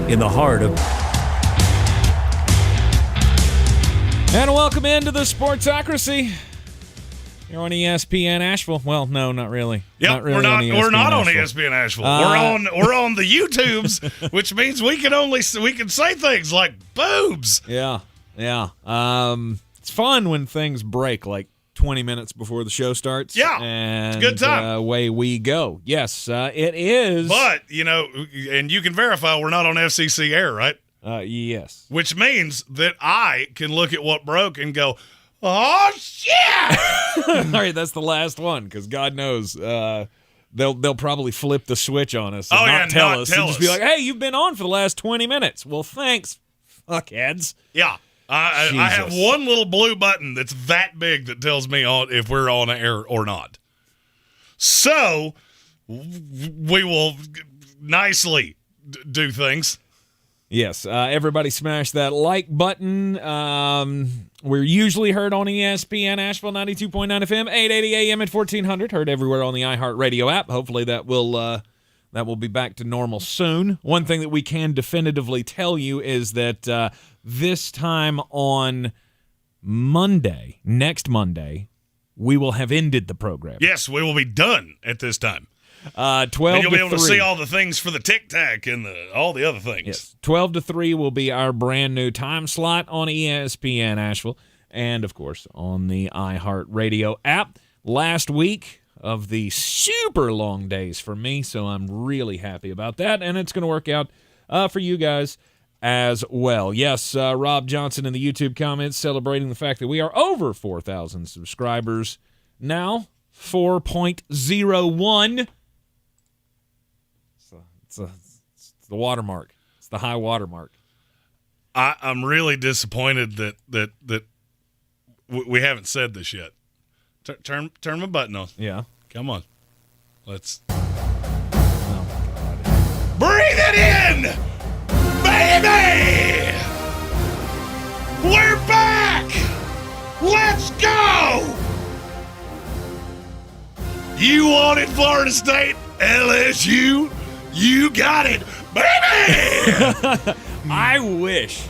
in the heart of... And welcome into the Sportsocracy. You're on ESPN Asheville. Well, no, not really. Yep, not really we're not on Asheville. ESPN Asheville. We're on the YouTubes, which means we can say things like boobs. Yeah. It's fun when things break like 20 minutes before the show starts. Yeah, and it's a good time. Away we go. Yes, it is. But, and you can verify we're not on FCC air, right? Yes. Which means that I can look at what broke and go, oh, shit! All right, that's the last one, because God knows they'll probably flip the switch on us and not tell us. And just be like, hey, you've been on for the last 20 minutes. Well, thanks, fuckheads. Yeah. I have one little blue button that's that big that tells me if we're on air or not. So we will nicely do things. Yes, everybody smash that like button. We're usually heard on ESPN Asheville 92.9 FM, 880 AM at 1400. Heard everywhere on the iHeartRadio app. Hopefully that will be back to normal soon. One thing that we can definitively tell you is that this time on Monday, next Monday, we will have ended the program. Yes, we will be done at this time. 12 and you'll be able to to see all the things for the Tic Tac and all the other things. Yes, 12 to 3 will be our brand new time slot on ESPN Asheville and, of course, on the iHeartRadio app. Last week of the super long days for me, so I'm really happy about that, and it's going to work out for you guys as well. Yes, Rob Johnson in the YouTube comments celebrating the fact that we are over 4,000 subscribers now, 4.01. It's the watermark. It's the high watermark. I'm really disappointed that we haven't said this yet. Turn my button on. Yeah. Come on. Let's. Oh, God. Breathe it in, baby! We're back! Let's go! You wanted Florida State, LSU? You got it, baby! I wish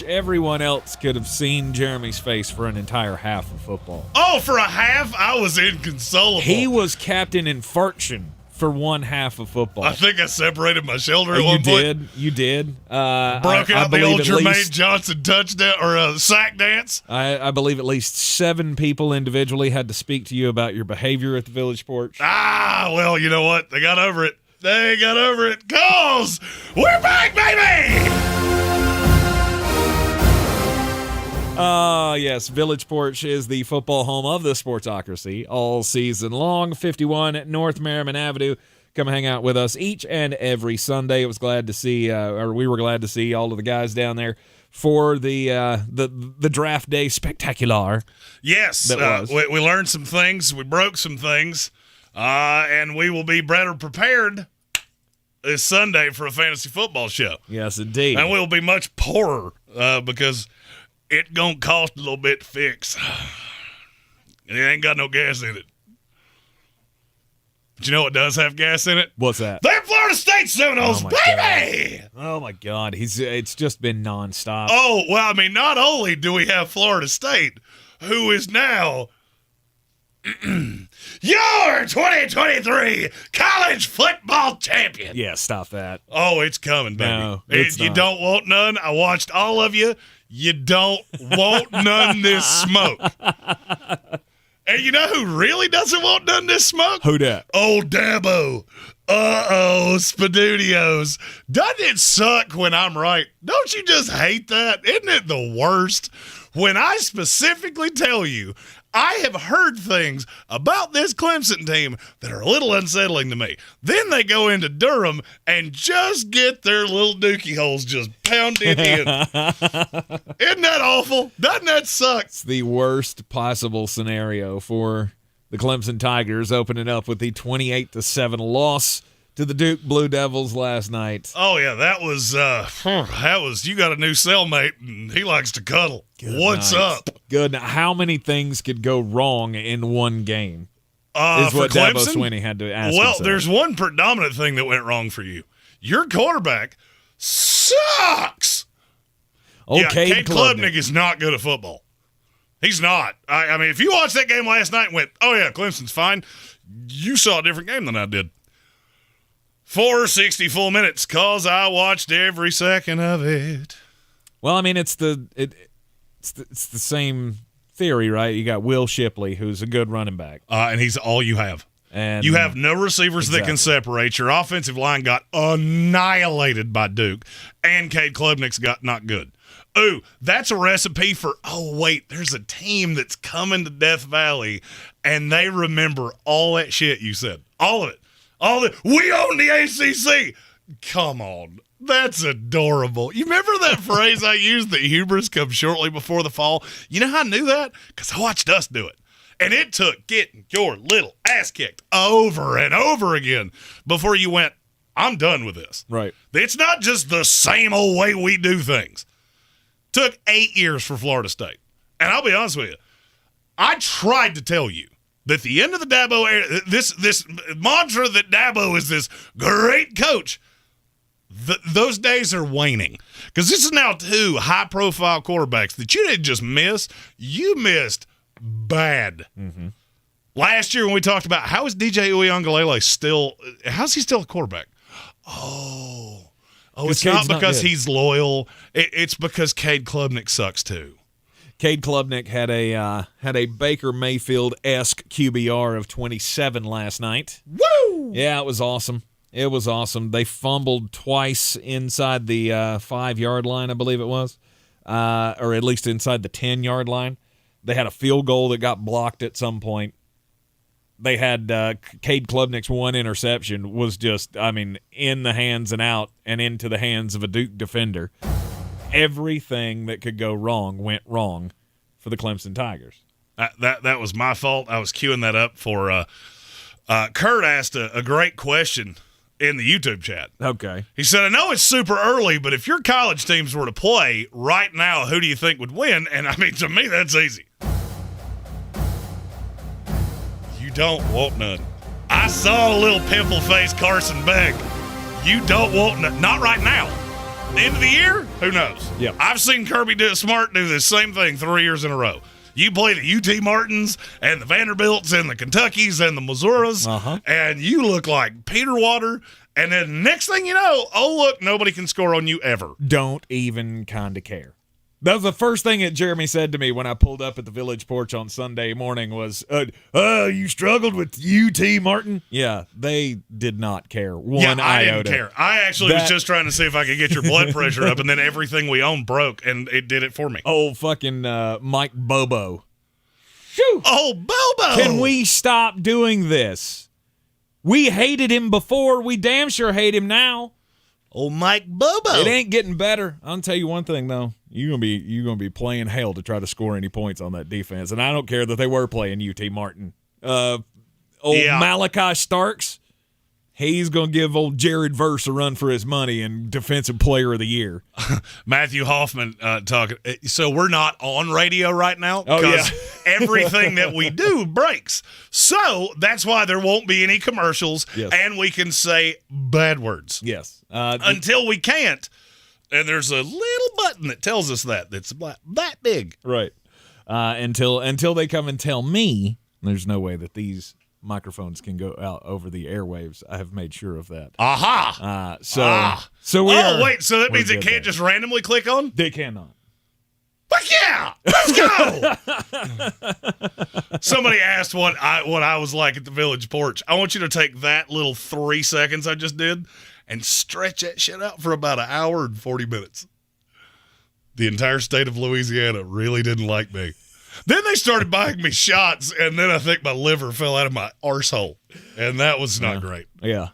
everyone else could have seen Jeremy's face for an entire half of football. Oh, for a half, I was inconsolable. He was Captain Infarction for one half of football. I think I separated my shoulder at one point. You did. Broke out the old Jermaine Johnson touchdown or sack dance. I believe at least 7 people individually had to speak to you about your behavior at the Village Porch. Well, you know what? They got over it. They got over it. 'Cause we're back, baby! Yes, Village Porch is the football home of the Sportsocracy all season long. 51 North Merriman Avenue. Come hang out with us each and every Sunday. We were glad to see all of the guys down there for the draft day spectacular. Yes, we learned some things. We broke some things. And we will be better prepared this Sunday for a fantasy football show. Yes, indeed. And we'll be much poorer because it gonna cost a little bit to fix. And it ain't got no gas in it. But you know what does have gas in it? What's that? They're Florida State Seminoles, baby! God. Oh, my God. It's just been nonstop. Oh, well, I mean, not only do we have Florida State, who is now your 2023 college football champion. Yeah, stop that. Oh, it's coming, baby. No, it's you not. don't want none. I watched all of you. You don't want none this smoke. And you know who really doesn't want none this smoke? Who dat? Old Dabo. Spadudios. Doesn't it suck when I'm right? Don't you just hate that? Isn't it the worst? When I specifically tell you I have heard things about this Clemson team that are a little unsettling to me. Then they go into Durham and just get their little dookie holes just pounded in. Isn't that awful? Doesn't that suck? It's the worst possible scenario for the Clemson Tigers, opening up with the 28-7 loss to the Duke Blue Devils last night. Oh, yeah, that was you got a new cellmate, and he likes to cuddle. What's up? Good. Now, how many things could go wrong in one game? Is what Clemson? Dabo Swinney had to ask Well, himself. there's one predominant thing that went wrong for you. Your quarterback sucks. Okay, Cade Klubnik is not good at football. He's not. I mean, if you watched that game last night and went, oh, yeah, Clemson's fine, you saw a different game than I did. 460 full minutes, because I watched every second of it. Well, I mean, it's the same theory, right? You got Will Shipley, who's a good running back. And he's all you have. And you have no receivers that can separate. Your offensive line got annihilated by Duke, and Cade Klubnik's got not good. Ooh, that's a recipe for, oh, wait, there's a team that's coming to Death Valley, and they remember all that shit you said. All of it. We own the ACC. Come on. That's adorable. You remember that phrase I used, that hubris comes shortly before the fall? You know how I knew that? Because I watched us do it. And it took getting your little ass kicked over and over again before you went, I'm done with this. Right. It's not just the same old way we do things. Took 8 years for Florida State. And I'll be honest with you, I tried to tell you that the end of the Dabo era, this mantra that Dabo is this great coach, those days are waning. Because this is now 2 high-profile quarterbacks that you didn't just miss, you missed bad. Mm-hmm. Last year when we talked about how is DJ Uiagalelei how's he still a quarterback? Oh, it's not because he's loyal. It's because Cade Klubnik sucks too. Cade Klubnik had a Baker Mayfield-esque QBR of 27 last night. Woo! Yeah, it was awesome. It was awesome. They fumbled twice inside the 5-yard line, I believe it was, or at least inside the 10-yard line. They had a field goal that got blocked at some point. They had Cade Klubnik's one interception was just, in the hands and out and into the hands of a Duke defender. Everything that could go wrong went wrong for the Clemson Tigers. That was my fault. I was queuing that up for Kurt asked a great question in the YouTube chat. Okay. He said, I know it's super early, but if your college teams were to play right now, who do you think would win? And, to me, that's easy. You don't want none. I saw a little pimple-faced Carson Beck. You don't want none. Not right now. The end of the year? Who knows? Yep. I've seen Kirby Smart do the same thing 3 years in a row. You play the UT Martins and the Vanderbilts and the Kentuckys and the Missouris, and you look like Peter Water. And then next thing you know, oh, look, nobody can score on you ever. Don't even kind of care. That was the first thing that Jeremy said to me when I pulled up at the Village Porch on Sunday morning was, you struggled with UT Martin? Yeah, they did not care one iota. I didn't care. I actually was just trying to see if I could get your blood pressure up, and then everything we own broke, and it did it for me. Oh, fucking Mike Bobo. Phew. Oh, Bobo! Can we stop doing this? We hated him before. We damn sure hate him now. Oh, Mike Bobo. It ain't getting better. I'll tell you one thing, though. You're gonna be playing hell to try to score any points on that defense. And I don't care that they were playing UT Martin. Malachi Starks, he's going to give old Jared Verse a run for his money and Defensive Player of the Year. Matthew Hoffman talking. So we're not on radio right now because everything that we do breaks. So that's why there won't be any commercials, and we can say bad words. Yes. Until we can't. And there's a little button that tells us that's that big. Right. Until they come and tell me, there's no way that these microphones can go out over the airwaves. I have made sure of that. Aha! So we are. Oh, wait, so that means it can't just randomly click on? They cannot. Fuck yeah! Let's go! Somebody asked what I was like at the Village Porch. I want you to take that little 3 seconds I just did and stretch that shit out for about an hour and 40 minutes. The entire state of Louisiana really didn't like me. Then they started buying me shots, and then I think my liver fell out of my arsehole, and that was not great. Yeah.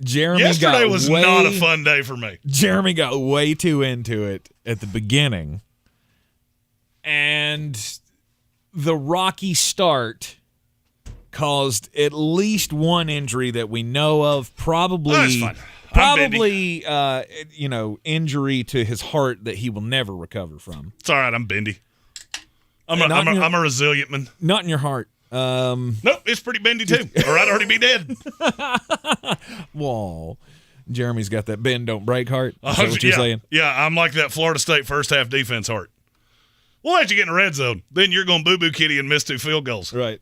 Jeremy Yesterday was not a fun day for me. Jeremy got way too into it at the beginning, and the rocky start caused at least one injury that we know of, probably injury to his heart that he will never recover from. It's all right, I'm bendy. I'm a resilient man. Not in your heart. Nope, it's pretty bendy too, or I'd already be dead. Whoa. Jeremy's got that bend, don't break heart. Is that what yeah, you're saying? Yeah, I'm like that Florida State first half defense heart. We'll let you get in the red zone. Then you're going boo-boo kitty and miss 2 field goals. Right.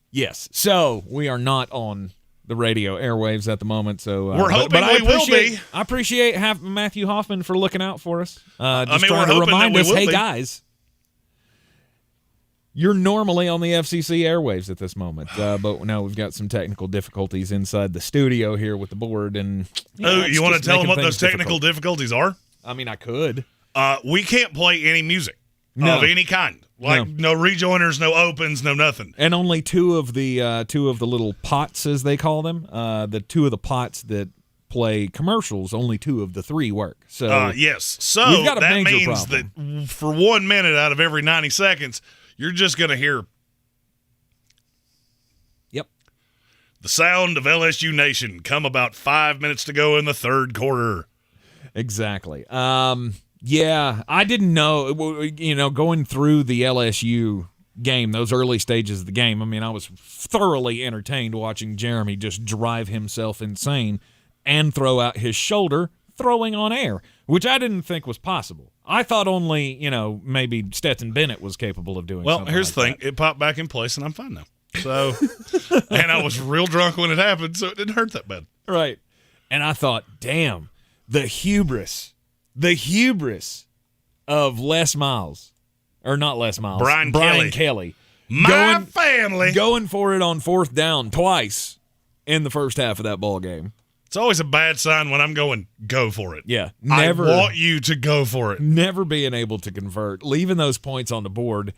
Yes. So we are not on the radio airwaves at the moment. So we're hoping we will be. I appreciate Matthew Hoffman for looking out for us. Just we're trying to hoping remind that we us, will hey be. guys, you're normally on the FCC airwaves at this moment, but no, we've got some technical difficulties inside the studio here with the board. And you want to tell them what those technical difficulties are? I mean, I could. We can't play any music of any kind. Like no rejoiners, no opens, no nothing. And only two of the little pots, as they call them, the 2 of the pots that play commercials, only 2 of the 3 work. So yes. So we've got a that major means problem. that for 1 minute out of every 90 seconds, you're just going to hear the sound of LSU Nation come about 5 minutes to go in the third quarter. Exactly. Yeah, I didn't know, going through the LSU game, those early stages of the game, I mean, I was thoroughly entertained watching Jeremy just drive himself insane and throw out his shoulder throwing on air, which I didn't think was possible. I thought only, maybe Stetson Bennett was capable of doing something. Well, here's the thing. It popped back in place, and I'm fine now. So, and I was real drunk when it happened, so it didn't hurt that bad. Right. And I thought, damn, the hubris of Les Miles, or not Les Miles, Brian Kelly. My family. Going for it on 4th down twice in the first half of that ball game. It's always a bad sign when I'm going, go for it. Yeah. I want you to go for it. Never being able to convert, leaving those points on the board,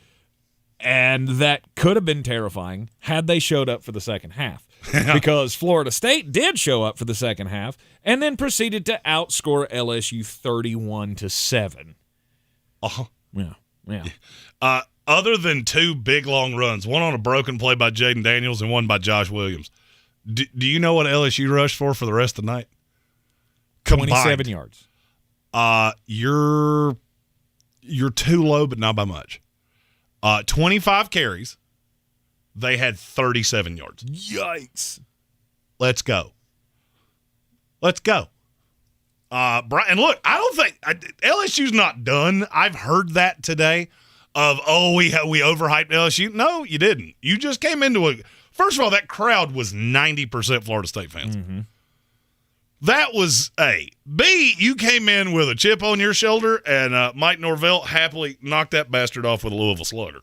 and that could have been terrifying had they showed up for the second half. Because Florida State did show up for the second half and then proceeded to outscore LSU 31-7. Uh-huh. Yeah. Other than 2 big long runs, one on a broken play by Jaden Daniels and one by Josh Williams, do you know what LSU rushed for the rest of the night? Combined. 27 yards. You're too low, but not by much. 25 carries. They had 37 yards. Yikes. Let's go. Brian, and look, I don't think LSU's not done. I've heard that today of, we overhyped LSU. No, you didn't. You just came into first of all, that crowd was 90% Florida State fans. Mm-hmm. That was A. B, you came in with a chip on your shoulder, and Mike Norvell happily knocked that bastard off with a Louisville Slugger.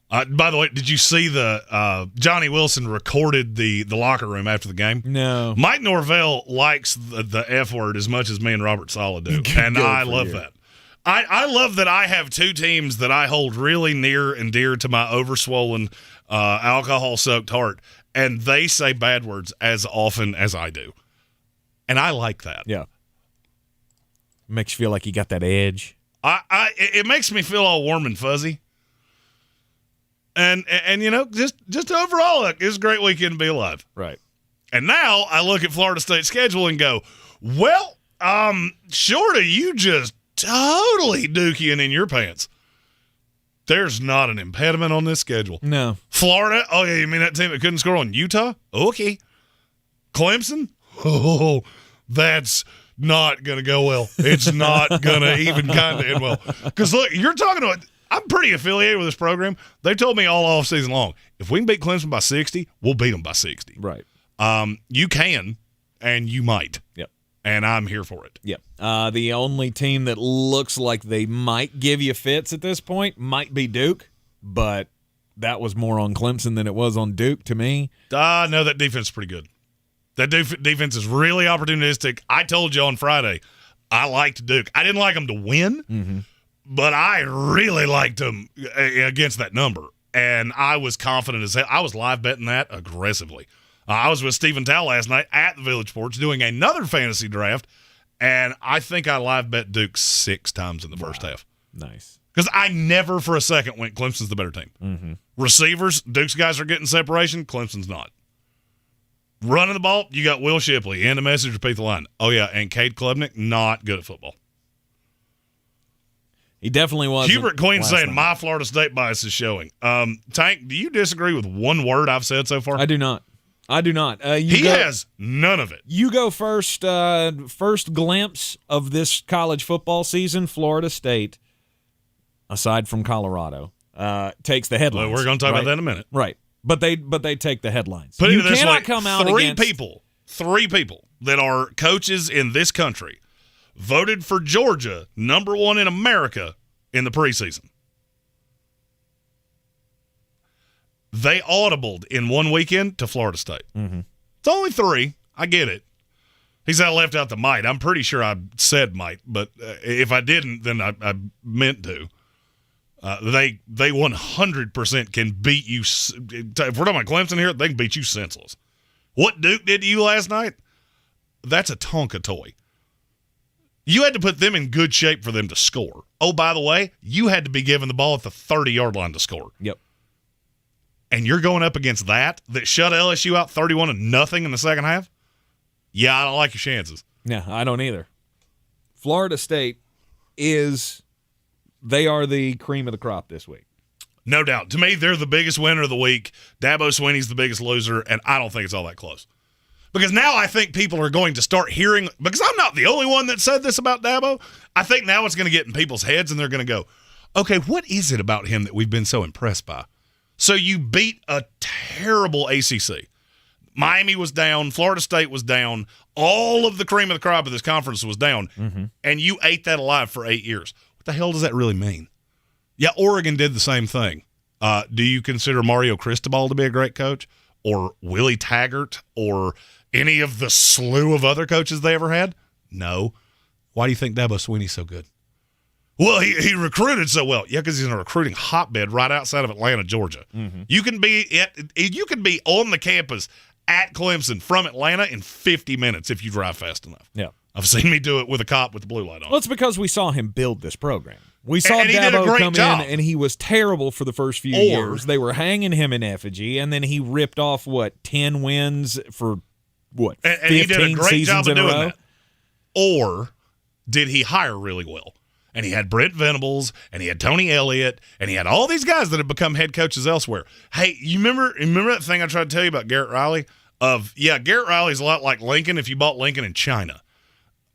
By the way, did you see the Johnny Wilson recorded the locker room after the game? No. Mike Norvell likes the F word as much as me and Robert Saleh do, and I love that. I love that I have 2 teams that I hold really near and dear to my overswollen, alcohol-soaked heart, and they say bad words as often as I do. And I like that. Yeah. Makes you feel like you got that edge. It makes me feel all warm and fuzzy. And just overall, it's a great weekend to be alive. Right. And now I look at Florida State's schedule and go, well, short of you just totally dookying in your pants, there's not an impediment on this schedule. No. Florida, oh, yeah, you mean that team that couldn't score on Utah? Okay. Clemson? Oh, that's not going to go well. It's not going to even kind of end well. Because, look, you're talking about – I'm pretty affiliated with this program. They told me all off season long, if we can beat Clemson by 60, we'll beat them by 60. Right. You can, and you might. Yep. And I'm here for it. Yep. The only team that looks like they might give you fits at this point might be Duke, but that was more on Clemson than it was on Duke to me. No, that defense is pretty good. That defense is really opportunistic. I told you on Friday, I liked Duke. I didn't like them to win, but I really liked them against that number. And I was confident as hell. I was live betting that aggressively. I was with Stephen Towle last night at the Village Sports doing another fantasy draft, and I think I live bet Duke 6 times in the first half. Nice. Because I never for a second went Clemson's the better team. Receivers, Duke's guys are getting separation, Clemson's not. Running the ball, you got Will Shipley. End of message, repeat the line. Oh, yeah, and Cade Klubnik, not good at football. He definitely was. Hubert Queen saying my Florida State bias is showing. Tank, do you disagree with one word I've said so far? I do not. I do not. He has none of it. You go first. First glimpse of this college football season, Florida State, aside from Colorado, takes the headlines. Well, we're going to talk about that in a minute. Right. But they take the headlines. Put you it this cannot way, come out three against people that are coaches in this country voted for Georgia #1 in America in the preseason. They audibled in one weekend to Florida State. Mm-hmm. It's only 3. I get it. He's left out the might. I'm pretty sure I said might, but if I didn't, then I meant to. They 100% can beat you. If we're talking about Clemson here, they can beat you senseless. What Duke did to you last night, that's a Tonka toy. You had to put them in good shape for them to score. Oh, by the way, you had to be given the ball at the 30-yard line to score. Yep. And you're going up against that shut LSU out 31-0 in the second half? Yeah, I don't like your chances. Yeah, I don't either. Florida State they are the cream of the crop this week. No doubt. To me, they're the biggest winner of the week. Dabo Swinney's the biggest loser, and I don't think it's all that close. Because now I think people are going to start hearing, because I'm not the only one that said this about Dabo. I think now it's going to get in people's heads, and they're going to go, okay, what is it about him that we've been so impressed by? So you beat a terrible ACC. Miami was down. Florida State was down. All of the cream of the crop of this conference was down, and you ate that alive for 8 years. What the hell does that really mean? Yeah, Oregon did the same thing. Do you consider Mario Cristobal to be a great coach, or Willie Taggart, or any of the slew of other coaches they ever had? No. Why do you think Dabo Swinney's so good? Well, he recruited so well. Yeah, because he's in a recruiting hotbed right outside of Atlanta, Georgia. Mm-hmm. You can be on the campus at Clemson from Atlanta in 50 minutes if you drive fast enough. Yeah. I've seen me do it with a cop with the blue light on. Well, it's because we saw him build this program. We saw And he did a Dabo great come job. in, and he was terrible for the first few years. They were hanging him in effigy, and then he ripped off, 10 wins for, 15 and he did a great job seasons of in a doing row? that. Or did he hire really well? And he had Brent Venables, and he had Tony Elliott, and he had all these guys that have become head coaches elsewhere. Hey, you remember that thing I tried to tell you about Garrett Riley? Garrett Riley's a lot like Lincoln if you bought Lincoln in China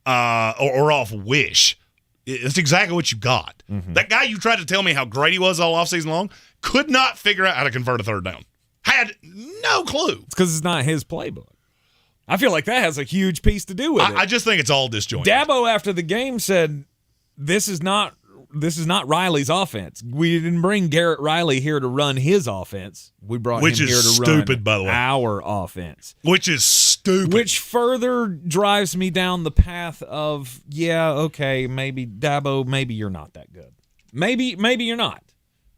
or off Wish. It's exactly what you got. Mm-hmm. That guy you tried to tell me how great he was all offseason long could not figure out how to convert a third down. Had no clue. It's because it's not his playbook. I feel like that has a huge piece to do with it. I just think it's all disjointed. Dabo, after the game, said, This is not Riley's offense. We didn't bring Garrett Riley here to run his offense. We brought him here to stupid, by the way. Our offense. Which is stupid. Which further drives me down the path of, maybe Dabo, maybe you're not that good. Maybe you're not.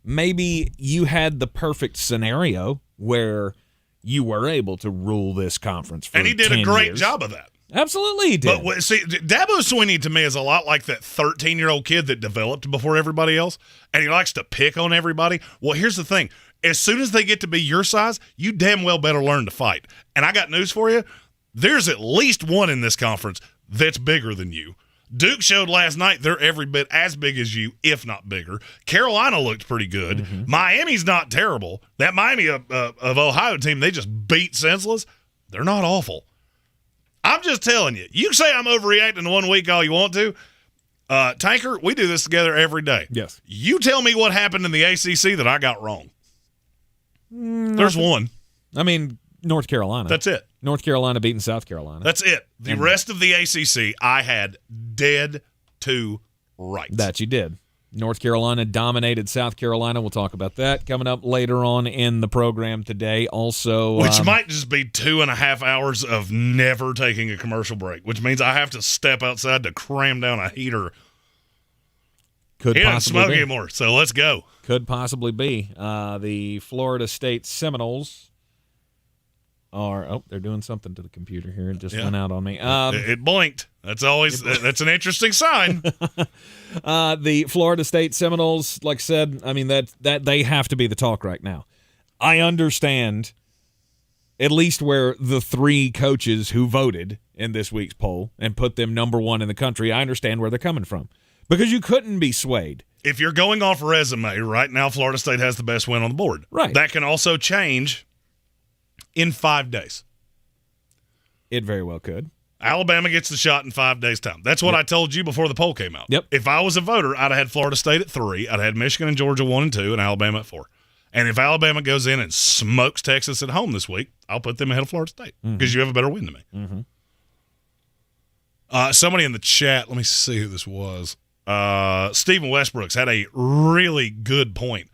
Maybe you had the perfect scenario where you were able to rule this conference for 10 years. And he did a great job of that. Absolutely he did. But see, Dabo Swinney to me is a lot like that 13-year-old kid that developed before everybody else, and he likes to pick on everybody. Well, here's the thing. As soon as they get to be your size, you damn well better learn to fight. And I got news for you. There's at least one in this conference that's bigger than you. Duke showed last night they're every bit as big as you, if not bigger. Carolina looked pretty good. Mm-hmm. Miami's not terrible. That Miami of Ohio team, they just beat senseless. They're not awful. I'm just telling you. You say I'm overreacting to 1 week all you want to. Tanker, we do this together every day. Yes. You tell me what happened in the ACC that I got wrong. There's one. I mean, North Carolina. That's it. North Carolina beating South Carolina. That's it. The rest of the ACC, I had dead to rights. That you did. North Carolina dominated South Carolina. We'll talk about that coming up later on in the program today. Also, which might just be 2.5 hours of never taking a commercial break, which means I have to step outside to cram down a heater. Could he doesn't possibly smoke be. anymore, so let's go. Could possibly be. The Florida State Seminoles are they're doing something to the computer here. It just went out on me. It blinked. That's an interesting sign. The Florida State Seminoles, like I said, I mean that they have to be the talk right now. I understand at least where the 3 coaches who voted in this week's poll and put them number 1 in the country, I understand where they're coming from. Because you couldn't be swayed. If you're going off resume, right now Florida State has the best win on the board. Right. That can also change in 5 days. It very well could. Alabama gets the shot in 5 days' time. That's what I told you before the poll came out. Yep. If I was a voter, I'd have had Florida State at 3. I'd have had Michigan and Georgia 1 and 2, and Alabama at 4. And if Alabama goes in and smokes Texas at home this week, I'll put them ahead of Florida State because you have a better win than me. Mm-hmm. Somebody in the chat, let me see who this was. Stephen Westbrook's had a really good point.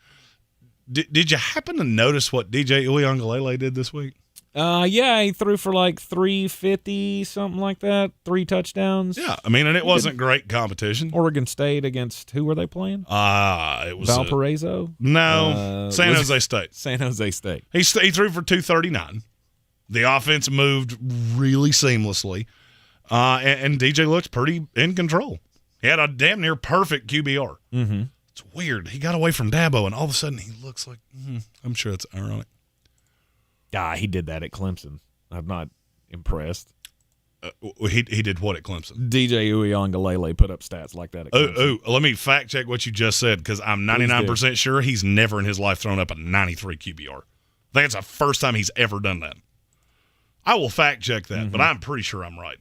Did you happen to notice what DJ Uiagalelei did this week? Yeah, he threw for like 350, something like that. 3 touchdowns. Yeah, I mean, and it wasn't great competition. Oregon State against who were they playing? It was Valparaiso. San Jose State. San Jose State. He threw for 239. The offense moved really seamlessly, and DJ looked pretty in control. He had a damn near perfect QBR. Mm-hmm. It's weird. He got away from Dabo, and all of a sudden he looks like. I'm sure it's ironic. He did that at Clemson. I'm not impressed. He did what at Clemson? DJ Uiagalelei put up stats like that at Clemson. Let me fact check what you just said because I'm 99% sure he's never in his life thrown up a 93 QBR. I think it's the first time he's ever done that. I will fact check that, but I'm pretty sure I'm right.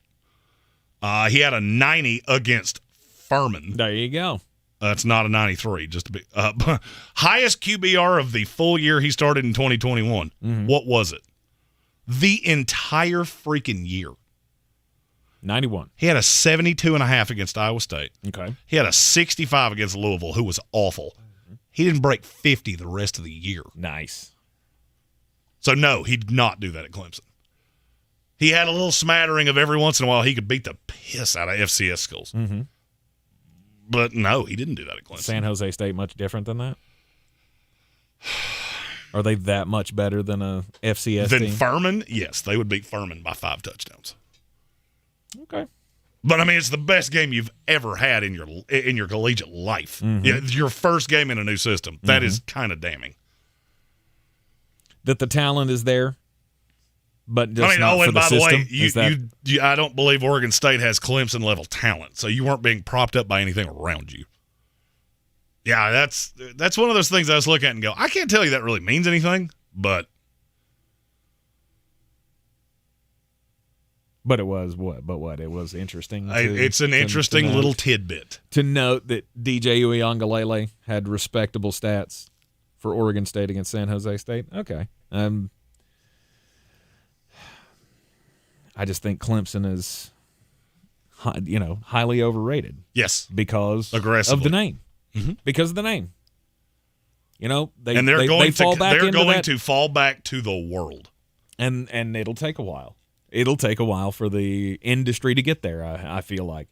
He had a 90 against Furman. There you go. That's not a 93, just to be highest QBR of the full year he started in 2021. What was it? The entire freaking year. 91. He had a 72.5 against Iowa State. Okay. He had a 65 against Louisville, who was awful. He didn't break 50 the rest of the year. Nice. So, no, he did not do that at Clemson. He had a little smattering of every once in a while he could beat the piss out of FCS schools. Mm-hmm. But, no, he didn't do that at Clemson. San Jose State much different than that? Are they that much better than a FCS team? Furman? Yes, they would beat Furman by 5 touchdowns. Okay. But, I mean, it's the best game you've ever had in your collegiate life. Your first game in a new system. That is kind of damning. That the talent is there, but just not for the system? I don't believe Oregon State has Clemson-level talent, so you weren't being propped up by anything around you. Yeah, that's one of those things I was looking at and go, I can't tell you that really means anything, but it was what? But what? It was interesting. It's an interesting little tidbit. To note that DJ Uiagalelei had respectable stats for Oregon State against San Jose State. Okay. I just think Clemson is, highly overrated. Yes. Because of the name. Mm-hmm. Because of the name. They're going to fall back to the world. And it'll take a while. It'll take a while for the industry to get there, I feel like.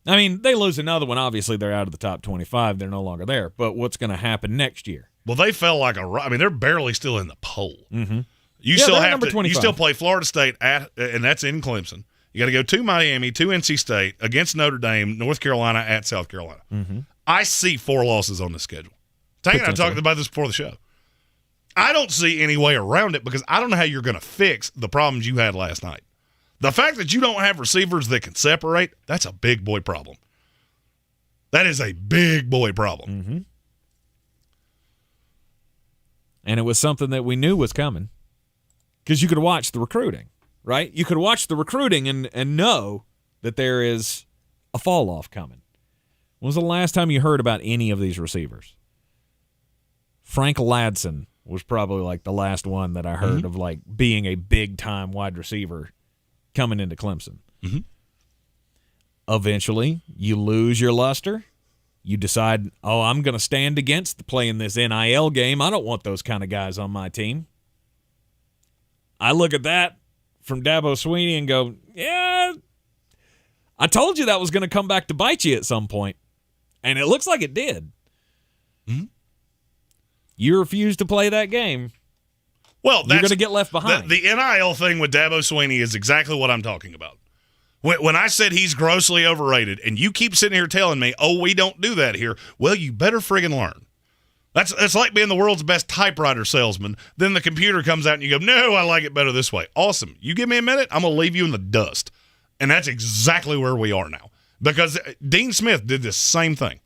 I mean, they lose another one. Obviously, they're out of the top 25. They're no longer there. But what's going to happen next year? Well, they fell like they're barely still in the poll. Mm-hmm. You still play Florida State and that's in Clemson. You got to go to Miami, to NC State, against Notre Dame, North Carolina, at South Carolina. Mm-hmm. I see 4 losses on the schedule. Tank and I talked about this before the show. I don't see any way around it because I don't know how you're going to fix the problems you had last night. The fact that you don't have receivers that can separate, that's a big boy problem. That is a big boy problem. Mm-hmm. And it was something that we knew was coming because you could watch the recruiting, right? You could watch the recruiting and know that there is a fall off coming. When was the last time you heard about any of these receivers? Frank Ladson was probably like the last one that I heard of like being a big time wide receiver coming into Clemson. Mm-hmm. Eventually, you lose your luster. You decide, I'm going to stand against playing this NIL game. I don't want those kind of guys on my team. I look at that from Dabo Swinney and go, yeah, I told you that was going to come back to bite you at some point. And it looks like it did. Mm-hmm. You refuse to play that game. Well, you're going to get left behind. The NIL thing with Dabo Swinney is exactly what I'm talking about. When I said he's grossly overrated, and you keep sitting here telling me, we don't do that here, well, you better friggin' learn. That's like being the world's best typewriter salesman. Then the computer comes out and you go, no, I like it better this way. Awesome. You give me a minute, I'm going to leave you in the dust. And that's exactly where we are now. Because Dean Smith did this same thing.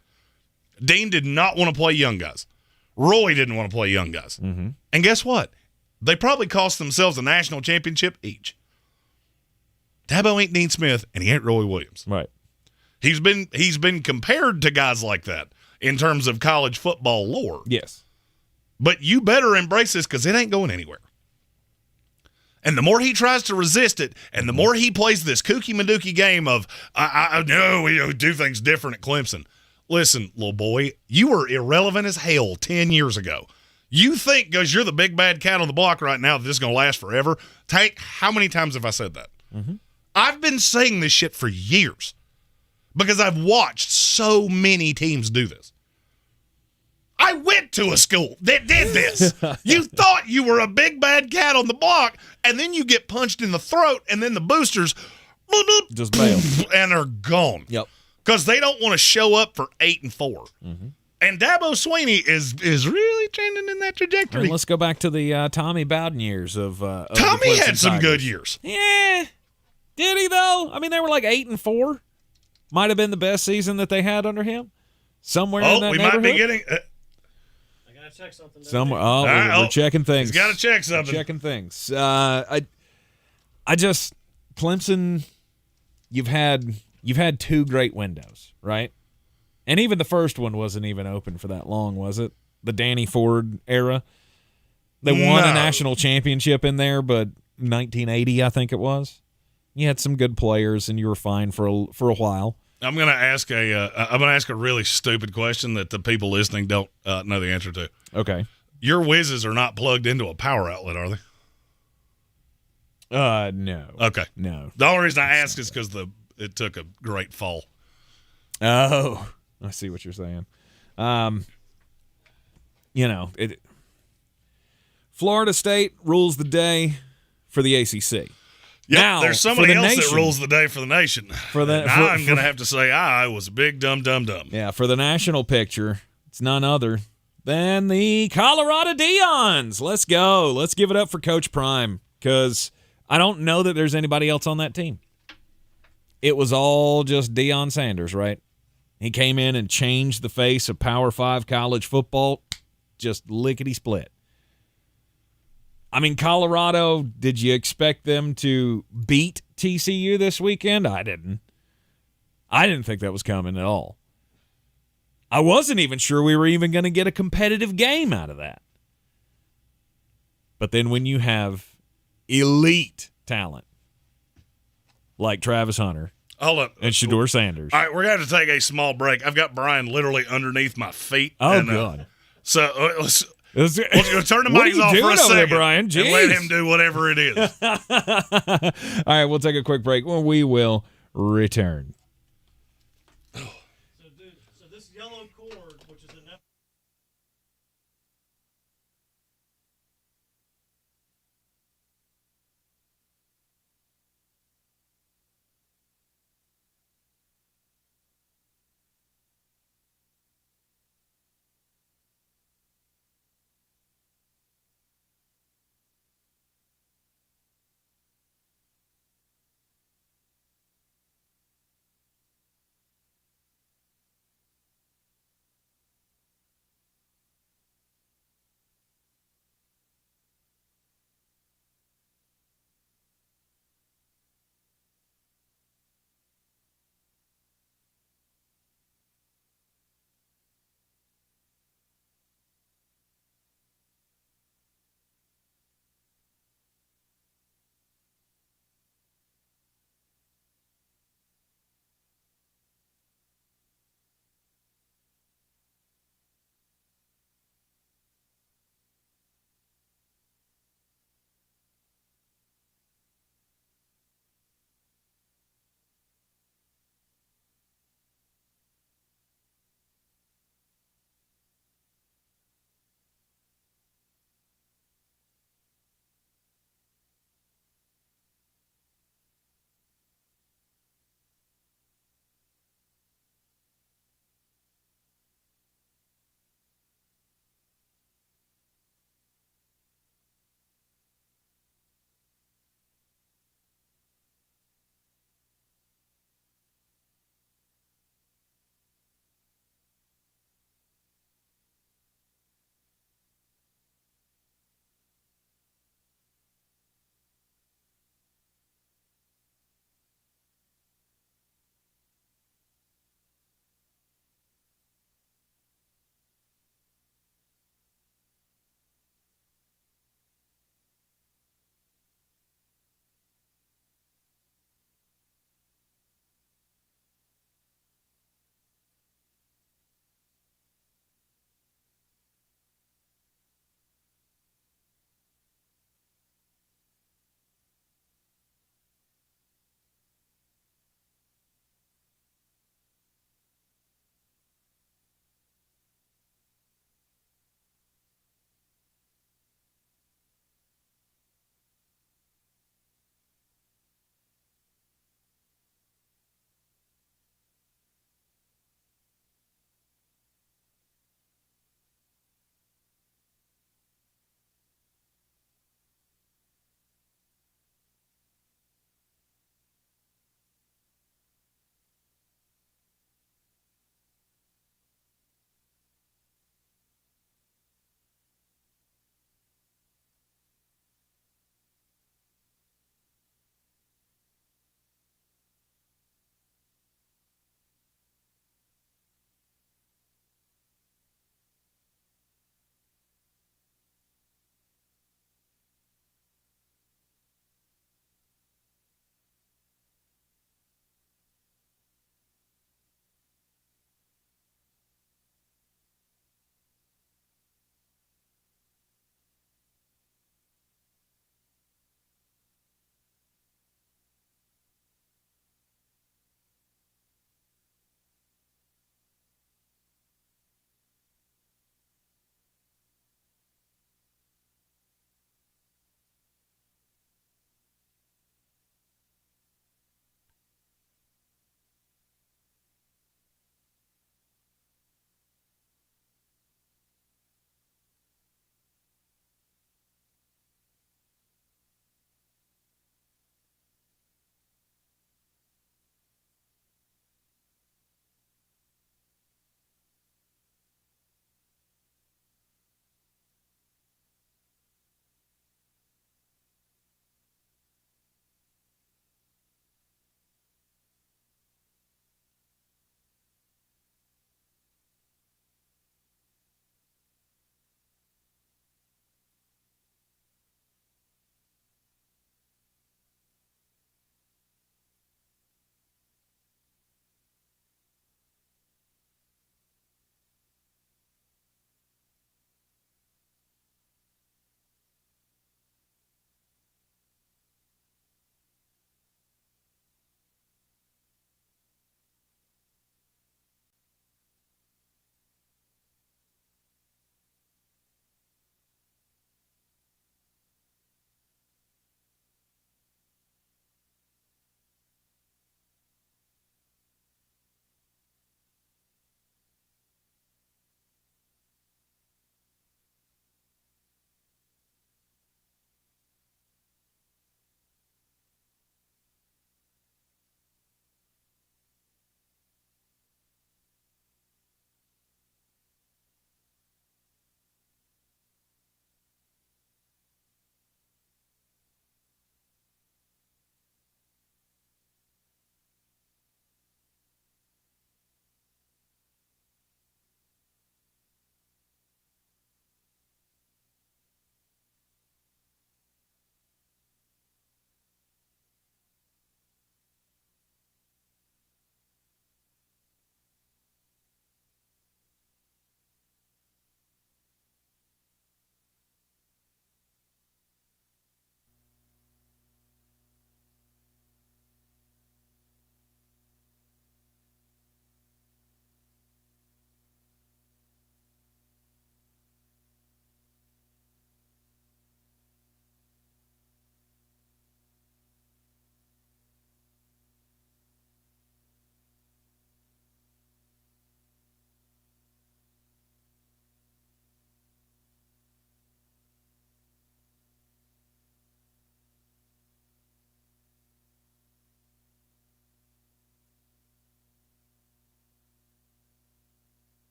Dean did not want to play young guys. Roy didn't want to play young guys. Mm-hmm. And guess what? They probably cost themselves a national championship each. Dabo ain't Dean Smith, and he ain't Roy Williams. Right. He's been compared to guys like that in terms of college football lore. Yes. But you better embrace this because it ain't going anywhere. And the more he tries to resist it, and the more he plays this kooky Maduki game of, I know we do things different at Clemson. Listen, little boy, you were irrelevant as hell 10 years ago. You think because you're the big bad cat on the block right now that this is going to last forever? How many times have I said that? Mm-hmm. I've been saying this shit for years because I've watched so many teams do this. I went to a school that did this. You thought you were a big bad cat on the block, and then you get punched in the throat, and then the boosters just bail and are gone. Yep. Because they don't want to show up for 8-4. Mm-hmm. And Dabo Swinney is really trending in that trajectory. And let's go back to the Tommy Bowden years of Tommy had some good years. Yeah. Did he, though? I mean, they were like 8-4. Might have been the best season that they had under him. Somewhere in that neighborhood. Might be getting... Check something. Somewhere. We're checking things. He's got to check something. We're checking things. I just Clemson. You've had two great windows, right? And even the first one wasn't even open for that long, was it? The Danny Ford era. They won a national championship in there, but 1980, I think it was. You had some good players, and you were fine for a while. I'm going to ask a really stupid question that the people listening don't know the answer to. Okay. Your whizzes are not plugged into a power outlet, are they? No. Okay. No. The only reason I ask is because it took a great fall. Oh, I see what you're saying. Florida State rules the day for the ACC. Yep, now, there's somebody else nation, that rules the day for the nation. I'm going to have to say I was a big dumb. Yeah, for the national picture, it's none other than the Colorado Deons. Let's go. Let's give it up for Coach Prime because I don't know that there's anybody else on that team. It was all just Deion Sanders, right? He came in and changed the face of Power 5 college football, just lickety-split. I mean, Colorado, did you expect them to beat TCU this weekend? I didn't. I didn't think that was coming at all. I wasn't even sure we were even going to get a competitive game out of that. But then when you have elite talent like Travis Hunter Hold up. and Shedeur Sanders. All right, we're going to take a small break. I've got Brian literally underneath my feet. Oh, God. So let's turn the mics off for a second, there, Brian? and let him do whatever it is. All right, we'll take a quick break. Well, we will return. So this yellow cord, which is enough.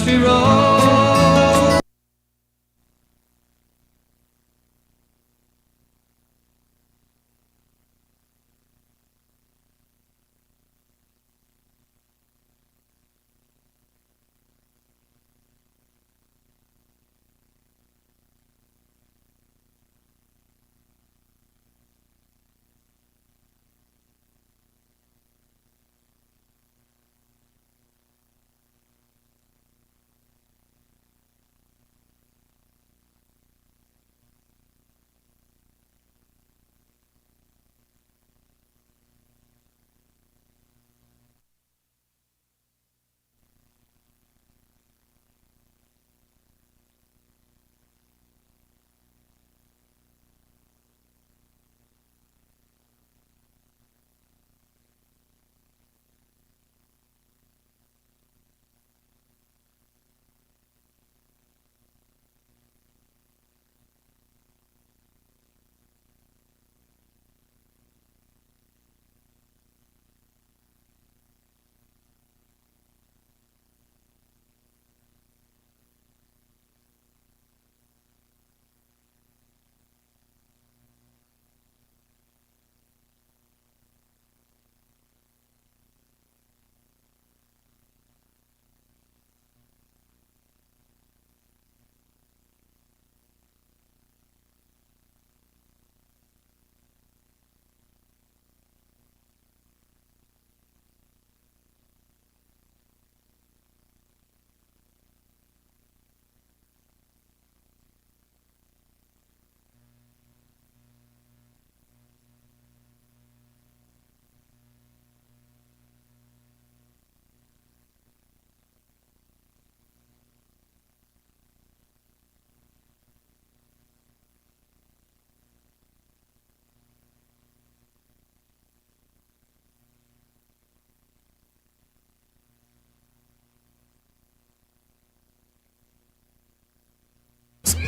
country road.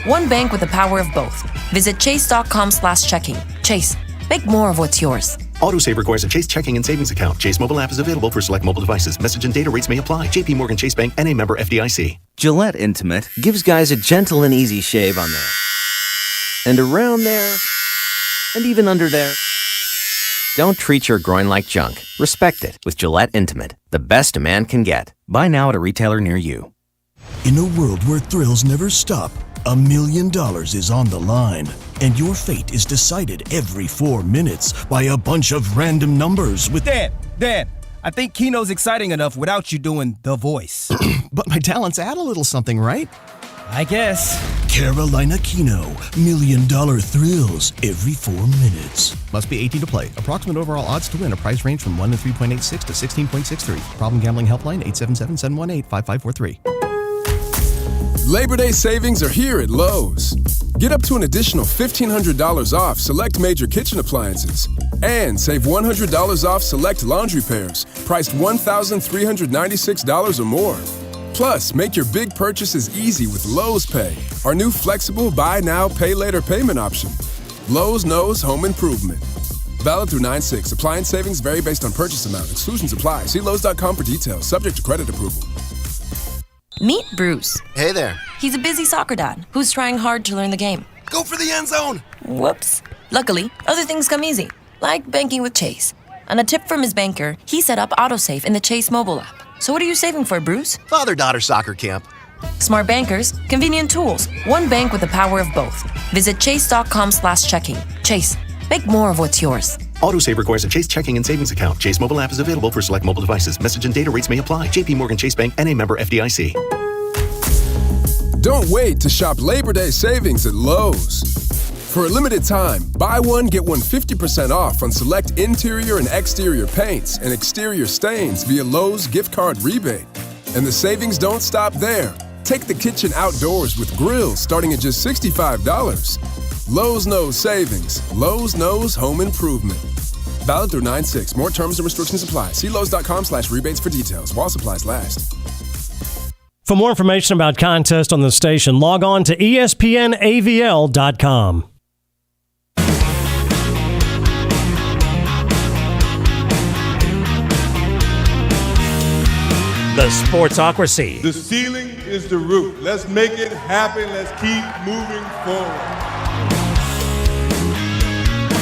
One bank with the power of both. Visit chase.com/checking. Chase, make more of what's yours. Autosave requires a Chase checking and savings account. Chase mobile app is available for select mobile devices. Message and data rates may apply. JP Morgan Chase Bank, N.A. member FDIC. Gillette Intimate gives guys a gentle and easy shave on there. And around there. And even under there. Don't treat your groin like junk. Respect it with Gillette Intimate. The best a man can get. Buy now at a retailer near you. In a world where thrills never stop, $1 million is on the line, and your fate is decided every 4 minutes by a bunch of random numbers with... Dan, I think Keno's exciting enough without you doing the voice. But my talents add a little something, right? I guess. Carolina Keno, $1 million thrills every 4 minutes. Must be 18 to play. Approximate overall odds to win. A price range from 1 to 3.86 to 16.63. Problem gambling helpline 877-718-5543. Labor Day savings are here at Lowe's. Get up to an additional $1,500 off select major kitchen appliances. And save $100 off select laundry pairs, priced $1,396 or more. Plus, make your big purchases easy with Lowe's Pay, our new flexible buy now, pay later payment option. Lowe's knows home improvement. Valid through 9/6. Appliance savings vary based on purchase amount. Exclusions apply. See Lowe's.com for details. Subject to credit approval. Meet Bruce. Hey there. He's a busy soccer dad who's trying hard to learn the game. Go for the end zone. Whoops. Luckily, other things come easy, like banking with Chase. On a tip from his banker, he set up AutoSave in the Chase mobile app. So what are you saving for, Bruce? Father-daughter soccer camp. Smart bankers, convenient tools. One bank with the power of both. Visit chase.com/checking. Chase, make more of what's yours. Autosave requires a Chase checking and savings account. Chase mobile app is available for select mobile devices. Message and data rates may apply. JP Morgan Chase Bank, N.A. member FDIC. Don't wait to shop Labor Day savings at Lowe's. For a limited time, buy one, get one 50% off on select interior and exterior paints and exterior stains via Lowe's gift card rebate. And the savings don't stop there. Take the kitchen outdoors with grills starting at just $65. Lowe's knows savings. Lowe's knows home improvement. Valid through 9/6. More terms and restrictions apply. See Lowe's.com/rebates for details. While supplies last. For more information about contests on the station, log on to ESPNAVL.com. The Sportsocracy. The ceiling is the root. Let's make it happen. Let's keep moving forward.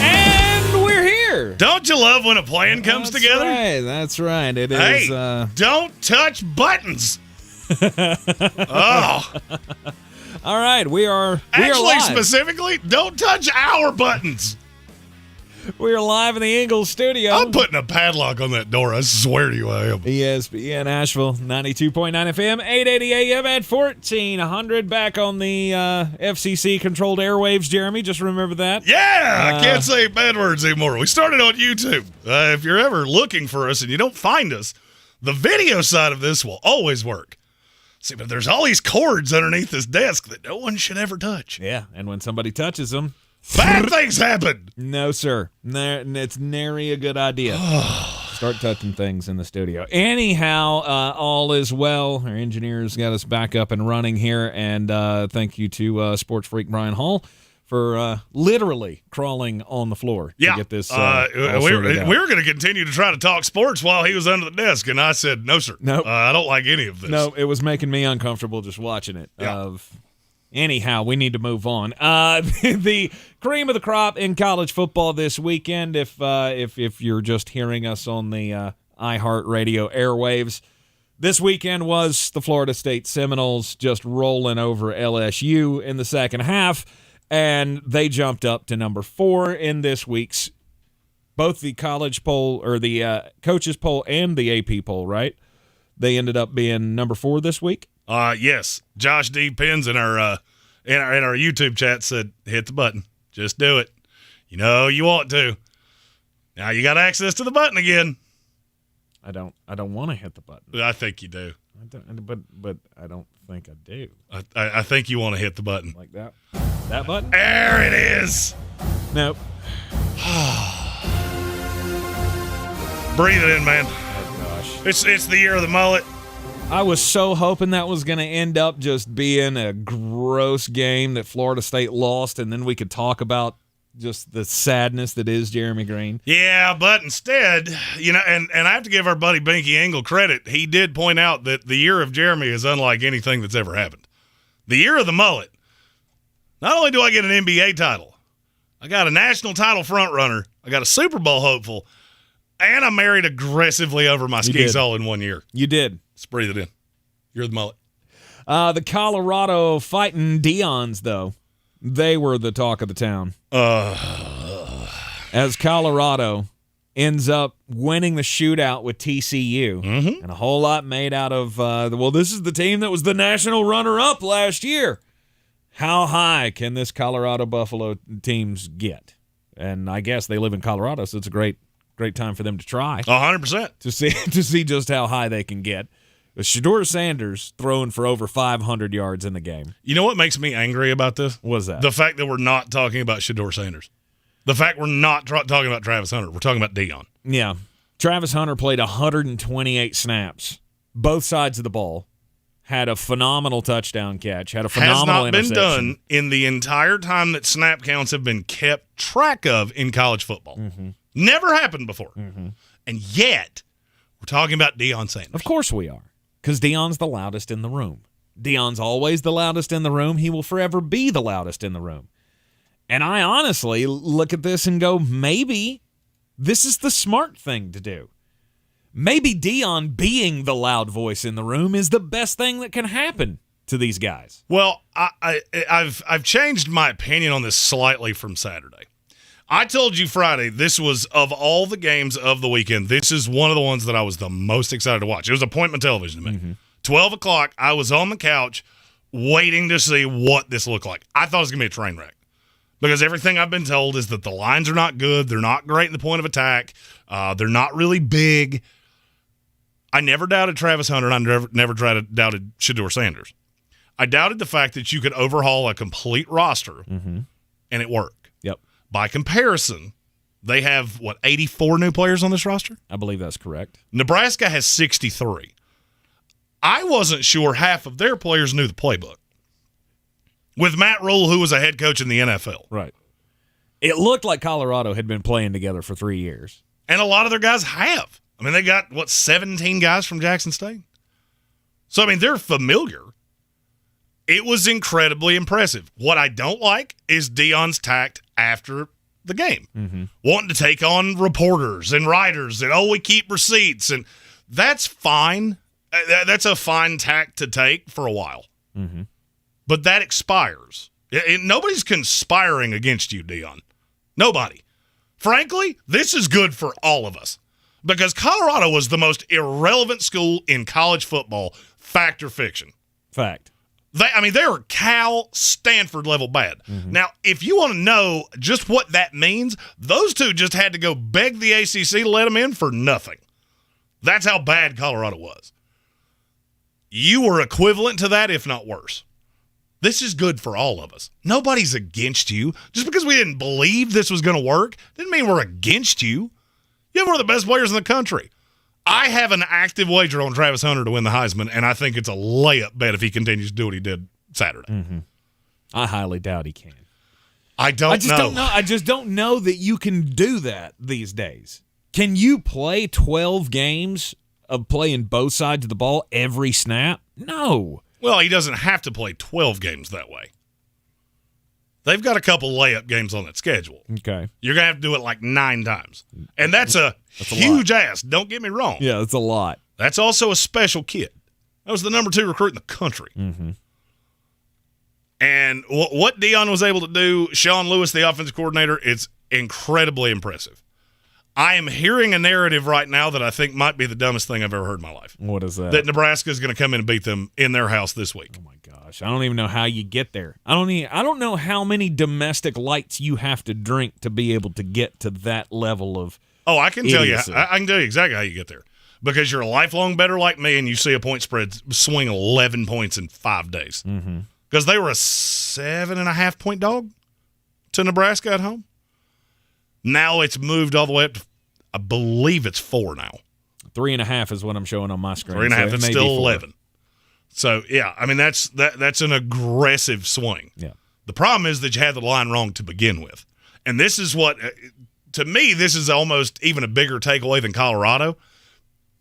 And we're here. Don't you love when a plan comes together? That's right. It hey, is. Don't touch buttons. Oh. All right, we are Actually, live. specifically, don't touch our buttons. We are live in the Ingles studio. I'm putting a padlock on that door. I swear to you I am. ESPN Asheville, 92.9 FM, 880 AM at 1400. Back on the FCC-controlled airwaves, Jeremy. Just remember that. Yeah, I can't say bad words anymore. We started on YouTube. If you're ever looking for us and you don't find us, the video side of this will always work. See, but there's all these cords underneath this desk that no one should ever touch. Yeah, and when somebody touches them, bad things happen. No, sir. It's nary a good idea. Start touching things in the studio. Anyhow, all is well. Our engineers got us back up and running here, and thank you to sports freak Brian Hall for literally crawling on the floor to get this we were going to continue to try to talk sports while he was under the desk, and I said, no, sir. Nope. I don't like any of this. No, it was making me uncomfortable just watching it. Yeah. Anyhow, we need to move on. The cream of the crop in college football this weekend, if you're just hearing us on the iHeartRadio airwaves, this weekend was the Florida State Seminoles just rolling over LSU in the second half, and they jumped up to number 4 in this week's both the college poll or the coaches poll and the AP poll, right? They ended up being number 4 this week. Yes. Josh D. Pins in our YouTube chat said, hit the button. Just do it. You know you want to. Now you got access to the button again. I don't want to hit the button. I think you do. But I don't think I do. I think you want to hit the button. Like that? That button? There it is. Nope. Breathe it in, man. Oh, gosh. It's the year of the mullet. I was so hoping that was going to end up just being a gross game that Florida State lost, and then we could talk about just the sadness that is Jeremy Green. Yeah, but instead, and I have to give our buddy Binky Engel credit. He did point out that the year of Jeremy is unlike anything that's ever happened. The year of the mullet. Not only do I get an NBA title, I got a national title frontrunner, I got a Super Bowl hopeful, and I married aggressively over my skis all in 1 year. You did. Let's breathe it in. You're the mullet. The Colorado Fighting Deons, though, they were the talk of the town. As Colorado ends up winning the shootout with TCU, and a whole lot made out of, this is the team that was the national runner-up last year. How high can this Colorado Buffalo teams get? And I guess they live in Colorado, so it's a great time for them to try. 100%. To see just how high they can get. Shedeur Sanders throwing for over 500 yards in the game. You know what makes me angry about this? What's that? The fact that we're not talking about Shedeur Sanders. The fact we're not talking about Travis Hunter. We're talking about Deion. Yeah. Travis Hunter played 128 snaps, both sides of the ball, had a phenomenal touchdown catch, had a phenomenal interception. Has not been done in the entire time that snap counts have been kept track of in college football. Mm-hmm. Never happened before. Mm-hmm. And yet, we're talking about Deion Sanders. Of course we are, because Deion's the loudest in the room. Deion's always the loudest in the room. He will forever be the loudest in the room. And I honestly look at this and go, maybe this is the smart thing to do. Maybe Deion being the loud voice in the room is the best thing that can happen to these guys. Well, I've changed my opinion on this slightly from Saturday. I told you Friday, this was, of all the games of the weekend, this is one of the ones that I was the most excited to watch. It was appointment television to me. Mm-hmm. 12 o'clock, I was on the couch waiting to see what this looked like. I thought it was going to be a train wreck because everything I've been told is that the lines are not good. They're not great in the point of attack. They're not really big. I never doubted Travis Hunter, and I never doubted Shedeur Sanders. I doubted the fact that you could overhaul a complete roster, and it worked. Yep. By comparison, they have, 84 new players on this roster? I believe that's correct. Nebraska has 63. I wasn't sure half of their players knew the playbook. With Matt Rule, who was a head coach in the NFL. Right. It looked like Colorado had been playing together for 3 years. And a lot of their guys have. I mean, they got, 17 guys from Jackson State? So, I mean, they're familiar. It was incredibly impressive. What I don't like is Deion's tact after the game, wanting to take on reporters and writers and, we keep receipts. And that's fine. That's a fine tact to take for a while. But that expires. Nobody's conspiring against you, Deion. Nobody. Frankly, this is good for all of us because Colorado was the most irrelevant school in college football, fact or fiction. Fact. They were Cal, Stanford level bad. Now, if you want to know just what that means, those two just had to go beg the ACC to let them in for nothing. That's how bad Colorado was. You were equivalent to that, if not worse. This is good for all of us. Nobody's against you. Just because we didn't believe this was going to work didn't mean we're against you. You have one of the best players in the country. I have an active wager on Travis Hunter to win the Heisman, and I think it's a layup bet if he continues to do what he did Saturday. I highly doubt he can. I just don't know. I just don't know that you can do that these days. Can you play 12 games of playing both sides of the ball every snap? No. Well, he doesn't have to play 12 games that way. They've got a couple layup games on that schedule. Okay. You're going to have to do it like 9 times. And that's a huge ass. Don't get me wrong. Yeah, that's a lot. That's also a special kid. That was the number 2 recruit in the country. And what Deion was able to do, Sean Lewis, the offensive coordinator, it's incredibly impressive. I am hearing a narrative right now that I think might be the dumbest thing I've ever heard in my life. What is that? That Nebraska is going to come in and beat them in their house this week. Oh, my gosh. I don't even know how you get there. I don't know how many domestic lights you have to drink to be able to get to that level of I can tell idiocy. you. I can tell you exactly how you get there. Because you're a lifelong bettor like me and you see a point spread swing 11 points in 5 days. Because they were a 7.5-point dog to Nebraska at home. Now it's moved all the way up to, I believe it's 4 now. 3.5 is what I'm showing on my screen. 3.5, it's still 4. 11. So, yeah, that's an aggressive swing. Yeah. The problem is that you had the line wrong to begin with. And this is what, to me, this is almost even a bigger takeaway than Colorado.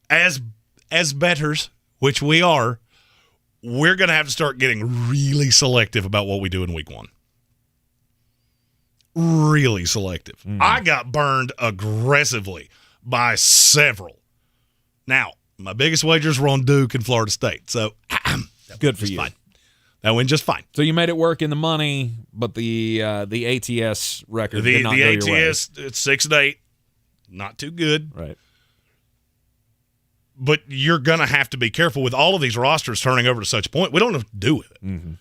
As bettors, which we are, we're going to have to start getting really selective about what we do in week 1. Really selective. I got burned aggressively by several. Now, my biggest wagers were on Duke and Florida State, so good for you. Fine. That went just fine. So you made it work in the money, but the ATS record did not go your way. The ATS, it's 6-8, not too good. Right. But you're going to have to be careful with all of these rosters turning over to such a point. We don't know what to do with it.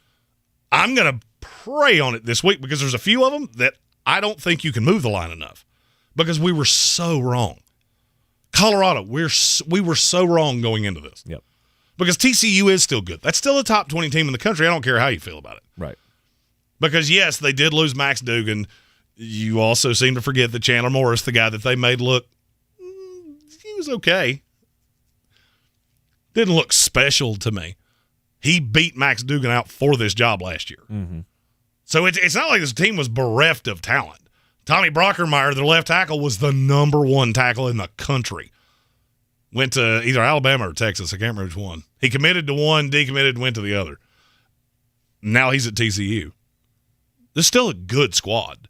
I'm going to pray on it this week because there's a few of them that I don't think you can move the line enough because we were so wrong. Colorado, we were so wrong going into this. Yep. Because TCU is still good. That's still a top 20 team in the country. I don't care how you feel about it. Right. Because, yes, they did lose Max Dugan. You also seem to forget that Chandler Morris, the guy that they made look, he was okay. Didn't look special to me. He beat Max Dugan out for this job last year. So it's not like this team was bereft of talent. Tommy Brockermeyer, their left tackle, was the number 1 tackle in the country. Went to either Alabama or Texas. I can't remember which one. He committed to one, decommitted, and went to the other. Now he's at TCU. There's still a good squad.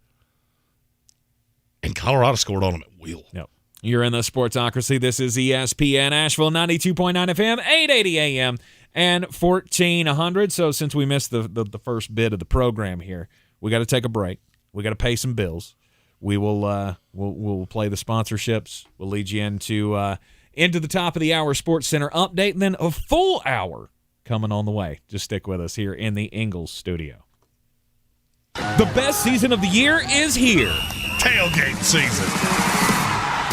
And Colorado scored on them at will. Yep. You're in the Sportsocracy. This is ESPN Asheville, 92.9 FM, 880 AM, and 1400. So since we missed the first bit of the program here, we got to take a break. We got to pay some bills. We will we'll play the sponsorships. We'll lead you into the top of the hour Sports Center update, and then a full hour coming on the way. Just stick with us here in the Ingalls studio. The best season of the year is here. Tailgate season.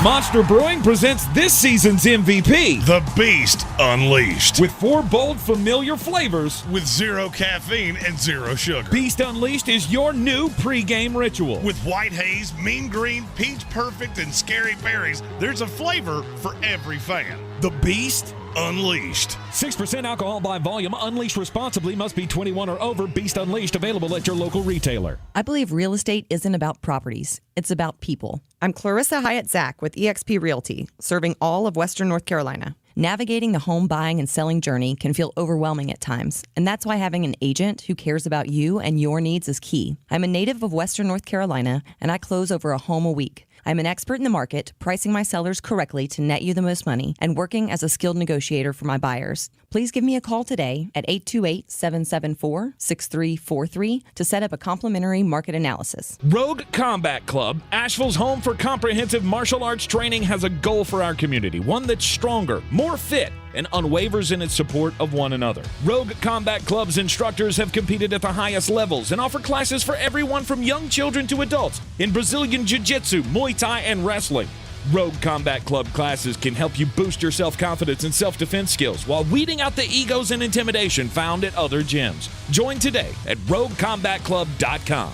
Monster Brewing presents this season's MVP. The Beast Unleashed. With 4 bold, familiar flavors. With 0 caffeine and 0 sugar. Beast Unleashed is your new pregame ritual. With White Haze, Mean Green, Peach Perfect, and Scary Berries, there's a flavor for every fan. The Beast Unleashed. 6% alcohol by volume. Unleashed responsibly. Must be 21 or over. Beast Unleashed. Available at your local retailer. I believe real estate isn't about properties. It's about people. I'm Clarissa Hyatt Zach with eXp Realty, serving all of Western North Carolina. Navigating the home buying and selling journey can feel overwhelming at times, and that's why having an agent who cares about you and your needs is key. I'm a native of Western North Carolina, and I close over a home a week. I'm an expert in the market, pricing my sellers correctly to net you the most money, and working as a skilled negotiator for my buyers. Please give me a call today at 828-774-6343 to set up a complimentary market analysis. Rogue Combat Club, Asheville's home for comprehensive martial arts training, has a goal for our community, one that's stronger, more fit, and unwavers in its support of one another. Rogue Combat Club's instructors have competed at the highest levels and offer classes for everyone from young children to adults in Brazilian Jiu-Jitsu, Muay Thai, and wrestling. Rogue Combat Club classes can help you boost your self-confidence and self-defense skills while weeding out the egos and intimidation found at other gyms. Join today at roguecombatclub.com.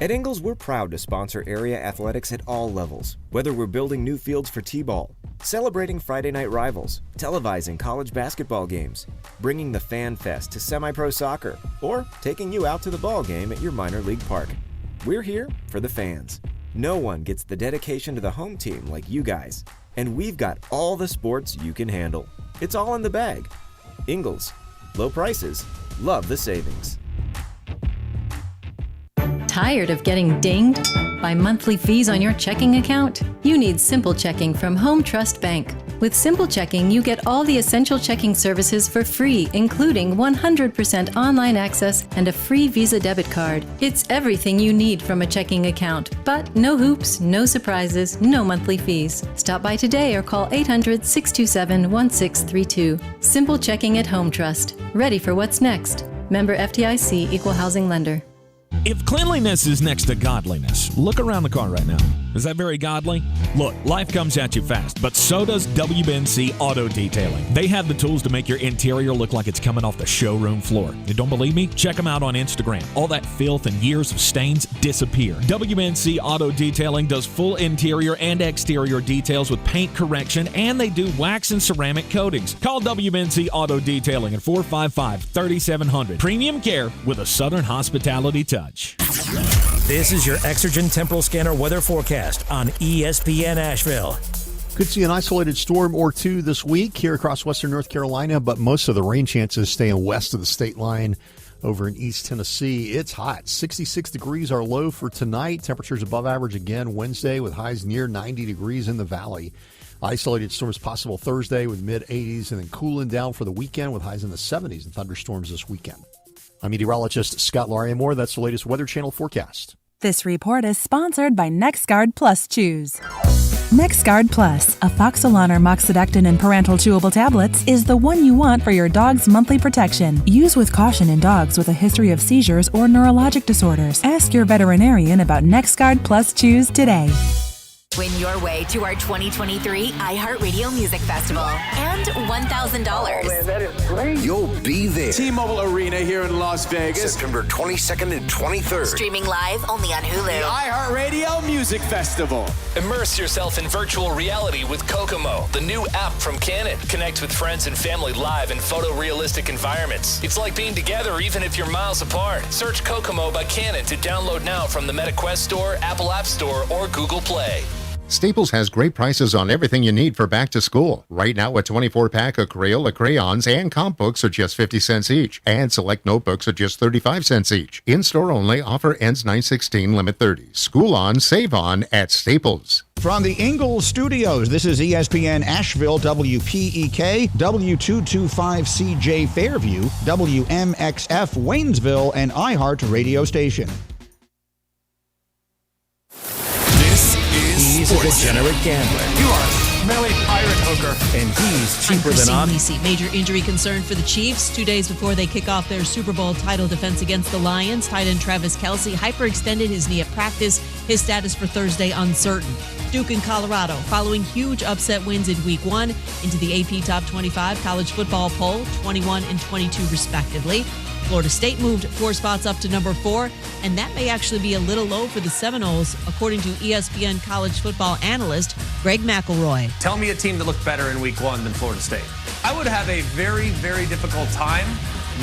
At Ingles, we're proud to sponsor area athletics at all levels. Whether we're building new fields for T-ball, celebrating Friday night rivals, televising college basketball games, bringing the Fan Fest to semi-pro soccer, or taking you out to the ball game at your minor league park. We're here for the fans. No one gets the dedication to the home team like you guys. And we've got all the sports you can handle. It's all in the bag. Ingles. Low prices. Love the savings. Tired of getting dinged by monthly fees on your checking account? You need Simple Checking from Home Trust Bank. With Simple Checking, you get all the essential checking services for free, including 100% online access and a free Visa debit card. It's everything you need from a checking account, but no hoops, no surprises, no monthly fees. Stop by today or call 800-627-1632. Simple Checking at Home Trust. Ready for what's next. Member FDIC, Equal Housing Lender. If cleanliness is next to godliness, look around the car right now. Is that very godly? Look, life comes at you fast, but so does WNC Auto Detailing. They have the tools to make your interior look like it's coming off the showroom floor. You don't believe me? Check them out on Instagram. All that filth and years of stains disappear. WNC Auto Detailing does full interior and exterior details with paint correction, and they do wax and ceramic coatings. Call WNC Auto Detailing at 455-3700. Premium care with a Southern hospitality touch. This is your Exergen Temporal Scanner weather forecast on ESPN Asheville. Could see an isolated storm or two this week here across western North Carolina, but most of the rain chances staying west of the state line over in East Tennessee. It's hot. 66 degrees are low for tonight. Temperatures above average again Wednesday with highs near 90 degrees in the valley. Isolated storms possible Thursday with mid-80s and then cooling down for the weekend with highs in the 70s and thunderstorms this weekend. I'm meteorologist Scott Larimore. That's the latest Weather Channel forecast. This report is sponsored by NexGard Plus Chews. NexGard Plus, a Foxolaner moxidectin and parental chewable tablets, is the one you want for your dog's monthly protection. Use with caution in dogs with a history of seizures or neurologic disorders. Ask your veterinarian about NexGard Plus Chews today. Win your way to our 2023 iHeartRadio Music Festival and $1,000. Oh, man, that is great. You'll be there. T-Mobile Arena here in Las Vegas. September 22nd and 23rd. Streaming live only on Hulu. The iHeartRadio Music Festival. Immerse yourself in virtual reality with Kokomo, the new app from Canon. Connect with friends and family live in photorealistic environments. It's like being together even if you're miles apart. Search Kokomo by Canon to download now from the MetaQuest Store, Apple App Store, or Google Play. Staples has great prices on everything you need for back to school. Right now, a 24-pack of Crayola crayons and comp books are just 50 cents each, and select notebooks are just 35 cents each. In-store only, offer ends 9/16, limit 30. School on, save on at Staples. From the Ingalls Studios, this is ESPN Asheville, WPEK, W225CJ Fairview, WMXF Waynesville, and iHeart radio station. He's a degenerate gambler. You are a smelly pirate hooker. And he's cheaper than I'm Christine Lisi. Major injury concern for the Chiefs 2 days before they kick off their Super Bowl title defense against the Lions. Tight end Travis Kelce hyperextended his knee at practice. His status for Thursday uncertain. Duke and Colorado following huge upset wins in Week 1 into the AP Top 25 college football poll, 21 and 22 respectively. Florida State moved 4 spots up to number 4, and that may actually be a little low for the Seminoles, according to ESPN college football analyst Greg McElroy. Tell me a team that looked better in Week 1 than Florida State. I would have a very, very difficult time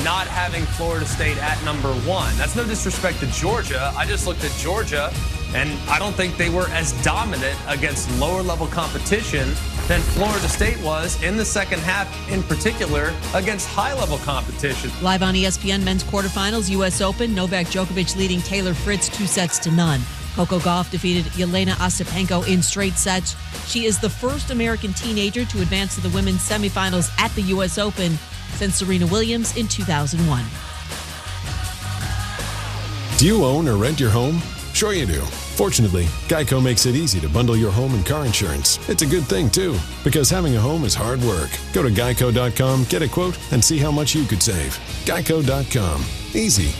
not having Florida State at number 1. That's no disrespect to Georgia. I just looked at Georgia, and I don't think they were as dominant against lower-level competition than Florida State was in the second half, in particular against high-level competition. Live on ESPN men's quarterfinals, U.S. Open, Novak Djokovic leading Taylor Fritz 2-0. Coco Gauff defeated Yelena Ostapenko in straight sets. She is the first American teenager to advance to the women's semifinals at the U.S. Open since Serena Williams in 2001. Do you own or rent your home? Sure you do. Fortunately, Geico makes it easy to bundle your home and car insurance. It's a good thing, too, because having a home is hard work. Go to geico.com, get a quote, and see how much you could save. Geico.com. Easy.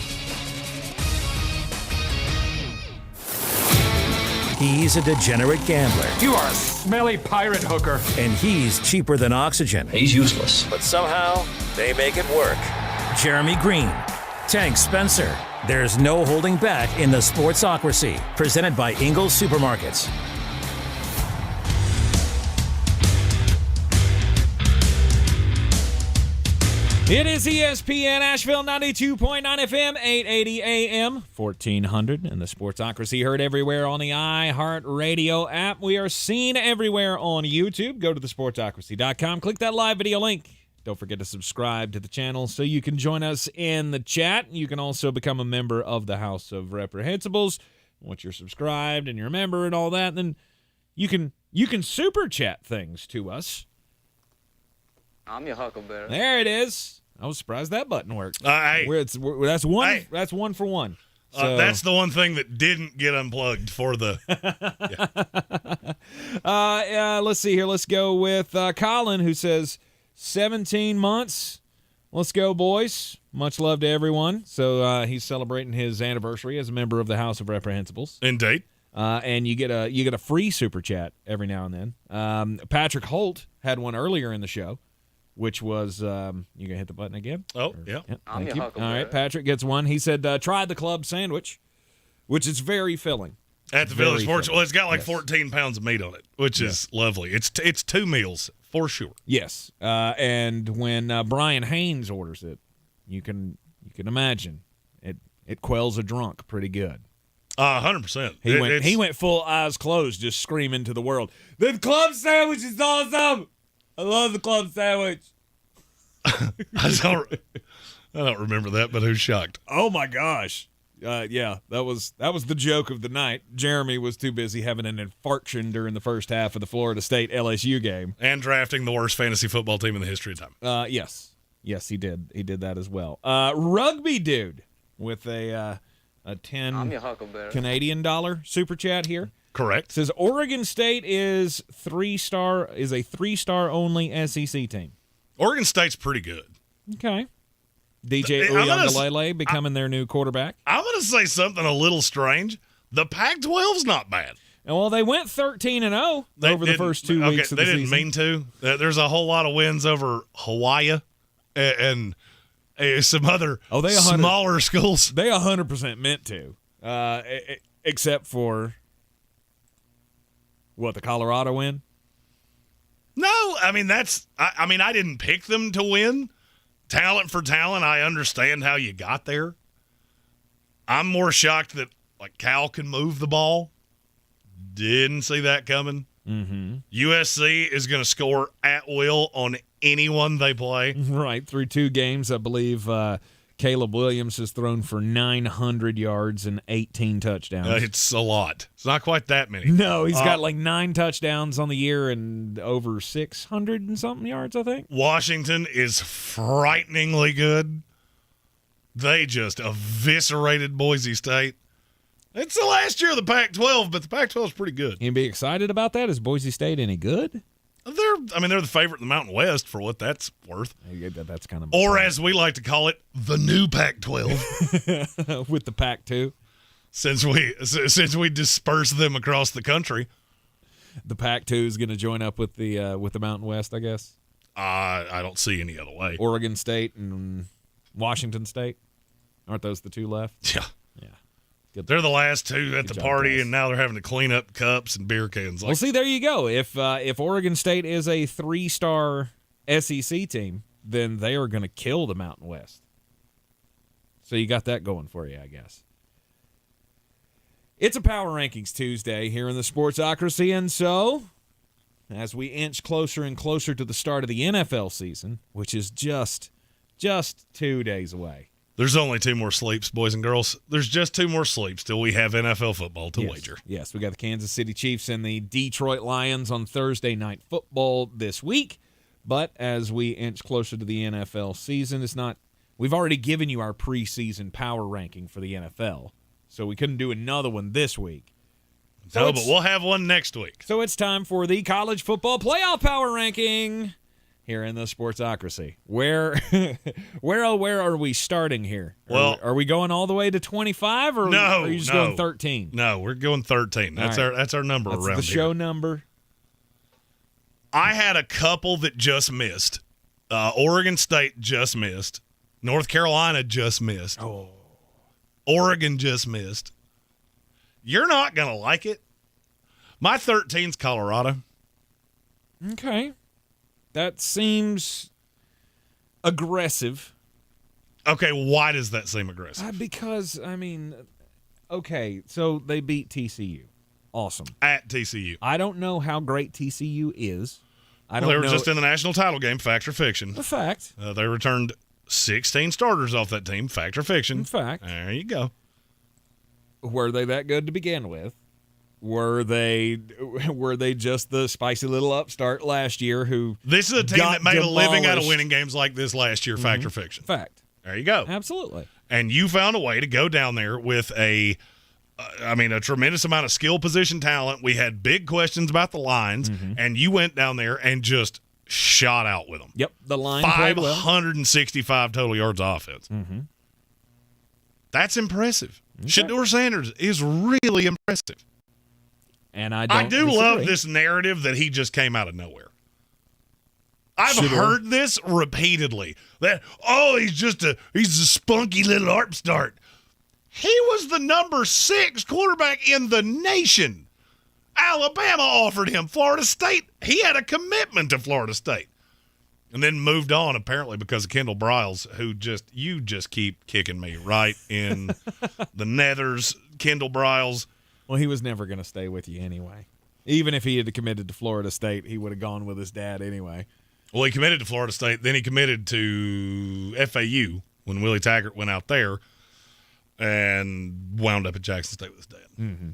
He's a degenerate gambler. You are a smelly pirate hooker. And he's cheaper than oxygen. He's useless. But somehow, they make it work. Jeremy Green, Tank Spencer. There's no holding back in the Sportsocracy, presented by Ingles Supermarkets. It is ESPN Asheville 92.9 FM, 880 AM, 1400, and the Sportsocracy heard everywhere on the iHeart Radio app. We are seen everywhere on YouTube. Go to thesportsocracy.com, click that live video link. Don't forget to subscribe to the channel so you can join us in the chat. You can also become a member of the House of Reprehensibles. Once you're subscribed and you're a member and all that, then you can super chat things to us. I'm your huckleberry. There it is. I was surprised that button worked. That's one. That's one for one. So. That's the one thing that didn't get unplugged for the. Let's see here. Let's go with Colin, who says 17 months. Let's go, boys. Much love to everyone. So he's celebrating his anniversary as a member of the House of Reprehensibles. Indeed. And you get a free super chat every now and then. Patrick Holt had one earlier in the show, which was you gonna hit the button again? Oh, yeah. Thank you. All right, Patrick gets one. He said, try the club sandwich, which is very filling. At the Village Forge. Well, it's got like 14 pounds of meat on it, which is lovely. It's two meals for sure. Yes. And when Brian Haynes orders it, you can imagine it quells a drunk pretty good. 100%. He went full eyes closed, just screaming to the world, "The club sandwich is awesome! I love the club sandwich." I don't remember that, but who's shocked? Oh my gosh. Yeah, that was the joke of the night. Jeremy was too busy having an infarction during the first half of the Florida State LSU game. And drafting the worst fantasy football team in the history of time. Yes. Yes, he did. He did that as well. Rugby dude with a $10 Canadian dollar super chat here. Correct. Says Oregon State is a 3-star only SEC team. Oregon State's pretty good. Okay. DJ Uiagalelei becoming their new quarterback. I'm going to say something a little strange. The Pac-12's not bad. Well, they went 13-0 over the first 2 weeks of the season. They didn't mean to. There's a whole lot of wins over Hawaii and some other smaller schools. They 100% meant to, except for, the Colorado win? No, I mean, I didn't pick them to win. Talent for talent, I understand how you got there. I'm more shocked that, Cal can move the ball. Didn't see that coming. Mm-hmm. USC is going to score at will on anyone they play. Right. Through 2 games, I believe Caleb Williams has thrown for 900 yards and 18 touchdowns. It's a lot. It's not quite that many. No, he's got 9 touchdowns on the year and over 600 and something yards, I think. Washington is frighteningly good. They just eviscerated Boise State. It's the last year of the Pac-12, but the Pac-12 is pretty good. You'd be excited about that? Is Boise State any good? They're the favorite in the Mountain West for what that's worth. That's kind of, or as we like to call it, the new Pac-12 with the Pac-2. Since we disperse them across the country, the Pac-2 is going to join up with the Mountain West, I guess. I don't see any other way. Oregon State and Washington State, aren't those the 2 left? Yeah. Good. They're the last 2 at the party, and now they're having to clean up cups and beer cans. Well, see, there you go. If Oregon State is a 3-star SEC team, then they are going to kill the Mountain West. So you got that going for you, I guess. It's a Power Rankings Tuesday here in the Sportsocracy, and so as we inch closer and closer to the start of the NFL season, which is just 2 days away. There's only 2 more sleeps, boys and girls. There's just 2 more sleeps till we have NFL football to wager. Yes, we got the Kansas City Chiefs and the Detroit Lions on Thursday Night Football this week. But as we inch closer to the NFL season, we've already given you our preseason power ranking for the NFL, so we couldn't do another one this week. But we'll have one next week. So it's time for the college football playoff power ranking here in the Sportsocracy. Where are we starting here? Are we going all the way to 25, or are you just going 13? No, we're going 13. That's our number That's around the here. show number. I had a couple that just missed. Oregon State just missed. North Carolina just missed. Oh. Oregon just missed. You're not going to like it. My 13's Colorado. Okay. That seems aggressive. Okay, why does that seem aggressive? Because, okay, so they beat TCU. Awesome. At TCU. I don't know how great TCU is. They were just in the national title game, fact or fiction. A fact. They returned 16 starters off that team, fact or fiction. In fact. There you go. Were they that good to begin with? Were they just the spicy little upstart last year who This is a team that made a living out of winning games like this last year, fact or fiction. Fact. There you go. Absolutely. And you found a way to go down there with a tremendous amount of skill position talent. We had big questions about the lines, and you went down there and just shot out with them. Yep, the line played well. 565 total yards of offense. Mm-hmm. That's impressive. Okay. Shedeur Sanders is really impressive. And I do love this narrative that he just came out of nowhere. I've heard this repeatedly. That he's a spunky little upstart. He was the number 6 quarterback in the nation. Alabama offered him. Florida State, he had a commitment to Florida State. And then moved on, apparently, because of Kendall Briles, who you just keep kicking me right in the nethers. Kendall Briles. Well, he was never going to stay with you anyway. Even if he had committed to Florida State, he would have gone with his dad anyway. Well, he committed to Florida State. Then he committed to FAU when Willie Taggart went out there and wound up at Jackson State with his dad. Mm-hmm.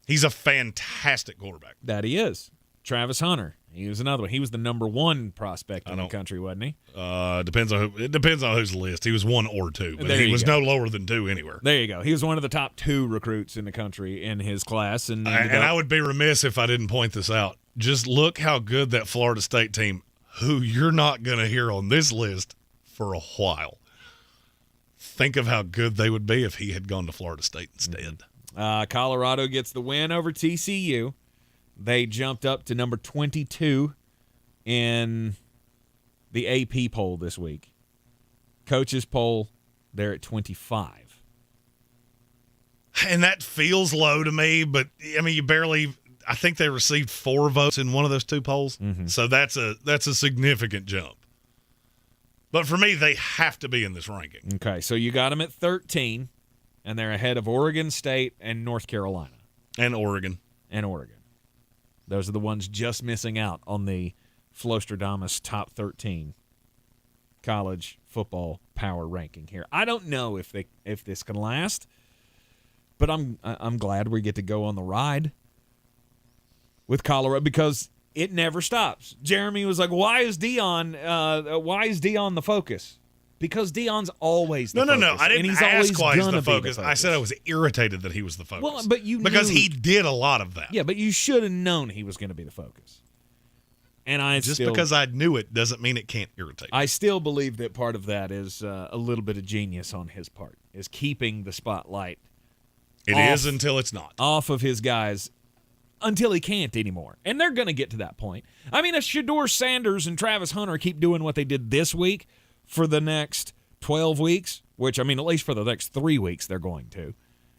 He's a fantastic quarterback. That he is. Travis Hunter. He was another one. He was the number 1 prospect in the country, wasn't he? It depends on whose list. He was 1 or 2, but he was no lower than 2 anywhere. There you go. He was one of the top 2 recruits in the country in his class. And I would be remiss if I didn't point this out. Just look how good that Florida State team, who you're not going to hear on this list for a while. Think of how good they would be if he had gone to Florida State instead. Colorado gets the win over TCU. They jumped up to number 22 in the AP poll this week. Coaches poll, they're at 25. And that feels low to me, but, I think they received 4 votes in one of those 2 polls. Mm-hmm. So that's a significant jump. But for me, they have to be in this ranking. Okay, so you got them at 13, and they're ahead of Oregon State and North Carolina. And Oregon. Those are the ones just missing out on the Flostradamus top 13 college football power ranking here. I don't know if this can last, but I'm glad we get to go on the ride with Colorado because it never stops. Jeremy was like, "Why is Dion the focus?" Because Dion's always the focus. No. I didn't ask why he's the focus. I said I was irritated that he was the focus. Well, but because he did a lot of that. Yeah, but you should have known he was going to be the focus. And because I knew it doesn't mean it can't irritate. I still believe that part of that is a little bit of genius on his part, is keeping the spotlight. It is until it's not. Off of his guys until he can't anymore. And they're going to get to that point. If Shedeur Sanders and Travis Hunter keep doing what they did this week, for the next 12 weeks, which, at least for the next 3 weeks, they're going to.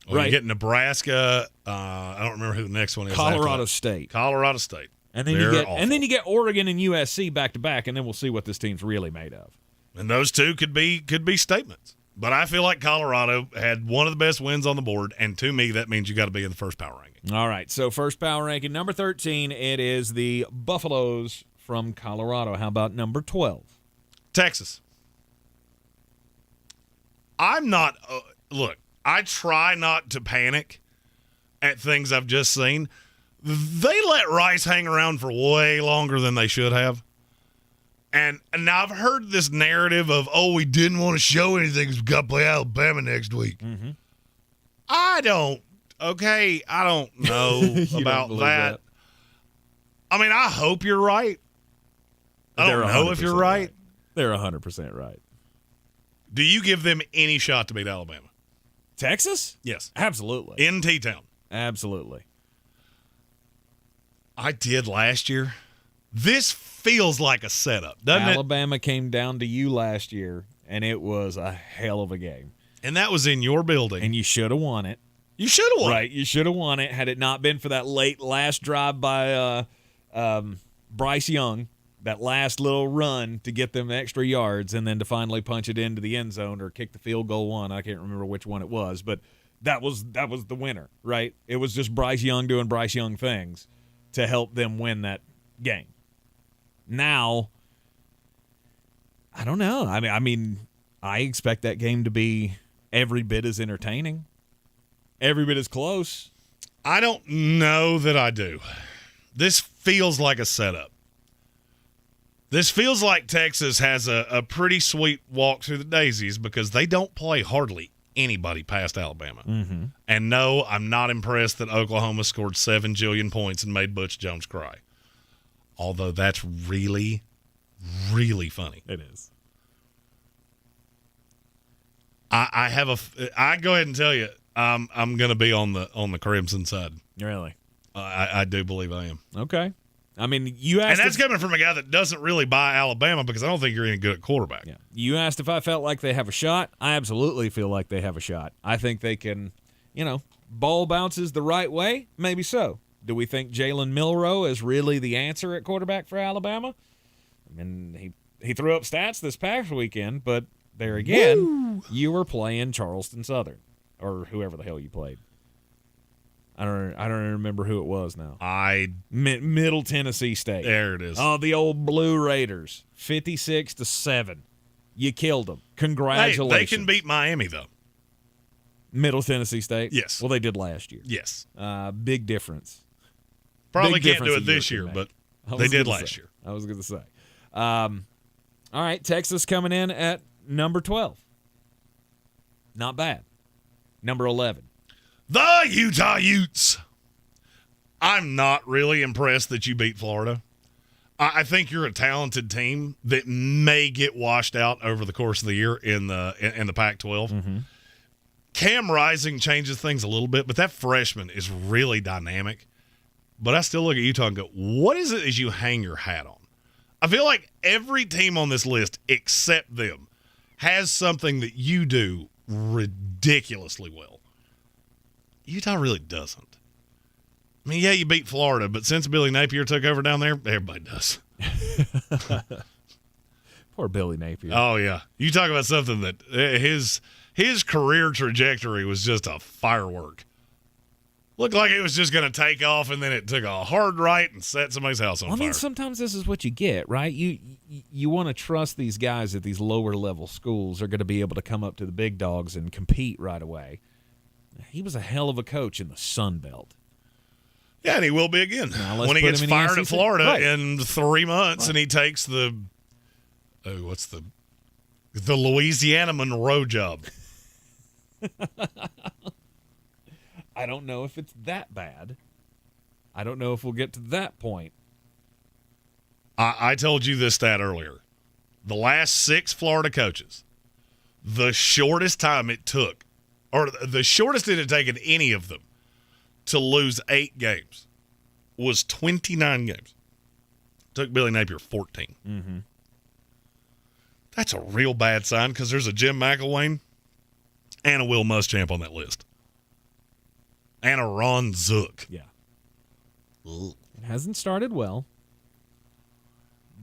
Well, right. You get Nebraska. I don't remember who the next one is. Colorado State. And then you get Oregon and USC back to back, and then we'll see what this team's really made of. And those two could be statements. But I feel like Colorado had one of the best wins on the board, and to me, that means you got to be in the first power ranking. All right, so first power ranking, number 13, it is the Buffaloes from Colorado. How about number 12? Texas. I'm not look, I try not to panic at things I've just seen. They let Rice hang around for way longer than they should have. And now I've heard this narrative of, we didn't want to show anything because we got to play Alabama next week. Mm-hmm. I don't know about that. I mean, I hope you're right. I don't know if you're right. They're 100% right. Do you give them any shot to beat Alabama? Texas? Yes. Absolutely. In T-Town. Absolutely. I did last year. This feels like a setup, doesn't it? Alabama came down to you last year, and it was a hell of a game. And that was in your building. And you should have won it. You should have won it. Right, you should have won it had it not been for that late last drive by Bryce Young, that last little run to get them extra yards and then to finally punch it into the end zone or kick the field goal one. I can't remember which one it was, but that was the winner, right? It was just Bryce Young doing Bryce Young things to help them win that game. Now, I don't know. I mean, I expect that game to be every bit as entertaining, every bit as close. I don't know that I do. This feels like a setup. This feels like Texas has a pretty sweet walk through the daisies because they don't play hardly anybody past Alabama. Mm-hmm. And no, I'm not impressed that Oklahoma scored 7 jillion points and made Butch Jones cry. Although that's really, really funny. It is. I go ahead and tell you, I'm going to be on the Crimson side. Really? I do believe I am. Okay. I mean, you asked, and that's coming from a guy that doesn't really buy Alabama because I don't think you're any good at quarterback. Yeah. You asked if I felt like they have a shot. I absolutely feel like they have a shot. I think they can, ball bounces the right way. Maybe so. Do we think Jalen Milroe is really the answer at quarterback for Alabama? I mean, he threw up stats this past weekend, but there again, you were playing Charleston Southern or whoever the hell you played. I don't remember who it was now. Middle Tennessee State. There it is. Oh, the old Blue Raiders, 56-7. You killed them. Congratulations. Hey, they can beat Miami though. Middle Tennessee State. Yes. Well, they did last year. Yes. Big difference. Probably can't do it this year, but they did last year. I was going to say. All right, Texas coming in at number 12. Not bad. Number 11. The Utah Utes. I'm not really impressed that you beat Florida. I think you're a talented team that may get washed out over the course of the year in the Pac-12. Mm-hmm. Cam Rising changes things a little bit, but that freshman is really dynamic. But I still look at Utah and go, what is it as you hang your hat on? I feel like every team on this list except them has something that you do ridiculously well. Utah really doesn't. I mean, yeah, you beat Florida, but since Billy Napier took over down there, everybody does. Poor Billy Napier. Oh, yeah. You talk about something that his career trajectory was just a firework. Looked like it was just going to take off, and then it took a hard right and set somebody's house on fire. I mean, sometimes this is what you get, right? You want to trust these guys at these lower-level schools are going to be able to come up to the big dogs and compete right away. He was a hell of a coach in the Sun Belt. Yeah, and he will be again when he gets fired at Florida in 3 months, and he takes the Louisiana Monroe job. I don't know if it's that bad. I don't know if we'll get to that point. I told you this stat earlier. The last 6 Florida coaches, the shortest time it took, or the shortest it had taken any of them to lose 8 games was 29 games. Took Billy Napier 14. Mm-hmm. That's a real bad sign because there's a Jim McElwain and a Will Muschamp on that list. And a Ron Zook. Yeah. It hasn't started well,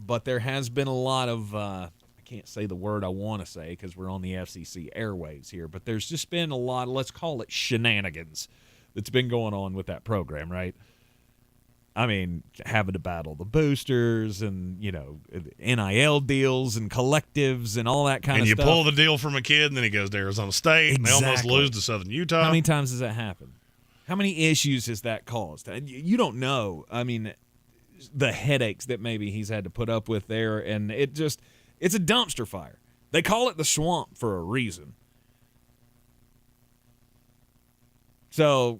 but there has been a lot of, I can't say the word I want to say because we're on the FCC airwaves here, but there's just been a lot of, let's call it shenanigans that's been going on with that program, right? I mean, having to battle the boosters and, NIL deals and collectives and all that kind of stuff. And you pull the deal from a kid, and then he goes to Arizona State, and they almost lose to Southern Utah. How many times has that happened? How many issues has that caused? You don't know. I mean, the headaches that maybe he's had to put up with there, and it's a dumpster fire. They call it the swamp for a reason. So,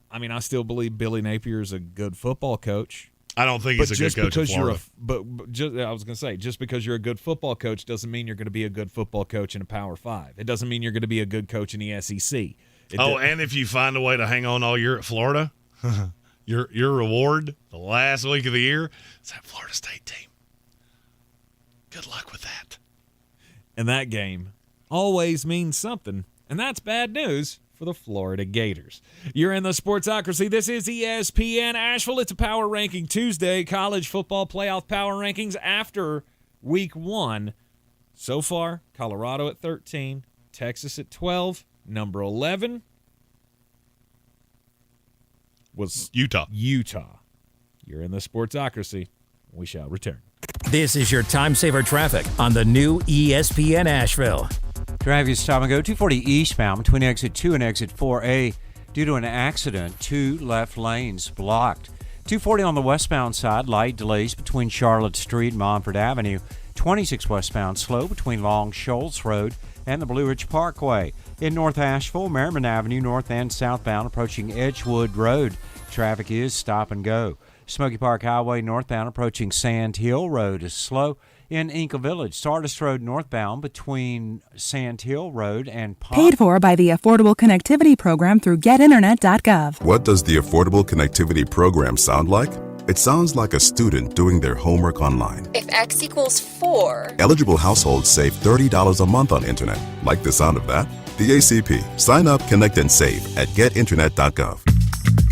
I mean, I still believe Billy Napier is a good football coach. I don't think he's a good coach in Florida. I was going to say, just because you're a good football coach doesn't mean you're going to be a good football coach in a Power 5. It doesn't mean you're going to be a good coach in the SEC. And if you find a way to hang on all year at Florida, your reward the last week of the year is that Florida State team. Good luck with that. And that game always means something, and that's bad news for the Florida Gators. You're in the Sportsocracy. This is ESPN Asheville. It's a Power Ranking Tuesday, college football playoff power rankings after week 1. So far, Colorado at 13, Texas at 12, number 11 was Utah. You're in the Sportsocracy. We shall return. This is your time saver traffic on the new ESPN Asheville. Traffic stop and go 240 eastbound between exit 2 and exit 4A due to an accident. 2 left lanes blocked. 240 on the westbound side, light delays between Charlotte Street and Montford Avenue. 26 westbound slow between Long Shoals Road and the Blue Ridge Parkway. In North Asheville, Merriman Avenue north and southbound approaching Edgewood Road. Traffic is stop and go. Smoky Park Highway northbound approaching Sand Hill Road is slow. In Inca Village, Stardust Road northbound between Sand Hill Road and Paid for by the Affordable Connectivity Program through getinternet.gov. What does the Affordable Connectivity Program sound like? It sounds like a student doing their homework online. If X equals 4. Eligible households save $30 a month on internet. Like the sound of that? The ACP. Sign up, connect, and save at getinternet.gov.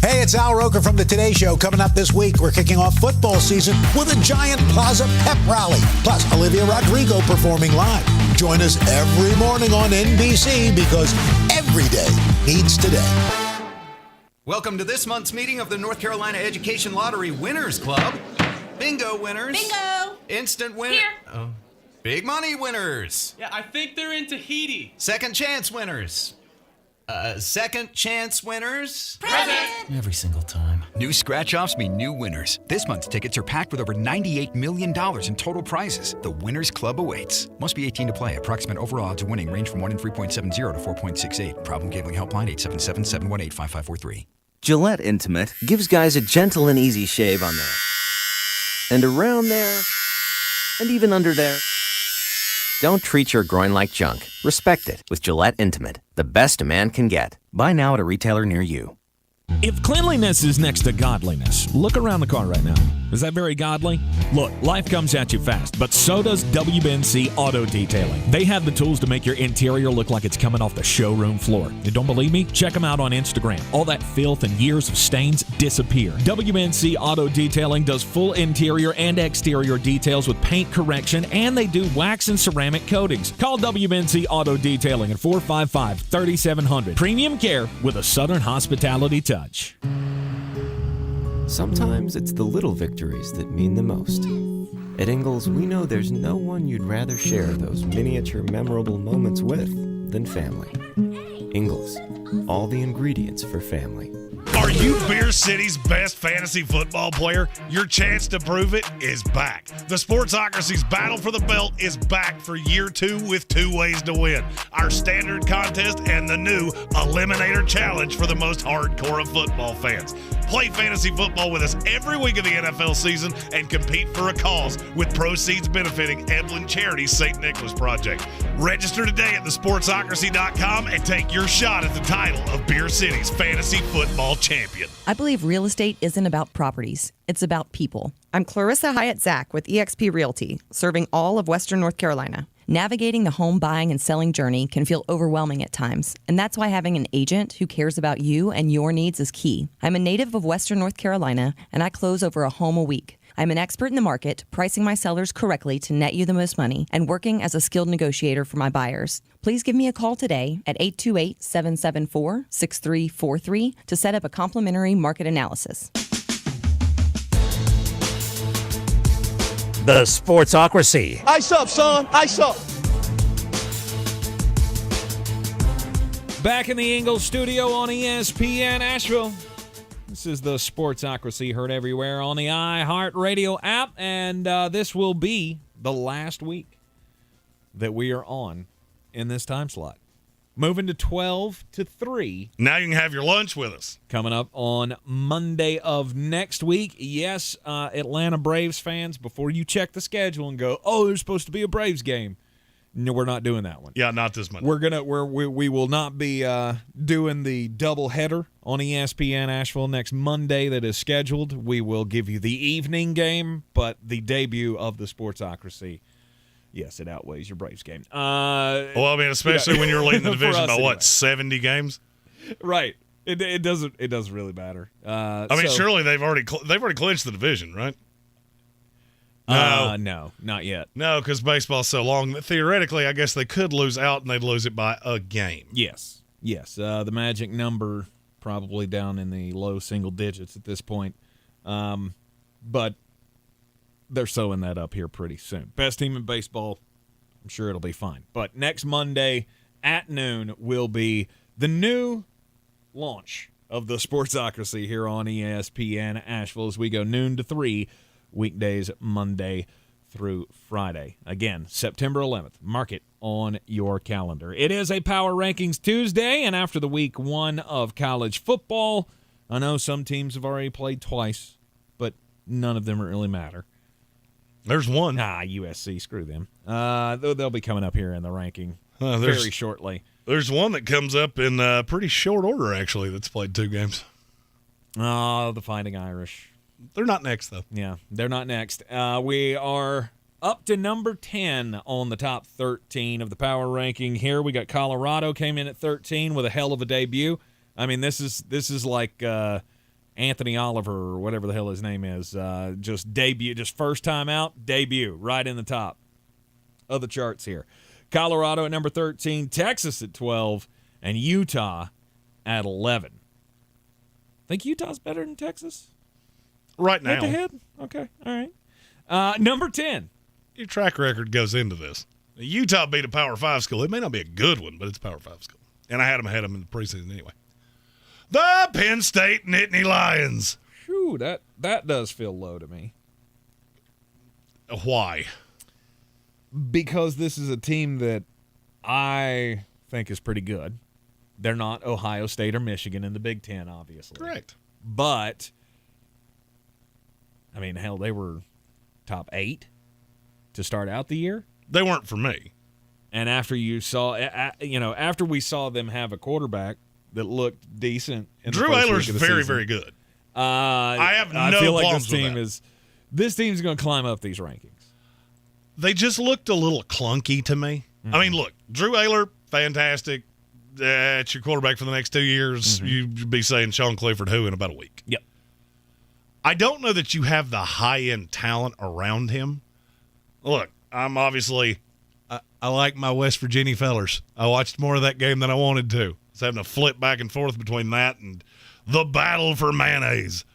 Hey, it's Al Roker from the Today Show. Coming up this week, we're kicking off football season with a giant Plaza pep rally. Plus, Olivia Rodrigo performing live. Join us every morning on NBC because every day needs today. Welcome to this month's meeting of the North Carolina Education Lottery Winners Club. Bingo winners. Bingo. Instant winner. Here. Oh. Big money winners. Yeah, I think they're in Tahiti. Second chance winners. Second chance winners. Present. Every single time. New scratch-offs mean new winners. This month's tickets are packed with over $98 million in total prizes. The Winners Club awaits. Must be 18 to play. Approximate overall odds of winning range from 1 in 3.70 to 4.68. Problem gambling helpline 877-718-5543. Gillette Intimate gives guys a gentle and easy shave on there. And around there. And even under there. Don't treat your groin like junk. Respect it with Gillette Intimate, the best a man can get. Buy now at a retailer near you. If cleanliness is next to godliness, look around the car right now. Is that very godly? Look, life comes at you fast, but so does WNC Auto Detailing. They have the tools to make your interior look like it's coming off the showroom floor. You don't believe me? Check them out on Instagram. All that filth and years of stains disappear. WNC Auto Detailing does full interior and exterior details with paint correction, and they do wax and ceramic coatings. Call WNC Auto Detailing at 455-3700. Premium care with a Southern hospitality touch. Sometimes it's the little victories that mean the most. At Ingalls, we know there's no one you'd rather share those miniature memorable moments with than family. Ingalls, all the ingredients for family. Are you Beer City's best fantasy football player? Your chance to prove it is back. The Sportsocracy's battle for the belt is back for year 2 with 2 ways to win. Our standard contest and the new Eliminator challenge for the most hardcore of football fans. Play fantasy football with us every week of the NFL season and compete for a cause with proceeds benefiting Eblen Charities St. Nicholas Project. Register today at thesportsocracy.com and take your shot at the title of Beer City's fantasy football champion. I believe real estate isn't about properties. It's about people. I'm Clarissa Hyatt-Zach with eXp Realty, serving all of Western North Carolina. Navigating the home buying and selling journey can feel overwhelming at times, and that's why having an agent who cares about you and your needs is key. I'm a native of Western North Carolina, and I close over a home a week. I'm an expert in the market, pricing my sellers correctly to net you the most money, and working as a skilled negotiator for my buyers. Please give me a call today at 828-774-6343 to set up a complimentary market analysis. The Sportsocracy. Ice up, son. Ice up. Back in the Ingalls studio on ESPN Asheville. This is the Sportsocracy, heard everywhere on the iHeart Radio app, and this will be the last week that we are on in this time slot. Moving to 12 to 3. Now you can have your lunch with us. Coming up on Monday of next week. Yes, Atlanta Braves fans, before you check the schedule and go, oh, there's supposed to be a Braves game. No, we're not doing that one. Yeah, not this Monday. We will not be doing the doubleheader on ESPN Asheville next Monday that is scheduled. We will give you the evening game, but the debut of the Sportsocracy, yes, it outweighs your Braves game. Well, I mean, especially when you're leading the division by what, 70 games? Right. It doesn't really matter. I mean, surely they've already clinched the division, right? No, not yet. No, because baseball's so long that theoretically, I guess they could lose out and they'd lose it by a game. Yes. The magic number probably down in the low single digits at this point, but they're sewing that up here pretty soon. Best team in baseball, I'm sure it'll be fine. But next Monday at noon will be the new launch of the Sportsocracy here on ESPN Asheville as we go noon to 3. Weekdays, Monday through Friday. Again, September 11th. Mark it on your calendar. It is a Power Rankings Tuesday, and after the week 1 of college football, I know some teams have already played twice, but none of them really matter. There's one. USC, screw them. They'll be coming up here in the ranking very shortly. There's one that comes up in pretty short order, actually, that's played 2 games. Oh, the Fighting Irish. They're not next, though. Yeah, they're not next. We are up to number 10 on the top 13 of the power ranking here. We got Colorado came in at 13 with a hell of a debut. I mean, this is like Anthony Oliver or whatever the hell his name is. Just first time out, debut, right in the top of the charts here. Colorado at number 13, Texas at 12, and Utah at 11. Think Utah's better than Texas? Right now. Head-to-head? Okay, all right. Number 10. Your track record goes into this. Utah beat a Power 5 school. It may not be a good one, but it's a Power 5 school. And I had them ahead of them in the preseason anyway. The Penn State Nittany Lions. Phew, that does feel low to me. Why? Because this is a team that I think is pretty good. They're not Ohio State or Michigan in the Big Ten, obviously. Correct. But I mean, hell, they were top 8 to start out the year. They weren't for me. And after we saw them have a quarterback that looked decent, Drew Ayler's very, very good. I have no feel like qualms with that. This team's going to climb up these rankings. They just looked a little clunky to me. Mm-hmm. I mean, look, Drew Ayler, fantastic. That's your quarterback for the next 2 years. Mm-hmm. You'd be saying Sean Clifford who in about a week. Yep. I don't know that you have the high-end talent around him. Look, I'm obviously I like my West Virginia fellers. I watched more of that game than I wanted to. I was having to flip back and forth between that and the battle for mayonnaise.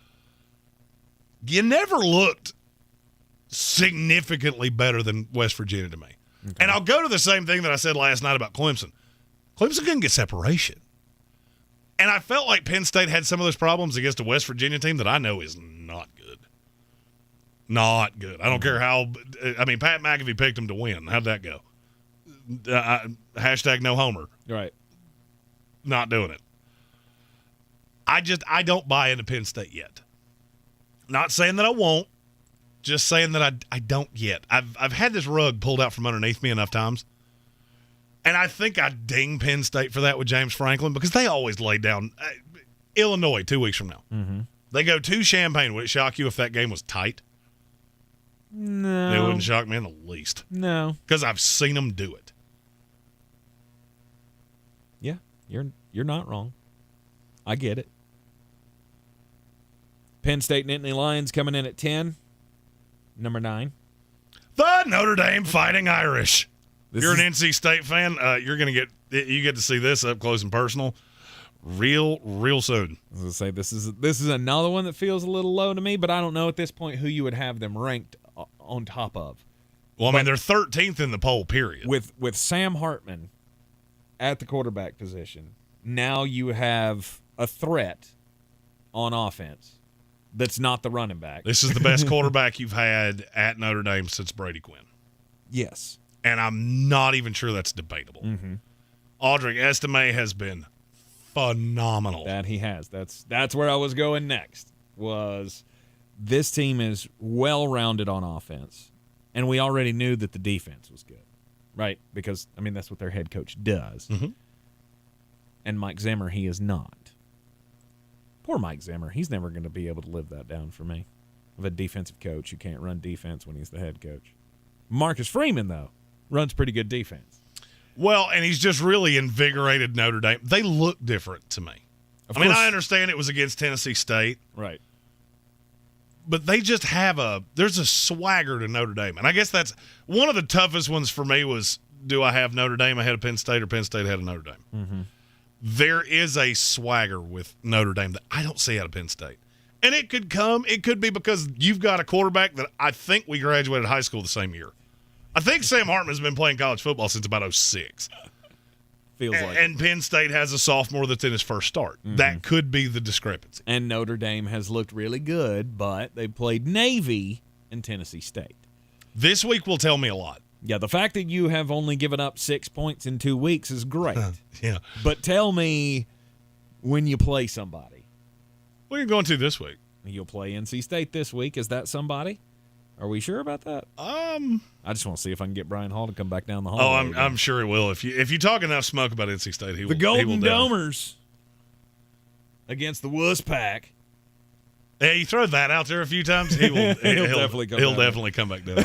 You never looked significantly better than West Virginia to me. Okay. And I'll go to the same thing that I said last night about Clemson. Clemson couldn't get separation. And I felt like Penn State had some of those problems against a West Virginia team that I know is not good. Not good. I don't care how – I mean, Pat McAfee picked them to win. How'd that go? Hashtag no homer. Right. Not doing it. I don't buy into Penn State yet. Not saying that I won't. Just saying that I don't yet. I've had this rug pulled out from underneath me enough times. And I think I ding Penn State for that with James Franklin because they always lay down. Illinois 2 weeks from now. Mm-hmm. They go to Champaign. Would it shock you if that game was tight? No. It wouldn't shock me in the least. No. Because I've seen them do it. Yeah, you're not wrong. I get it. Penn State Nittany Lions coming in at 10. number 9. The Notre Dame Fighting Irish. If you're an NC State fan, you get to see this up close and personal real soon. I was going to say, this is another one that feels a little low to me, but I don't know at this point who you would have them ranked on top of. Well, I mean, they're 13th in the poll, period. With Sam Hartman at the quarterback position, now you have a threat on offense that's not the running back. This is the best quarterback you've had at Notre Dame since Brady Quinn. Yes. And I'm not even sure that's debatable. Mm-hmm. Audric Estime has been phenomenal. That he has. That's where I was going next. Was this team is well-rounded on offense, and we already knew that the defense was good, right? Because, I mean, that's what their head coach does. Mm-hmm. And Mike Zimmer, he is not. Poor Mike Zimmer. He's never going to be able to live that down for me. Of a defensive coach who can't run defense when he's the head coach. Marcus Freeman, though, runs pretty good defense. Well, and he's just really invigorated Notre Dame. They look different to me. I understand it was against Tennessee State. Right. But they just there's a swagger to Notre Dame. And I guess that's one of the toughest ones for me was, do I have Notre Dame ahead of Penn State or Penn State ahead of Notre Dame? Mm-hmm. There is a swagger with Notre Dame that I don't see out of Penn State. And it could be because you've got a quarterback that I think we graduated high school the same year. I think Sam Hartman's been playing college football since about 2006. Feels like and Penn State has a sophomore that's in his first start. Mm-hmm. That could be the discrepancy. And Notre Dame has looked really good, but they played Navy and Tennessee State. This week will tell me a lot. Yeah, the fact that you have only given up 6 points in 2 weeks is great. Yeah. But tell me when you play somebody. What are you going to this week? You'll play NC State this week. Is that somebody? Are we sure about that? I just want to see if I can get Brian Hall to come back down the hall. Oh, I'm sure it will. If you talk enough smoke about NC State, he will. The Golden Domers against the Wuss Pack. Yeah, you throw that out there a few times, he'll definitely come back down.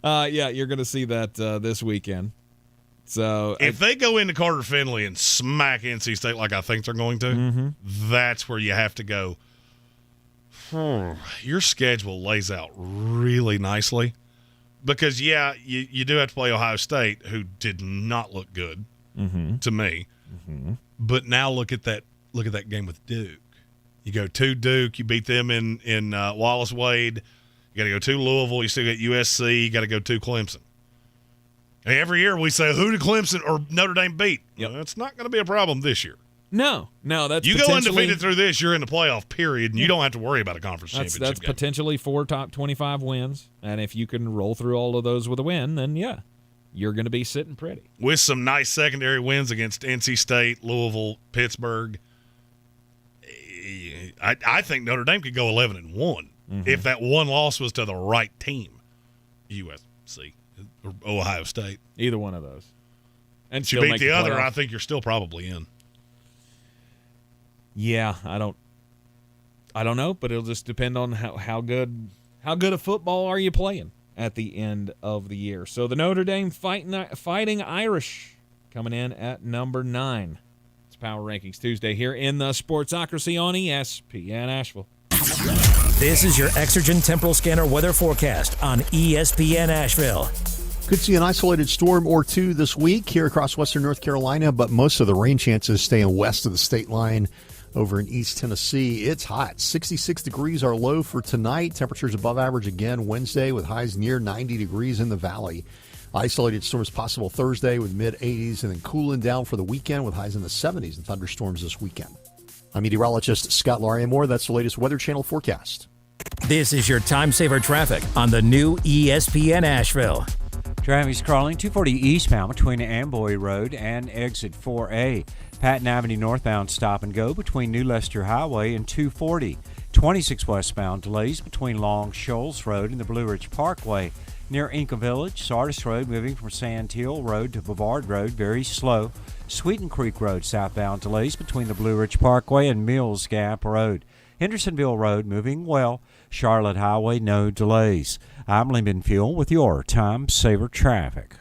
Yeah, you're going to see that this weekend. So if they go into Carter Finley and smack NC State like I think they're going to, mm-hmm. That's where you have to go. Your schedule lays out really nicely because, you do have to play Ohio State, who did not look good mm-hmm. to me. Mm-hmm. But now look at that game with Duke. You go to Duke, you beat them in Wallace Wade. You got to go to Louisville. You still got USC. You got to go to Clemson. And every year we say, who did Clemson or Notre Dame beat? Yep. Well, it's not going to be a problem this year. No, that's you go undefeated through this, you're in the playoff period, and you don't have to worry about a conference championship. That's game. potentially 4 top 25 wins, and if you can roll through all of those with a win, then you're going to be sitting pretty. With some nice secondary wins against NC State, Louisville, Pittsburgh, I think Notre Dame could go 11-1 mm-hmm. if that one loss was to the right team, USC or Ohio State. Either one of those. And if you beat the other, I think you're still probably in. Yeah, I don't know, but it'll just depend on how good a football are you playing at the end of the year. So the Notre Dame Fighting Irish coming in at number 9. It's Power Rankings Tuesday here in the Sportsocracy on ESPN Asheville. This is your Exergen Temporal Scanner weather forecast on ESPN Asheville. Could see an isolated storm or two this week here across western North Carolina, but most of the rain chances staying west of the state line over in East Tennessee. It's hot. 66 degrees are low for tonight. Temperatures above average again Wednesday with highs near 90 degrees in the valley. Isolated storms possible Thursday with mid-80s and then cooling down for the weekend with highs in the 70s and thunderstorms this weekend. I'm meteorologist Scott Lauriamore. That's the latest Weather Channel forecast. This is your time saver traffic on the new ESPN Asheville. Traffic's crawling 240 eastbound between Amboy Road and exit 4A. Patton Avenue northbound stop and go between New Leicester Highway and 240. 26 westbound delays between Long Shoals Road and the Blue Ridge Parkway. Near Inca Village, Sardis Road moving from Sand Hill Road to Bavard Road, very slow. Sweeten Creek Road southbound delays between the Blue Ridge Parkway and Mills Gap Road. Hendersonville Road moving well. Charlotte Highway, no delays. I'm Lyndon Fuel with your Time Saver Traffic.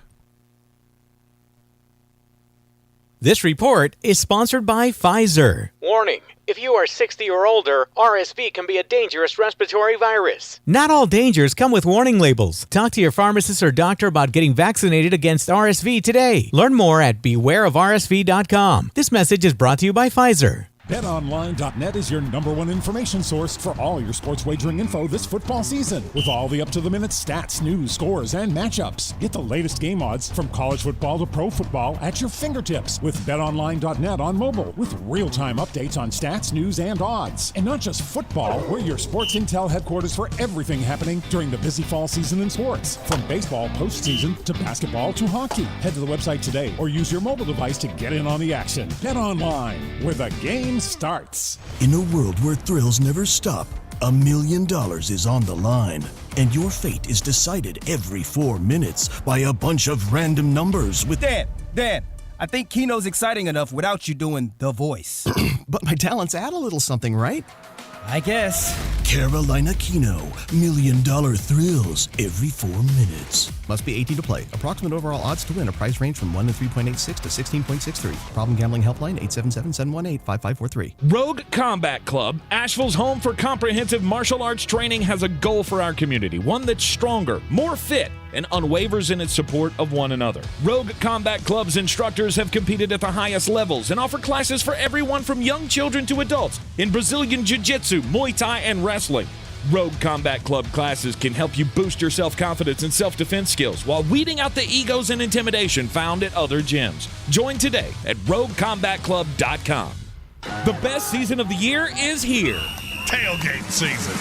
This report is sponsored by Pfizer. Warning. If you are 60 or older, RSV can be a dangerous respiratory virus. Not all dangers come with warning labels. Talk to your pharmacist or doctor about getting vaccinated against RSV today. Learn more at bewareofrsv.com. This message is brought to you by Pfizer. BetOnline.net is your #1 information source for all your sports wagering info this football season. With all the up-to-the-minute stats, news, scores, and matchups. Get the latest game odds from college football to pro football at your fingertips with BetOnline.net on mobile. With real-time updates on stats, news, and odds. And not just football, we're your sports intel headquarters for everything happening during the busy fall season in sports. From baseball postseason to basketball to hockey. Head to the website today or use your mobile device to get in on the action. BetOnline, where the game starts. In a world where thrills never stop, $1 million is on the line, and your fate is decided every 4 minutes by a bunch of random numbers with... Dan, I think Keno's exciting enough without you doing the voice. But my talents add a little something, right? I guess. Carolina Keno, $1 million thrills every 4 minutes. Must be 18 to play. Approximate overall odds to win. A price range from 1 to 3.86 to 16.63. Problem gambling helpline 877-718-5543. Rogue Combat Club, Asheville's home for comprehensive martial arts training, has a goal for our community. One that's stronger, more fit, and unwavers in its support of one another. Rogue Combat Club's instructors have competed at the highest levels and offer classes for everyone from young children to adults in Brazilian Jiu-Jitsu, Muay Thai, and wrestling. Rogue Combat Club classes can help you boost your self-confidence and self-defense skills while weeding out the egos and intimidation found at other gyms. Join today at roguecombatclub.com. The best season of the year is here. Tailgate season.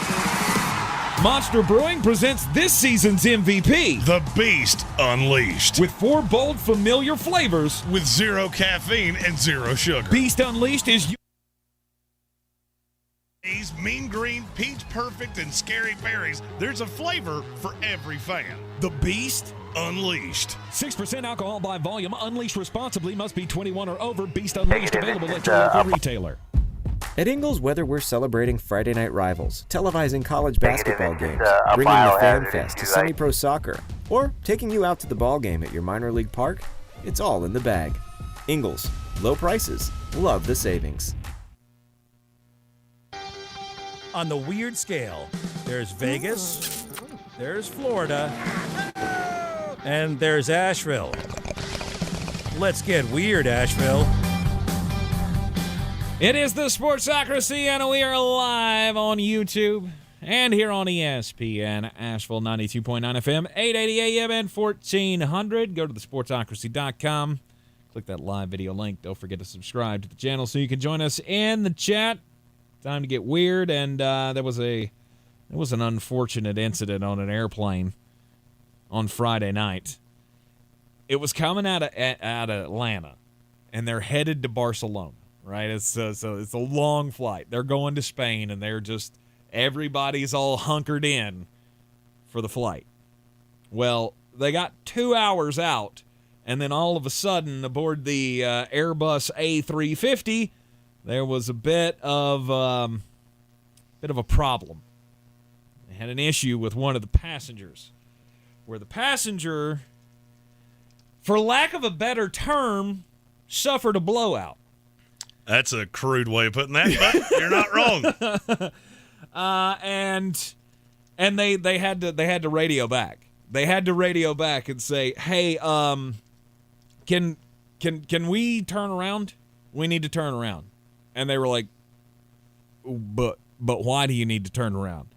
Monster Brewing presents this season's MVP, The Beast Unleashed. with 4 bold, familiar flavors. With 0 caffeine and 0 sugar. Beast Unleashed is Mean Green, Peach Perfect, and Scary Berries. There's a flavor for every fan. The Beast Unleashed. 6% alcohol by volume. Unleashed responsibly. Must be 21 or over. Beast Unleashed available at your local retailer. At Ingles, whether we're celebrating Friday night rivals, televising college basketball games, bringing the Fan Fest to semi-pro soccer, or taking you out to the ball game at your minor league park, it's all in the bag. Ingles, low prices, love the savings. On the weird scale, there's Vegas, there's Florida, and there's Asheville. Let's get weird, Asheville. It is the Sportsocracy, and we are live on YouTube and here on ESPN, Asheville 92.9 FM, 880 AM and 1400. Go to thesportsocracy.com. Click that live video link. Don't forget to subscribe to the channel so you can join us in the chat. Time to get weird, and there was an unfortunate incident on an airplane on Friday night. It was coming out of Atlanta, and they're headed to Barcelona. Right, it's a long flight. They're going to Spain, and everybody's all hunkered in for the flight. Well, they got 2 hours out, and then all of a sudden, aboard the Airbus A350, there was a bit of a problem. They had an issue with one of the passengers, where the passenger, for lack of a better term, suffered a blowout. That's a crude way of putting that, but you're not wrong. And they had to radio back. They had to radio back and say, "Hey, can we turn around? We need to turn around." And they were like, "But why do you need to turn around?"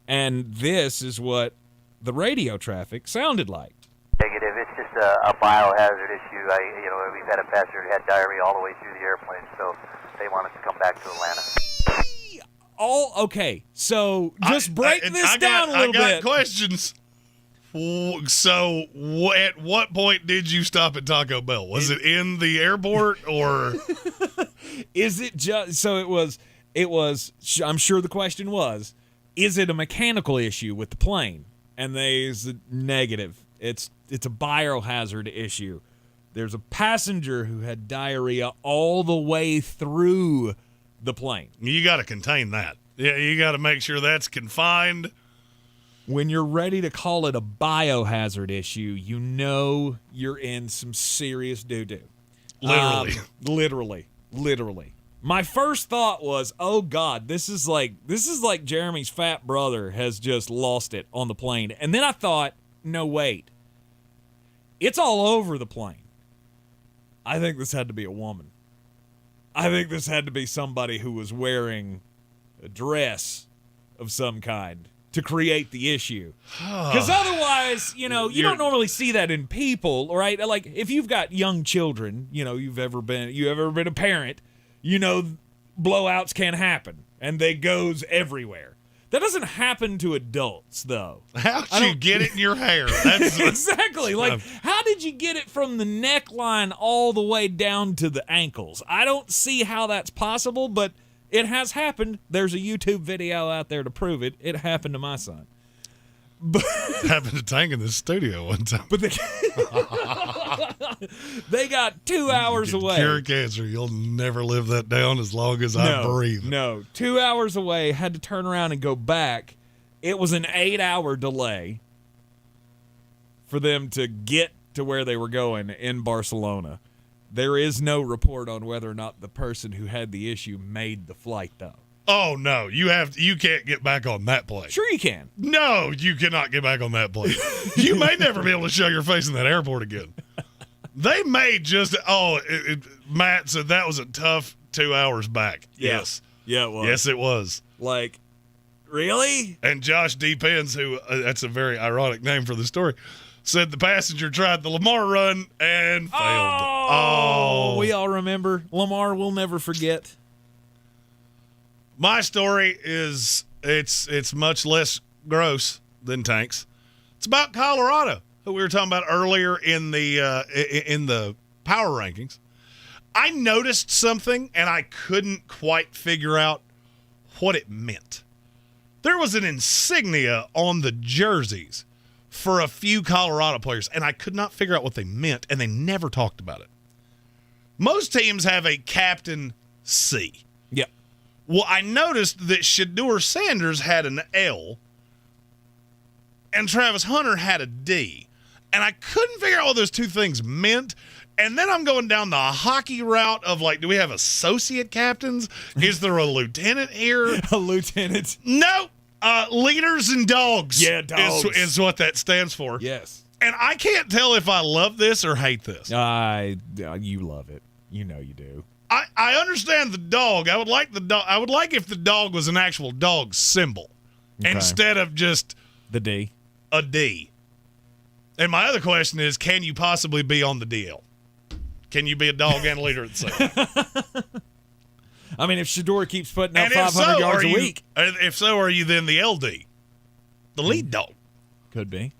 And this is what the radio traffic sounded like. Negative. It's just a biohazard issue. We've had a passenger who had diarrhea all the way through the airplane, so they want us to come back to Atlanta. Okay. So just break this down a little bit. I got questions. So at what point did you stop at Taco Bell? Was it in the airport or? Is it just so? It was. I'm sure the question was, is it a mechanical issue with the plane? And there's a negative. It's a biohazard issue. There's a passenger who had diarrhea all the way through the plane. You got to contain that. Yeah, you got to make sure that's confined. When you're ready to call it a biohazard issue, you know you're in some serious doo-doo. Literally. Literally. My first thought was, oh God, this is like Jeremy's fat brother has just lost it on the plane. And then I thought, no, wait. It's all over the plane. I think this had to be a woman. I think this had to be somebody who was wearing a dress of some kind to create the issue. Because otherwise, you don't normally see that in people, right? Like if you've got young children, you've ever been a parent, blowouts can happen and they goes everywhere. That doesn't happen to adults, though. How'd you get it in your hair? That's exactly. Like, how did you get it from the neckline all the way down to the ankles? I don't see how that's possible, but it has happened. There's a YouTube video out there to prove it. It happened to my son. But happened to Tank in the studio one time. But they got 2 hours away. Cure cancer. You'll never live that down as long as I breathe. No, 2 hours away. Had to turn around and go back. It was an 8-hour delay for them to get to where they were going in Barcelona. There is no report on whether or not the person who had the issue made the flight, though. Oh, no. You can't get back on that plane. Sure you can. No, you cannot get back on that plane. You may never be able to show your face in that airport again. They may just Matt said that was a tough 2 hours back. Yeah. Yes. Yeah, it was. Yes, it was. Like, really? And Josh D. Pence, who that's a very ironic name for the story, said the passenger tried the Lamar run and failed. Oh, we all remember. Lamar will never forget. My story is it's much less gross than Tank's. It's about Colorado, who we were talking about earlier in the power rankings. I noticed something and I couldn't quite figure out what it meant. There was an insignia on the jerseys for a few Colorado players, and I could not figure out what they meant, and they never talked about it. Most teams have a Captain C. Yep. Well, I noticed that Shedeur Sanders had an L and Travis Hunter had a D. And I couldn't figure out what those two things meant. And then I'm going down the hockey route of, like, do we have associate captains? Is there a lieutenant here? A lieutenant? No. Leaders and dogs. Yeah, dogs. Is what that stands for. Yes. And I can't tell if I love this or hate this. You love it. You know you do. I understand the dog. I would like the dog. I would like if the dog was an actual dog symbol instead of just the D. A D. And my other question is, can you possibly be on the DL? Can you be a dog and a leader at the same time? I mean, if Shedeur keeps putting up And 500 yards a week. If so, are you then the LD? The lead dog? Could be.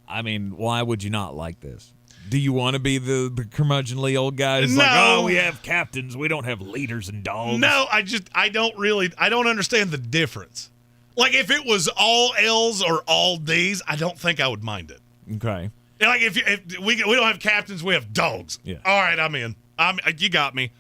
I mean, why would you not like this? Do you want to be the curmudgeonly old guy who's like, oh, we have captains, we don't have leaders and dogs? No, I don't understand the difference. Like, if it was all L's or all D's, I don't think I would mind it. Okay. Like, if we don't have captains, we have dogs. Yeah. All right, I'm in. You got me.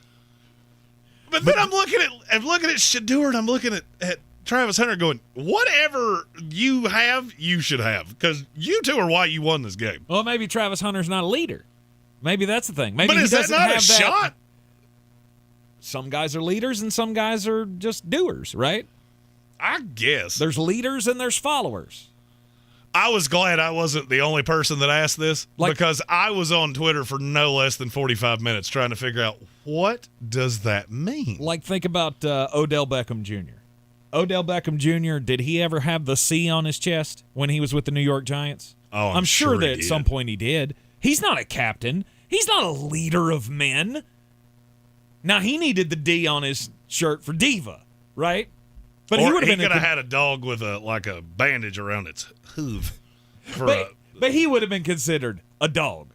But then I'm looking at Shedeur and I'm looking at Travis Hunter going, whatever you have, you should have, because you two are why you won this game. Well, maybe Travis Hunter's not a leader. Maybe that's the thing. Maybe but is he that doesn't not have a shot? Some guys are leaders and some guys are just doers, right? I guess. There's leaders and there's followers. I was glad I wasn't the only person that asked this, because I was on Twitter for no less than 45 minutes trying to figure out, what does that mean? Like, think about Odell Beckham Jr. Odell Beckham Jr., did he ever have the C on his chest when he was with the New York Giants? Oh, I'm sure that he at did. some point he did. He's not a captain. He's not a leader of men. Now, he needed the D on his shirt for diva, right? But he would have been. He could have had a dog with a bandage around its hoof. But he would have been considered a dog.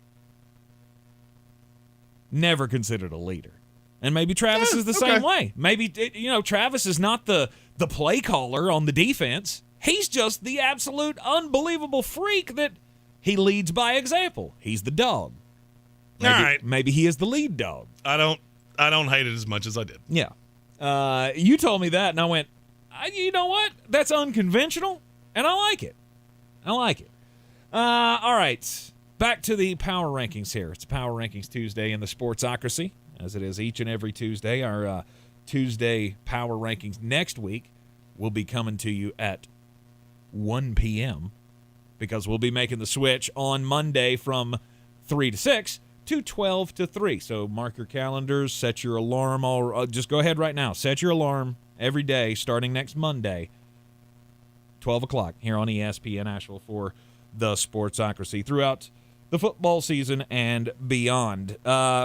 Never considered a leader. And maybe Travis is the same way. Maybe, Travis is not the play caller on the defense. He's just the absolute unbelievable freak that he leads by example. He's the dog. All right. Maybe he is the lead dog. I don't hate it as much as I did. Yeah. You told me that, and I went, you know what? That's unconventional, and I like it. All right. Back to the Power Rankings here. It's Power Rankings Tuesday in the Sportsocracy, as it is each and every Tuesday. Our Tuesday Power Rankings next week will be coming to you at 1 p.m. because we'll be making the switch on Monday from 3 to 6 to 12 to 3. So mark your calendars, set your alarm. Just go ahead right now. Set your alarm every day starting next Monday, 12 o'clock here on ESPN Asheville for the Sportsocracy throughout the football season and beyond.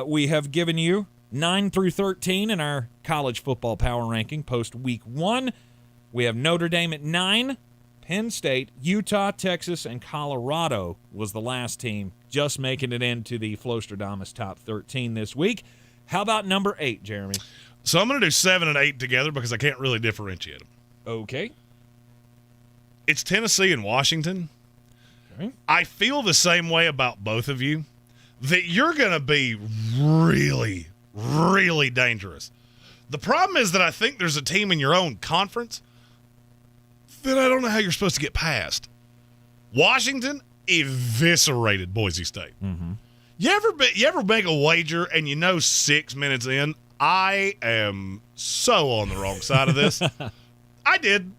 We have given you 9 through 13 in our college football power ranking post week 1. We have Notre Dame at 9. Penn State, Utah, Texas, and Colorado was the last team just making it into the Flostradamus top 13 this week. How about number 8, Jeremy? So I'm going to do 7 and 8 together because I can't really differentiate them. Okay. It's Tennessee and Washington. Okay. I feel the same way about both of you, that you're going to be really, really dangerous. The problem is that I think there's a team in your own conference that I don't know how you're supposed to get past. Washington eviscerated Boise State. Mm-hmm. You ever make a wager and you know 6 minutes in, I am so on the wrong side of this? I did,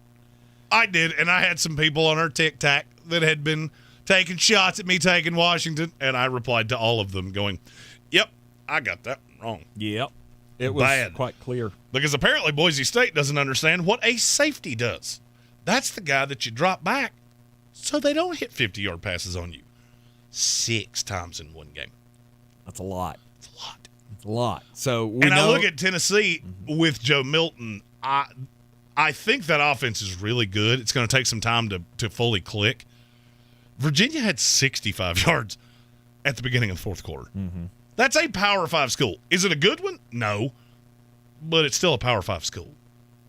and I had some people on our TikTok that had been taking shots at me taking Washington, and I replied to all of them going, yep, I got that wrong. Yep. It was bad. Quite clear. Because apparently Boise State doesn't understand what a safety does. That's the guy that you drop back so they don't hit 50-yard passes on you 6 times in one game. That's a lot. It's a lot. It's a lot. So I look at Tennessee with Joe Milton. I think that offense is really good. It's going to take some time to fully click. Virginia had 65 yards at the beginning of the fourth quarter. Mm-hmm. That's a Power 5 school. Is it a good one? No. But it's still a Power 5 school.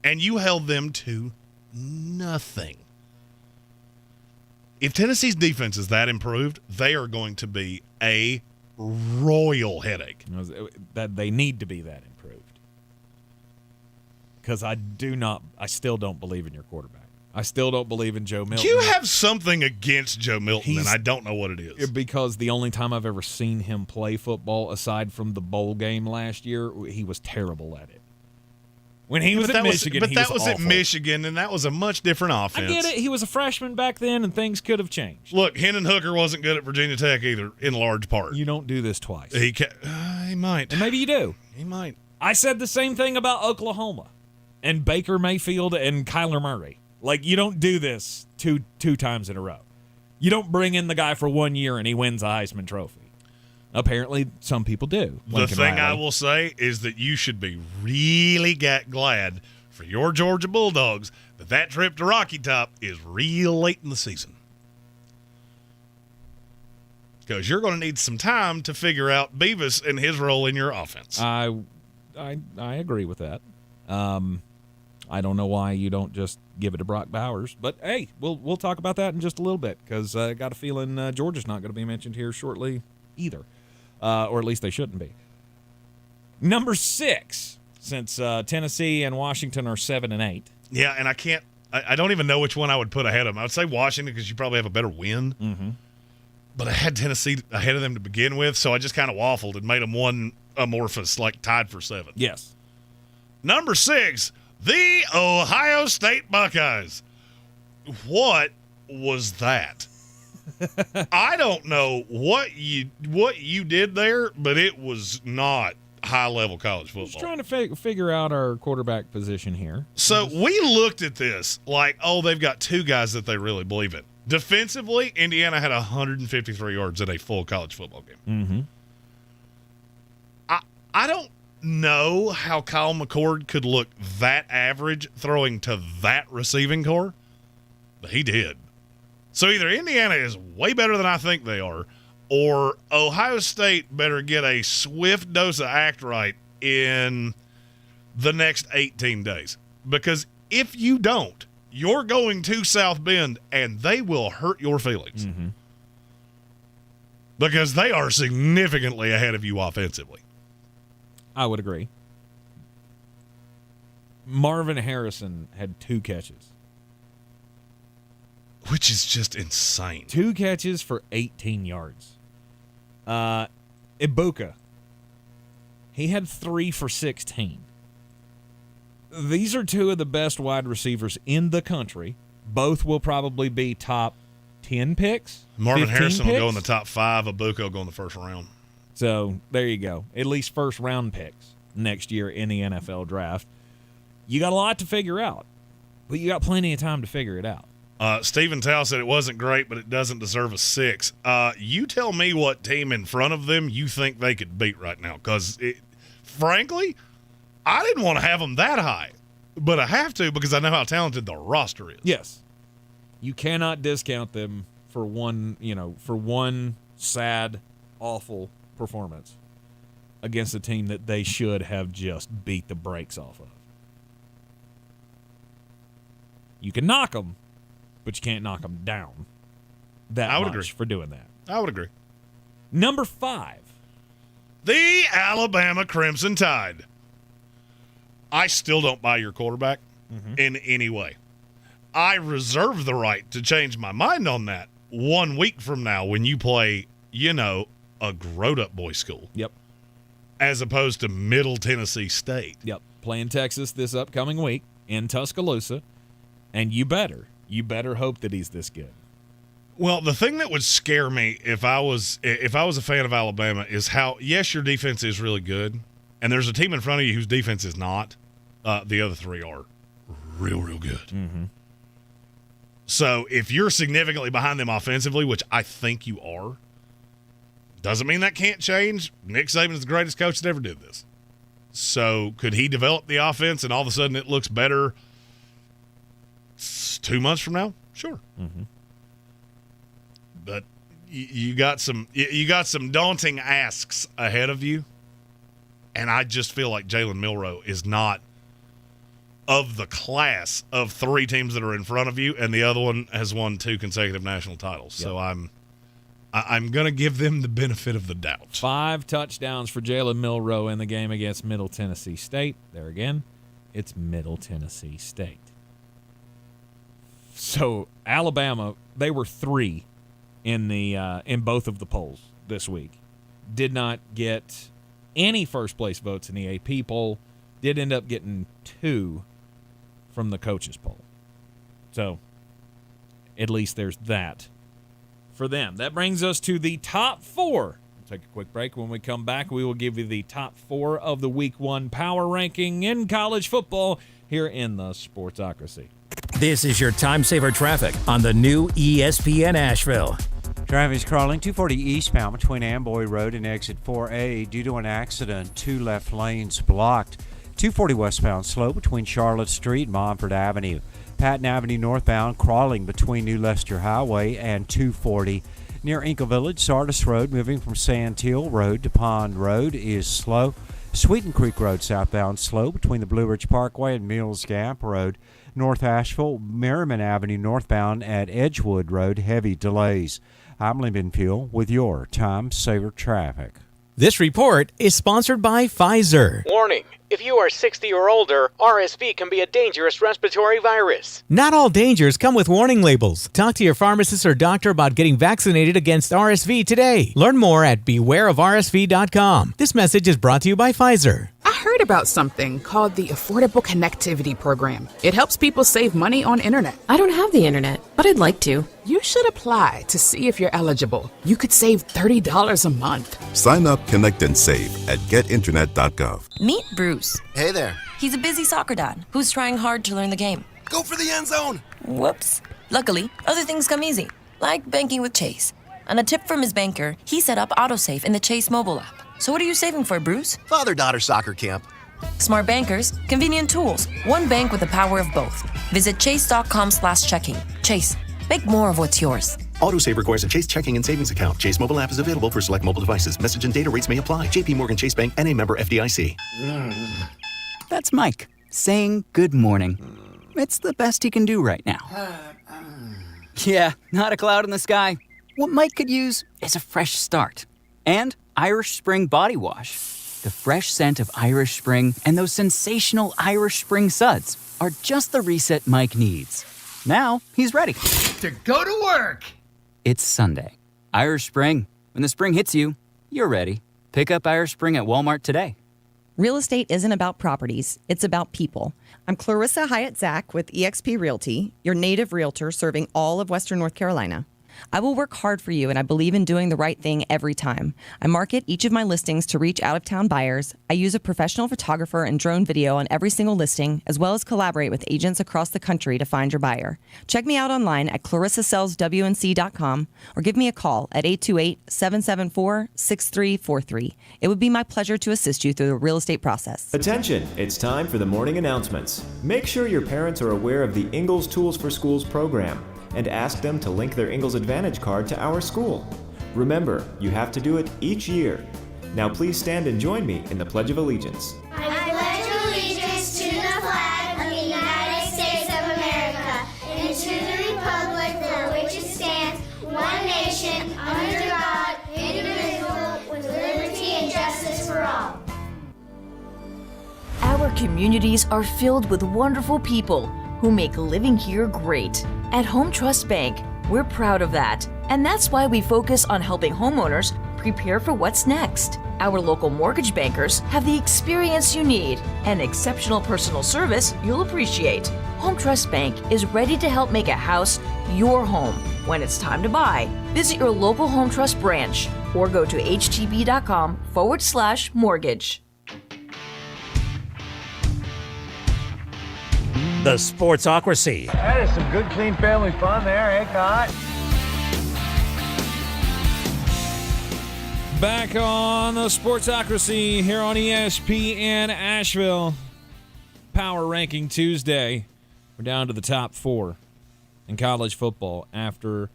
And you held them to nothing. If Tennessee's defense is that improved, they are going to be a royal headache. That they need to be that improved. Because I still don't believe in your quarterback. I still don't believe in Joe Milton. You have something against Joe Milton, and I don't know what it is. Because the only time I've ever seen him play football, aside from the bowl game last year, he was terrible at it. When he was at Michigan, he was awful. But that was at Michigan, and that was a much different offense. I get it. He was a freshman back then, and things could have changed. Look, Hendon Hooker wasn't good at Virginia Tech either, in large part. You don't do this twice. He might. And maybe you do. He might. I said the same thing about Oklahoma and Baker Mayfield and Kyler Murray. Like, you don't do this two times in a row. You don't bring in the guy for 1 year and he wins a Heisman Trophy. Apparently, some people do. The thing I will say is that you should be really glad for your Georgia Bulldogs that trip to Rocky Top is real late in the season. Because you're going to need some time to figure out Beavis and his role in your offense. I agree with that. I don't know why you don't just give it to Brock Bowers. But, hey, we'll talk about that in just a little bit because I got a feeling Georgia's not going to be mentioned here shortly either. Or at least they shouldn't be. Number 6, since Tennessee and Washington are 7 and 8. Yeah, and I don't even know which one I would put ahead of them. I would say Washington because you probably have a better win. Mm-hmm. But I had Tennessee ahead of them to begin with, so I just kind of waffled and made them one amorphous, like tied for 7. Yes. Number 6, the Ohio State Buckeyes. What was that? I don't know what you did there, but it was not high-level college football. Just trying to figure out our quarterback position here. So we looked at this like, they've got 2 guys that they really believe in. Defensively, Indiana had 153 yards in a full college football game. Mm-hmm. I don't know how Kyle McCord could look that average throwing to that receiving core, but he did. So either Indiana is way better than I think they are, or Ohio State better get a swift dose of act right in the next 18 days. Because if you don't, you're going to South Bend, and they will hurt your feelings. Mm-hmm. Because they are significantly ahead of you offensively. I would agree. Marvin Harrison had 2 catches. Which is just insane. 2 catches for 18 yards. Ibuka. He had 3 for 16. These are two of the best wide receivers in the country. Both will probably be top 10 picks. Marvin Harrison picks. will go in the top 5. Ibuka will go in the first round. So there you go. At least first round picks next year in the NFL draft. You got a lot to figure out, but you got plenty of time to figure it out. Stephen Tao said it wasn't great, but it doesn't deserve a 6. You tell me what team in front of them you think they could beat right now, because frankly, I didn't want to have them that high, but I have to because I know how talented the roster is. Yes. You cannot discount them for one sad, awful performance against a team that they should have just beat the brakes off of. You can knock them, but you can't knock them down I would much agree. for doing that. I would agree. Number 5. The Alabama Crimson Tide. I still don't buy your quarterback in any way. I reserve the right to change my mind on that 1 week from now when you play, a growed-up boy school. Yep. As opposed to Middle Tennessee State. Yep. Playing Texas this upcoming week in Tuscaloosa, and you better hope that he's this good. Well, the thing that would scare me if I was a fan of Alabama is how, yes, your defense is really good, and there's a team in front of you whose defense is not. The other 3 are real good. Mm-hmm. So if you're significantly behind them offensively, which I think you are, doesn't mean that can't change. Nick Saban is the greatest coach that ever did this. So could he develop the offense and all of a sudden it looks better 2 months from now? Sure. Mm-hmm. But you got some daunting asks ahead of you, and I just feel like Jalen Milroe is not of the class of 3 teams that are in front of you, and the other one has won 2 consecutive national titles. Yep. So I'm going to give them the benefit of the doubt. 5 touchdowns for Jalen Milroe in the game against Middle Tennessee State. There again, it's Middle Tennessee State. So Alabama, they were 3 in both of the polls this week. Did not get any first place votes in the AP poll. Did end up getting 2 from the coaches poll. So at least there's that for them. That brings us to the top 4. We'll take a quick break. When we come back, we will give you the top 4 of the Week 1 power ranking in college football here in the Sportsocracy. This is your time saver traffic on the new ESPN Asheville. Traffic is crawling 240 eastbound between Amboy Road and exit 4A due to an accident. 2 left lanes blocked. 240 westbound slow between Charlotte Street and Montford Avenue. Patton Avenue northbound crawling between New Leicester Highway and 240. Near Inkle Village, Sardis Road moving from Sandhill Road to Pond Road is slow. Sweeten Creek Road southbound slow between the Blue Ridge Parkway and Mills Gap Road. North Asheville, Merriman Avenue northbound at Edgewood Road, heavy delays. I'm Lee Fuel with your time saver traffic. This report is sponsored by Pfizer. Warning, if you are 60 or older, RSV can be a dangerous respiratory virus. Not all dangers come with warning labels. Talk to your pharmacist or doctor about getting vaccinated against RSV today. Learn more at bewareofrsv.com. This message is brought to you by Pfizer. I heard about something called the Affordable Connectivity Program. It helps people save money on internet. I don't have the internet, but I'd like to. You should apply to see if you're eligible. You could save $30 a month. Sign up, connect, and save at getinternet.gov. Meet Bruce. Hey there. He's a busy soccer dad who's trying hard to learn the game. Go for the end zone. Whoops. Luckily, other things come easy, like banking with Chase. On a tip from his banker, he set up autosave in the Chase mobile app. So what are you saving for, Bruce? Father-daughter soccer camp. Smart bankers, convenient tools. One bank with the power of both. Visit chase.com/checking. Chase, make more of what's yours. Autosave requires a Chase checking and savings account. Chase mobile app is available for select mobile devices. Message and data rates may apply. JP Morgan Chase Bank and a member FDIC. That's Mike saying good morning. It's the best he can do right now. Yeah, not a cloud in the sky. What Mike could use is a fresh start. And Irish Spring Body Wash. The fresh scent of Irish Spring and those sensational Irish Spring suds are just the reset Mike needs. Now he's ready to go to work. It's Sunday. Irish Spring. When the spring hits you, you're ready. Pick up our spring at Walmart today. Real estate isn't about properties, it's about people. I'm Clarissa Hyatt-Zack with eXp Realty, your native realtor serving all of Western North Carolina. I will work hard for you, and I believe in doing the right thing every time. I market each of my listings to reach out-of-town buyers. I use a professional photographer and drone video on every single listing, as well as collaborate with agents across the country to find your buyer. Check me out online at clarissasellswnc.com or give me a call at 828-774-6343. It would be my pleasure to assist you through the real estate process. Attention, it's time for the morning announcements. Make sure your parents are aware of the Ingalls Tools for Schools program and ask them to link their Ingalls Advantage card to our school. Remember, you have to do it each year. Now please stand and join me in the Pledge of Allegiance. I pledge allegiance to the flag of the United States of America and to the republic for which it stands, one nation, under God, indivisible, with liberty and justice for all. Our communities are filled with wonderful people who make living here great. At Home Trust Bank, we're proud of that. And that's why we focus on helping homeowners prepare for what's next. Our local mortgage bankers have the experience you need and exceptional personal service you'll appreciate. Home Trust Bank is ready to help make a house your home. When it's time to buy, visit your local Home Trust branch or go to htb.com/mortgage. The Sportsocracy. That is some good, clean family fun there, eh, Cot? Back on the Sportsocracy here on ESPN Asheville. Power Ranking Tuesday. We're down to the top 4 in college football after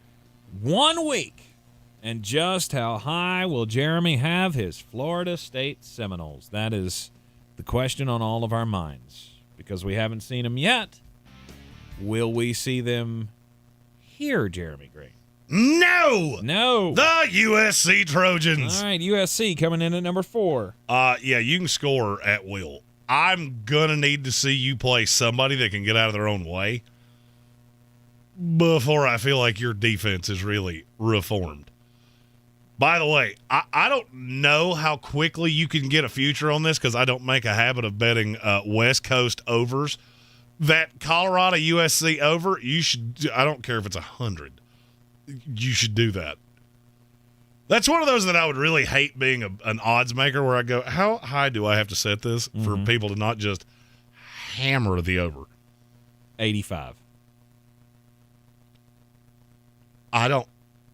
1 week. And just how high will Jeremy have his Florida State Seminoles? That is the question on all of our minds. Because we haven't seen them yet. Will we see them here, Jeremy Green? No! No. The USC Trojans. All right, USC coming in at number 4. Yeah, you can score at will. I'm going to need to see you play somebody that can get out of their own way before I feel like your defense is really reformed. By the way, I don't know how quickly you can get a future on this because I don't make a habit of betting West Coast overs. That Colorado USC over, you should. I don't care if it's 100. You should do that. That's one of those that I would really hate being an odds maker where I go, how high do I have to set this for people to not just hammer the over? 85.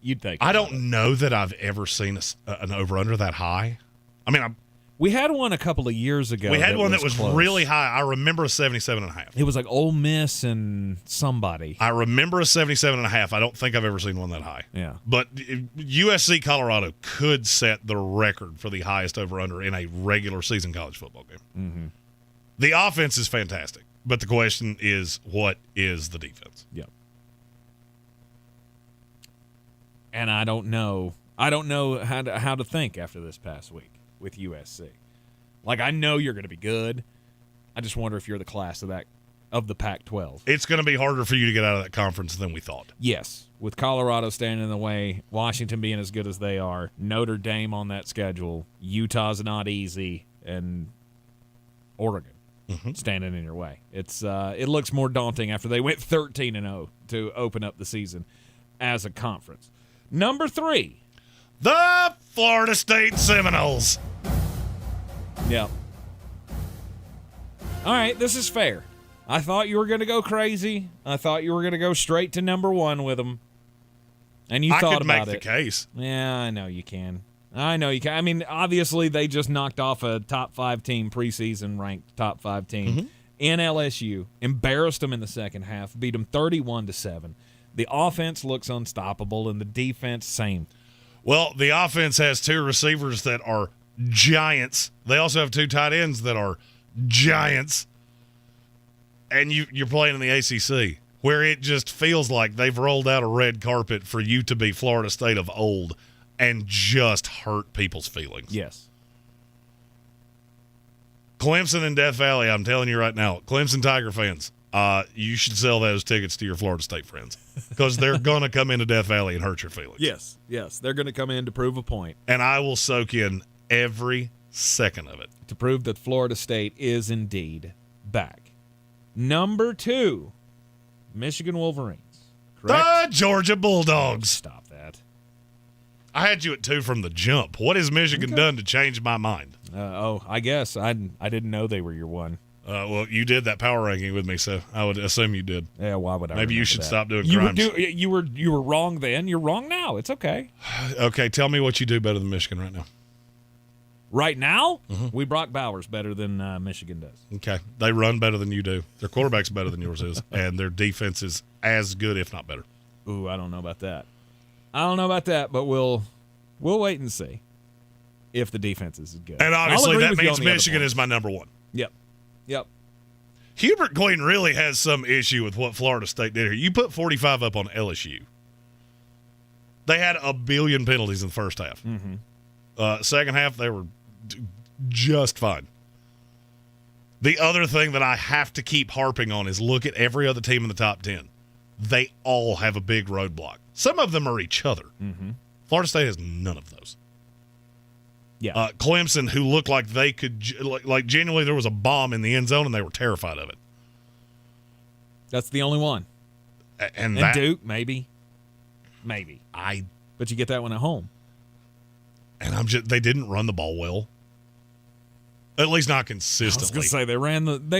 You'd think. I don't know that I've ever seen an over-under that high. I mean, we had one a couple of years ago. We had one that was close. really high. I remember a 77.5. It was like Ole Miss and somebody. I remember a 77.5. I don't think I've ever seen one that high. Yeah. But USC Colorado could set the record for the highest over-under in a regular season college football game. Mm-hmm. The offense is fantastic, but the question is, what is the defense? Yep. And I don't know how to think after this past week with USC. Like, I know you're going to be good. I just wonder if you're the class of the Pac-12. It's going to be harder for you to get out of that conference than we thought. Yes, with Colorado standing in the way, Washington being as good as they are, Notre Dame on that schedule, Utah's not easy, and Oregon standing in your way. It looks more daunting after they went 13-0 to open up the season as a conference. Number 3. The Florida State Seminoles. Yep. All right, this is fair. I thought you were going to go crazy. I thought you were going to go straight to number 1 with them. And you thought about it. I could make the case. Yeah, I know you can. I mean, obviously, they just knocked off a top 5 team, preseason ranked top 5 team in LSU, embarrassed them in the second half, beat them 31-7. The offense looks unstoppable, and the defense, same. Well, the offense has 2 receivers that are giants. They also have 2 tight ends that are giants. And you're playing in the ACC, where it just feels like they've rolled out a red carpet for you to be Florida State of old and just hurt people's feelings. Yes. Clemson and Death Valley, I'm telling you right now, Clemson Tiger fans, you should sell those tickets to your Florida State friends because they're going to come into Death Valley and hurt your feelings. Yes. They're going to come in to prove a point. And I will soak in every second of it. To prove that Florida State is indeed back. Number 2, Michigan Wolverines. The Georgia Bulldogs. Stop that. I had you at 2 from the jump. What has Michigan done to change my mind? I guess I didn't know they were your 1. Well, you did that power ranking with me, so I would assume you did. Yeah, why would I? Maybe you should that? stop doing crimes. You were wrong then. You're wrong now. It's okay. Okay, tell me what you do better than Michigan right now. Right now, we Brock Bowers better than Michigan does. Okay, they run better than you do. Their quarterback's better than yours is, and their defense is as good, if not better. Ooh, I don't know about that. But we'll wait and see if the defense is good. And obviously, that means Michigan is my number 1. Yep. Hubert Queen really has some issue with what Florida State did here. You put 45 up on LSU. They had a billion penalties in the first half. Second half, they were just fine. The other thing that I have to keep harping on is look at every other team in the top 10. They all have a big roadblock. Some of them are each other. Florida State has none of those. Yeah. Clemson, who looked like they could, like genuinely there was a bomb in the end zone and they were terrified of it. That's the only one. And Duke, maybe. But you get that one at home. And they didn't run the ball well. At least not consistently. I was going to say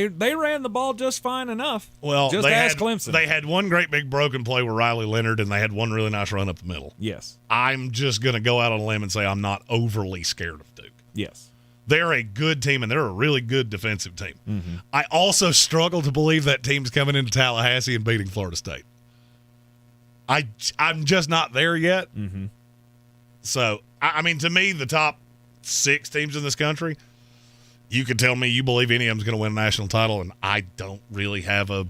they ran the ball just fine enough. Well, just ask Clemson. They had one great big broken play with Riley Leonard, and they had one really nice run up the middle. Yes. I'm just going to go out on a limb and say I'm not overly scared of Duke. Yes. They're a good team, and they're a really good defensive team. I also struggle to believe that team's coming into Tallahassee and beating Florida State. I'm just not there yet. So, I mean, to me, the top 6 teams in this country, you could tell me you believe any of them's going to win a national title, and I don't have a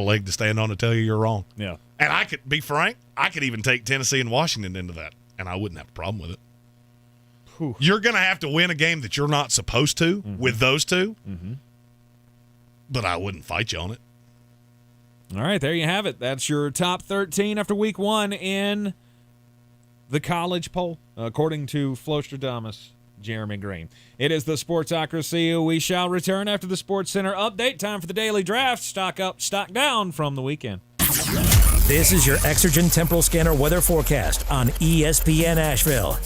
leg to stand on to tell you you're wrong. Yeah. And I could be frank, I could even take Tennessee and Washington into that, and I wouldn't have a problem with it. Whew. You're going to have to win a game that you're not supposed to with those two, but I wouldn't fight you on it. All right, there you have it. That's your top 13 after week 1 in the college poll, according to Flostradamus. Jeremy Green. It is the Sportsocracy. We shall return after the Sports Center update. Time for the daily draft. Stock up, stock down from the weekend. This is your Exergen Temporal Scanner weather forecast on ESPN Asheville.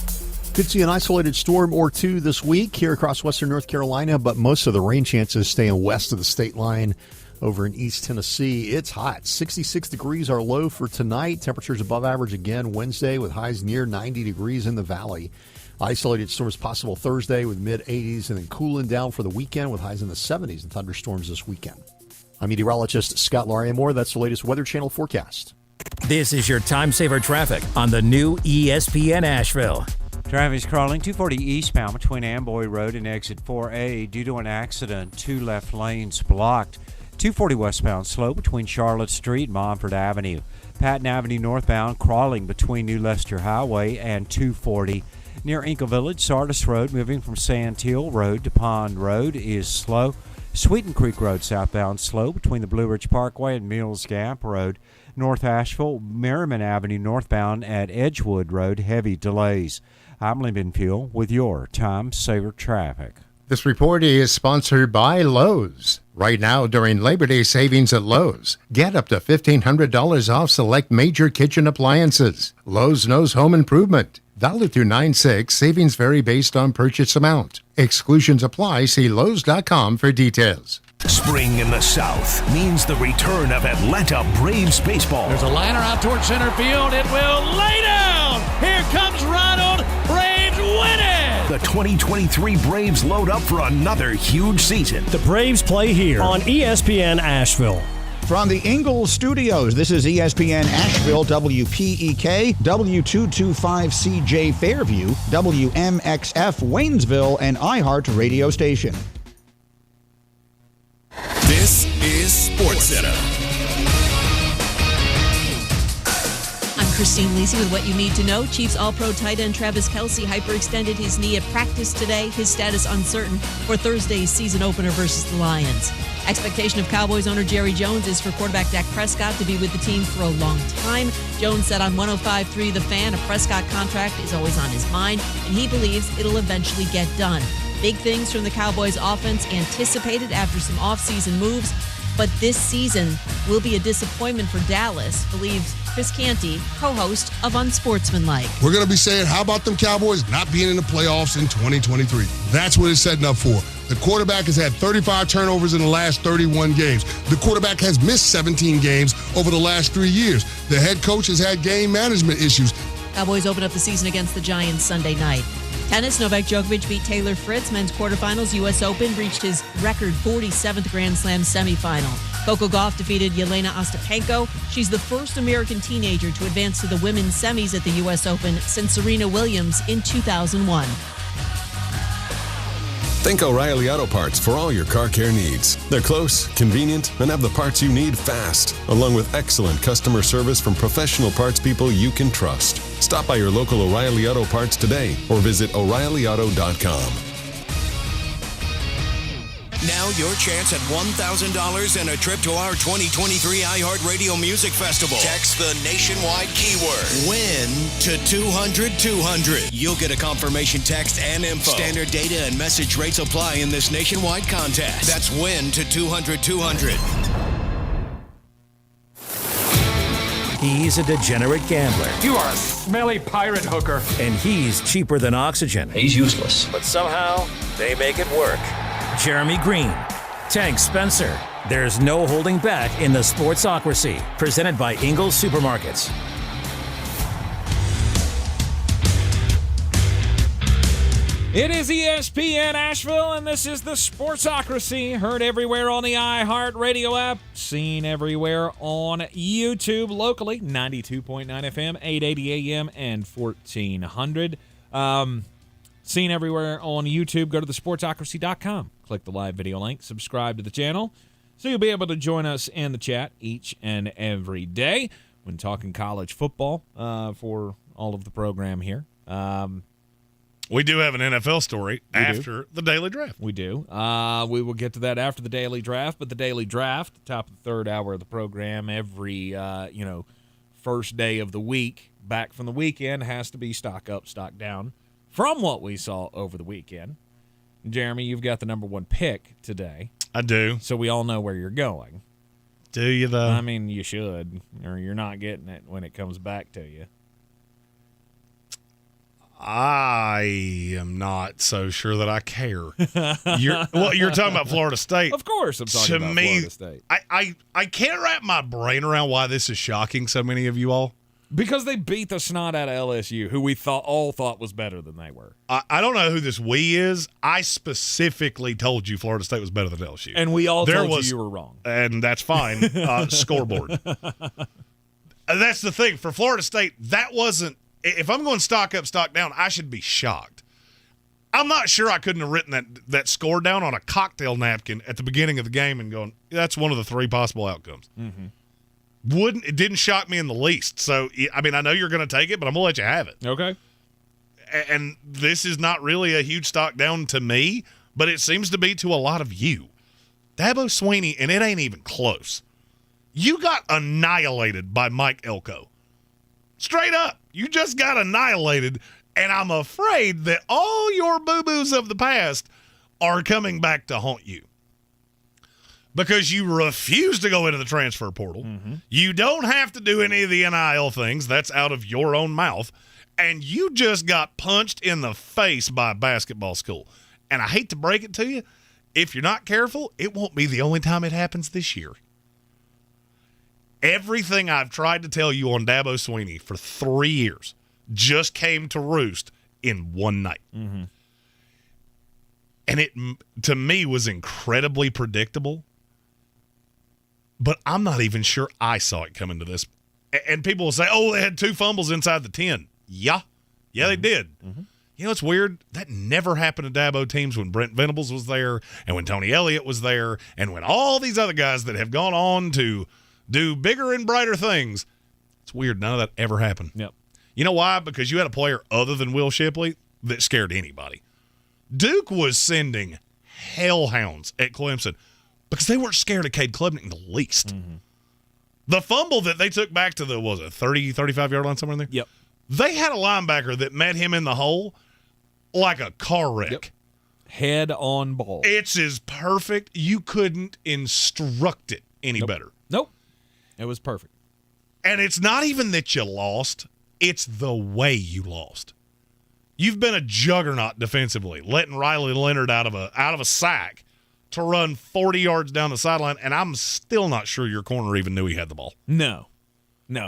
Could see an isolated storm or two this week here across western North Carolina, but most of the rain chances staying west of the state line over in East Tennessee. It's hot. 66 degrees are low for tonight. Temperatures above average again Wednesday with highs near 90 degrees in the valley. Isolated storms possible Thursday with mid-80s and then cooling down for the weekend with highs in the 70s and thunderstorms this weekend. I'm meteorologist Scott Lauriamore. That's the latest Weather Channel forecast. This is your time saver traffic on the new ESPN Asheville. Traffic's crawling 240 eastbound between Amboy Road and exit 4A due to an accident. 2 left lanes blocked. 240 westbound slow between Charlotte Street and Montford Avenue. Patton Avenue northbound crawling between New Leicester Highway and 240. Near Inkle Village, Sardis Road, moving from Sandhill Road to Pond Road is slow. Sweeten Creek Road southbound slow between the Blue Ridge Parkway and Mills Gap Road. North Asheville, Merriman Avenue northbound at Edgewood Road, heavy delays. I'm Lyndon Fuel with your Time Saver Traffic. This report is sponsored by Lowe's. Right now, during Labor Day savings at Lowe's, get up to $1,500 off select major kitchen appliances. Lowe's knows home improvement. Valid through 9/6. Savings vary based on purchase amount. Exclusions apply. See Lowe's.com for details. Spring in the South means the return of Atlanta Braves baseball. There's a liner out towards center field. It will lay down. Here comes Ronald. Braves win it. The 2023 Braves load up for another huge season. The Braves play here on ESPN Asheville. From the Ingalls Studios, this is ESPN Asheville, WPEK, W225CJ Fairview, WMXF Waynesville, and iHeart Radio Station. This is SportsCenter. I'm Christine Lisi with what you need to know. Chiefs All-Pro tight end Travis Kelce hyperextended his knee at practice today. His status uncertain for Thursday's season opener versus the Lions. Expectation of Cowboys owner Jerry Jones is for quarterback Dak Prescott to be with the team for a long time. Jones said on 105.3 The Fan, a Prescott contract is always on his mind, and he believes it'll eventually get done. Big things from the Cowboys offense anticipated after some offseason moves, but this season will be a disappointment for Dallas, believes Chris Canty, co-host of Unsportsmanlike. We're going to be saying, how about them Cowboys not being in the playoffs in 2023? That's what it's setting up for. The quarterback has had 35 turnovers in the last 31 games. The quarterback has missed 17 games over the last 3 years. The head coach has had game management issues. Cowboys open up the season against the Giants Sunday night. Tennis, Novak Djokovic beat Taylor Fritz. Men's quarterfinals, U.S. Open, reached his record 47th Grand Slam semifinal. Coco Gauff defeated Yelena Ostapenko. She's the first American teenager to advance to the women's semis at the U.S. Open since Serena Williams in 2001. Think O'Reilly Auto Parts for all your car care needs. They're close, convenient, and have the parts you need fast, along with excellent customer service from professional parts people you can trust. Stop by your local O'Reilly Auto Parts today or visit O'ReillyAuto.com. Now your chance at $1,000 and a trip to our 2023 iHeartRadio Music Festival. Text the nationwide keyword WIN to 200-200. You'll get a confirmation text and info. Standard data and message rates apply in this nationwide contest. That's WIN to 200-200. He's a degenerate gambler. You are a smelly pirate hooker. And he's cheaper than oxygen. He's useless. But somehow, they make it work. Jeremy Green, Tank Spencer. There's no holding back in the Sportsocracy. Presented by Ingles Supermarkets. It is ESPN Asheville, and this is the Sportsocracy. Heard everywhere on the iHeartRadio app. Seen everywhere on YouTube locally. 92.9 FM, 880 AM, and 1400. Seen everywhere on YouTube. Go to thesportsocracy.com. Click the live video link. Subscribe to the channel so you'll be able to join us in the chat each and every day when talking college football for all of the program here. We do have an NFL story after the daily draft. We do. We will get to that after the daily draft, but the daily draft, top of the third hour of the program, every first day of the week, back from the weekend, has to be stock up, stock down from what we saw over the weekend. Jeremy, you've got the number one pick today. I do. So we all know where you're going. Do you, though? I mean, you should, or you're not getting it when it comes back to you. I am not so sure that I care. You're talking about Florida State. Of course I'm talking about Florida State. I can't wrap my brain around why this is shocking so many of you all. Because they beat the snot out of LSU, who we all thought was better than they were. I don't know who this we is. I specifically told you Florida State was better than LSU. And we all told you were wrong. And that's fine. Scoreboard. That's the thing. For Florida State, that wasn't – if I'm going stock up, stock down, I should be shocked. I'm not sure I couldn't have written that score down on a cocktail napkin at the beginning of the game and going, that's one of the three possible outcomes. Mm-hmm. It didn't shock me in the least. So, I mean, I know you're going to take it, but I'm going to let you have it. Okay. And this is not really a huge stock down to me, but it seems to be to a lot of you. Dabo Swinney, and it ain't even close. You got annihilated by Mike Elko. Straight up. You just got annihilated, and I'm afraid that all your boo-boos of the past are coming back to haunt you. Because you refuse to go into the transfer portal. Mm-hmm. You don't have to do any of the NIL things. That's out of your own mouth. And you just got punched in the face by a basketball school. And I hate to break it to you, if you're not careful, it won't be the only time it happens this year. Everything I've tried to tell you on Dabo Swinney for 3 years just came to roost in one night. Mm-hmm. And it, to me, was incredibly predictable. But I'm not even sure I saw it coming to this. And people will say, oh, they had 2 fumbles inside the 10. Yeah, they did. Mm-hmm. You know, it's weird. That never happened to Dabo teams when Brent Venables was there and when Tony Elliott was there and when all these other guys that have gone on to do bigger and brighter things. It's weird. None of that ever happened. Yep. You know why? Because you had a player other than Will Shipley that scared anybody. Duke was sending hellhounds at Clemson because they weren't scared of Cade Klubnik in the least. Mm-hmm. The fumble that they took back to the, 35-yard line somewhere in there? Yep. They had a linebacker that met him in the hole like a car wreck. Yep. Head on ball. It's as perfect. You couldn't instruct it any better. Nope. It was perfect. And it's not even that you lost. It's the way you lost. You've been a juggernaut defensively, letting Riley Leonard out of a sack to run 40 yards down the sideline, and I'm still not sure your corner even knew he had the ball. No,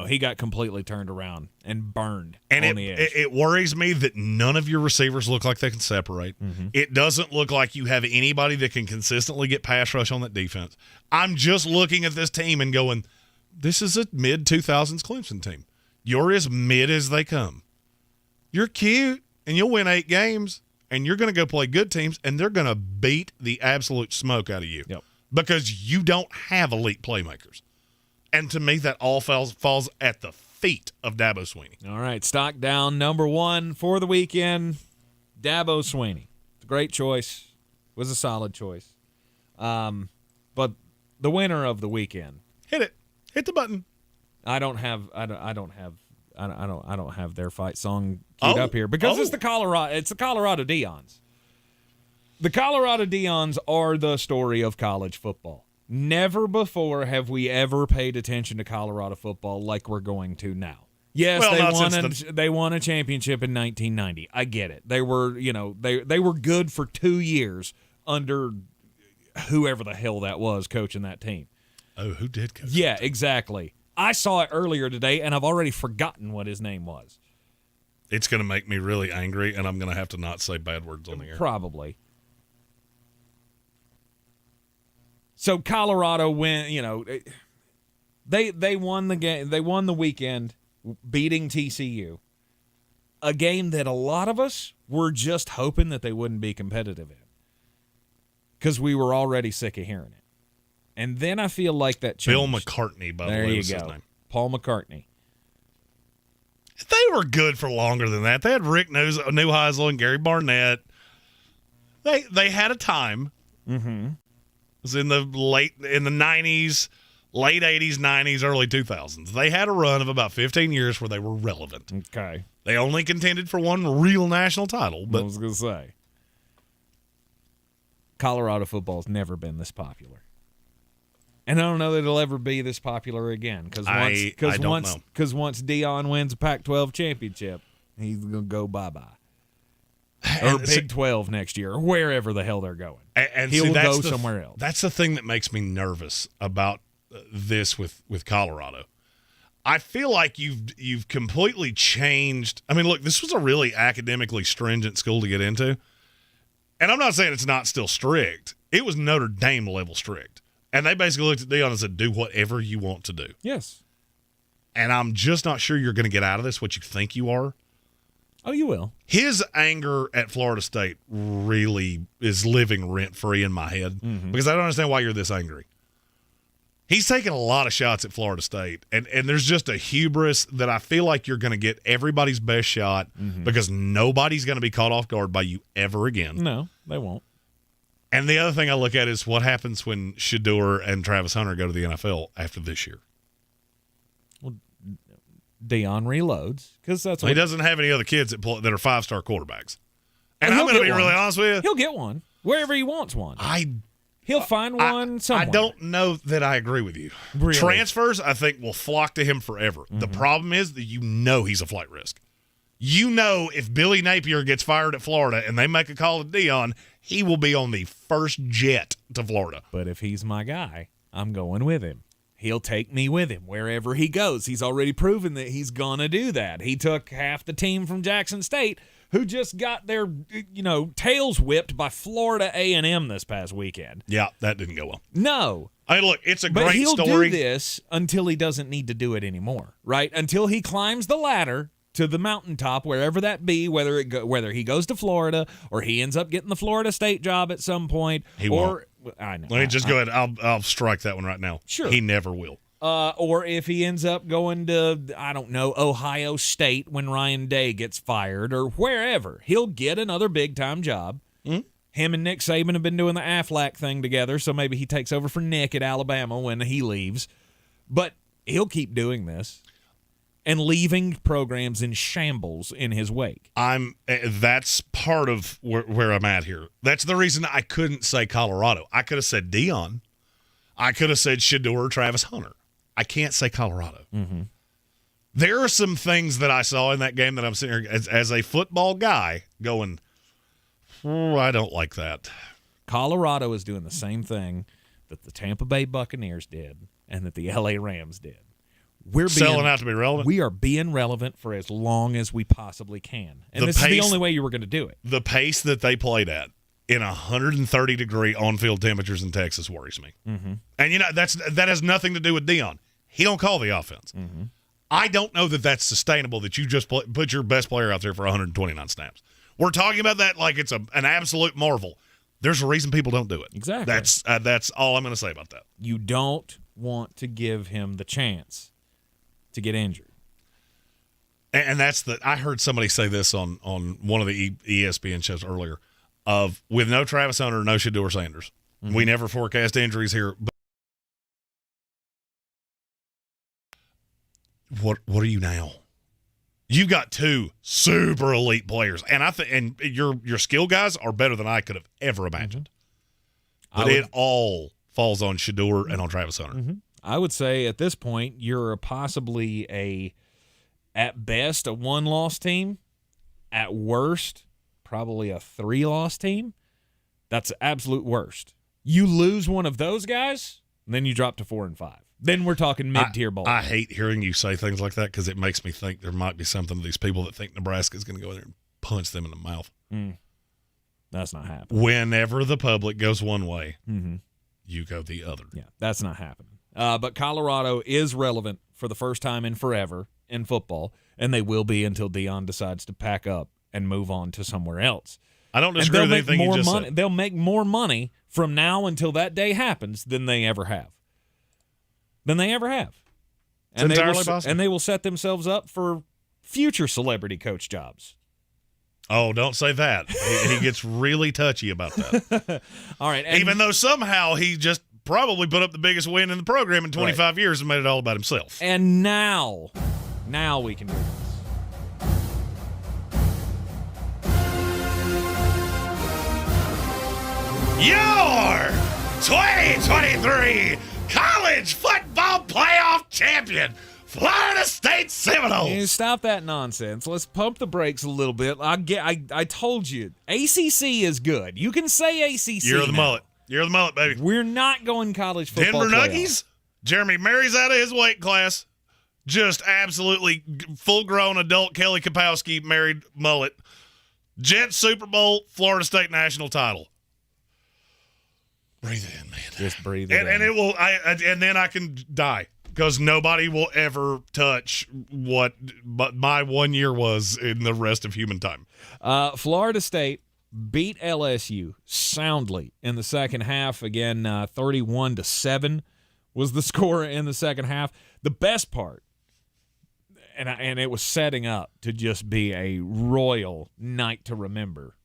he got completely turned around and burned and on the edge. It worries me that none of your receivers look like they can separate. Mm-hmm. It doesn't look like you have anybody that can consistently get pass rush on that defense. I'm just looking at this team and going, this is a mid-2000s Clemson team. You're as mid as they come. You're cute, and you'll win 8 games, and you're going to go play good teams, and they're going to beat the absolute smoke out of you because you don't have elite playmakers. And to me, that all falls at the feet of Dabo Swinney. All right, stock down number 1 for the weekend, Dabo Swinney. It's a great choice. Was a solid choice. But the winner of the weekend. Hit it. Hit the button. I don't have their fight song queued up here because it's the Colorado Deons. The Colorado Deons are the story of college football. Never before have we ever paid attention to Colorado football like we're going to now. Yes, they won a championship in 1990. I get it. They were, they were good for 2 years under whoever the hell that was coaching that team. Oh, who did coach? Yeah, exactly. I saw it earlier today, and I've already forgotten what his name was. It's going to make me really angry, and I'm going to have to not say bad words on the air. Probably. So Colorado win. They won the game. They won the weekend, beating TCU. A game that a lot of us were just hoping that they wouldn't be competitive in, because we were already sick of hearing it. And then I feel like that changed. Bill McCartney, by the way, was his name. Paul McCartney. They were good for longer than that. They had Rick Neuheisel and Gary Barnett. They had a time. Mm-hmm. It was in the 90s, late 80s, 90s, early 2000s. They had a run of about 15 years where they were relevant. Okay. They only contended for one real national title. But I was going to say, Colorado football's never been this popular. And I don't know that it'll ever be this popular again. Because once Deion wins a Pac-12 championship, he's going to go bye-bye. Or Big 12 next year, or wherever the hell they're going. And he'll go somewhere else. That's the thing that makes me nervous about this with Colorado. I feel like you've completely changed. I mean, look, this was a really academically stringent school to get into. And I'm not saying it's not still strict. It was Notre Dame level strict. And they basically looked at Deion and said, do whatever you want to do. Yes. And I'm just not sure you're going to get out of this what you think you are. Oh, you will. His anger at Florida State really is living rent-free in my head because I don't understand why you're this angry. He's taking a lot of shots at Florida State, and there's just a hubris that I feel like you're going to get everybody's best shot because nobody's going to be caught off guard by you ever again. No, they won't. And the other thing I look at is what happens when Shedeur and Travis Hunter go to the NFL after this year. Well, Deion reloads because that's he doesn't have any other kids that are 5-star quarterbacks. And I'm going to be really honest with you. He'll get one wherever he wants one. He'll find one somewhere. I don't know that I agree with you. Really? Transfers, I think, will flock to him forever. The problem is that he's a flight risk. If Billy Napier gets fired at Florida and they make a call to Deion, he will be on the first jet to Florida. But if he's my guy, I'm going with him. He'll take me with him wherever he goes. He's already proven that he's going to do that. He took half the team from Jackson State who just got their, tails whipped by Florida A&M this past weekend. Yeah, that didn't go well. No. I mean, look, it's a but great he'll story. Do this until he doesn't need to do it anymore, right? Until he climbs the ladder to the mountaintop, wherever that be, whether he goes to Florida or he ends up getting the Florida State job at some point. He won't. I know. Let me just go ahead. I'll strike that one right now. Sure. He never will. or if he ends up going to, I don't know, Ohio State when Ryan Day gets fired or wherever, he'll get another big-time job. Mm-hmm. Him and Nick Saban have been doing the Aflac thing together, so maybe he takes over for Nick at Alabama when he leaves. But he'll keep doing this and leaving programs in shambles in his wake. That's part of where I'm at here. That's the reason I couldn't say Colorado. I could have said Deion. I could have said Shedeur, Travis Hunter. I can't say Colorado. Mm-hmm. There are some things that I saw in that game that I'm sitting here as a football guy going, I don't like that. Colorado is doing the same thing that the Tampa Bay Buccaneers did and that the LA Rams did. We're selling out to be relevant. We are being relevant for as long as we possibly can. And this is the only way you were going to do it. The pace that they played at in 130-degree on-field temperatures in Texas worries me. Mm-hmm. And, that has nothing to do with Deion. He don't call the offense. Mm-hmm. I don't know that that's sustainable, that you just put your best player out there for 129 snaps. We're talking about that like it's an absolute marvel. There's a reason people don't do it. Exactly. That's all I'm going to say about that. You don't want to give him the chance to get injured. And I heard somebody say this on one of the ESPN shows earlier, of with no Travis Hunter, no Shedeur Sanders. Mm-hmm. We never forecast injuries here. But what are you now? You've got two super elite players, and and your skill guys are better than I could have ever imagined. But it all falls on Shedeur and on Travis Hunter. Mm-hmm. I would say at this point you're possibly at best a 1-loss team, at worst probably a 3-loss team. That's the absolute worst. You lose one of those guys, and then you drop to 4-5. Then we're talking mid-tier bowl. I hate hearing you say things like that because it makes me think there might be something to these people that think Nebraska's going to go in there and punch them in the mouth. That's not happening. Whenever the public goes one way, mm-hmm. you go the other. Yeah, that's not happening. But Colorado is relevant for the first time in forever in football, and they will be until Deion decides to pack up and move on to somewhere else. I don't disagree with anything you just said. They'll make more money from now until that day happens than they ever have. And It's entirely possible. And they will set themselves up for future celebrity coach jobs. Oh, don't say that. He gets really touchy about that. All right. Even though somehow he just probably put up the biggest win in the program in 25 years and made it all about himself. And now we can do this. Your 2023 College Football Playoff Champion, Florida State Seminoles. You stop that nonsense. Let's pump the brakes a little bit. I told you, ACC is good. You can say ACC. You're the now. mullet. You're the mullet, baby. We're not going college football Denver playoff. Nuggies. Jeremy Mary's out of his weight class. Just absolutely full-grown adult Kelly Kapowski married mullet. Jets Super Bowl, Florida State national title. Breathe in, man. Just breathe it in. And it will. And then I can die because nobody will ever touch what my 1 year was in the rest of human time. Florida State beat LSU soundly in the second half. Again, 31-7 was the score in the second half. The best part, and it was setting up to just be a royal night to remember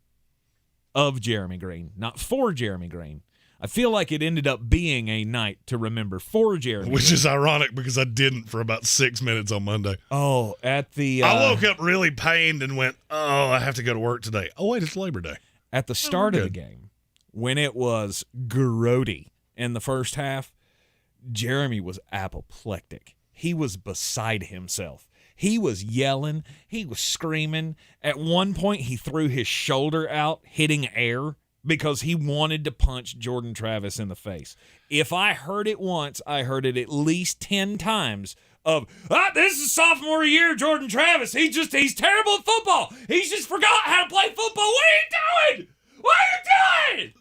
of Jeremy Green, not for Jeremy Green. I feel like it ended up being a night to remember for Jeremy Which Green. is ironic because I didn't for about 6 minutes on Monday. Oh, at the... I woke up really pained and went, I have to go to work today. Oh, wait, it's Labor Day. At the start of the game, when it was grody in the first half, Jeremy was apoplectic. He was beside himself. He was yelling. He was screaming. At one point, he threw his shoulder out, hitting air, because he wanted to punch Jordan Travis in the face. If I heard it once, I heard it at least 10 times of, this is sophomore year, Jordan Travis. He's terrible at football. He's just forgot how to play football. What are you doing? What are you doing?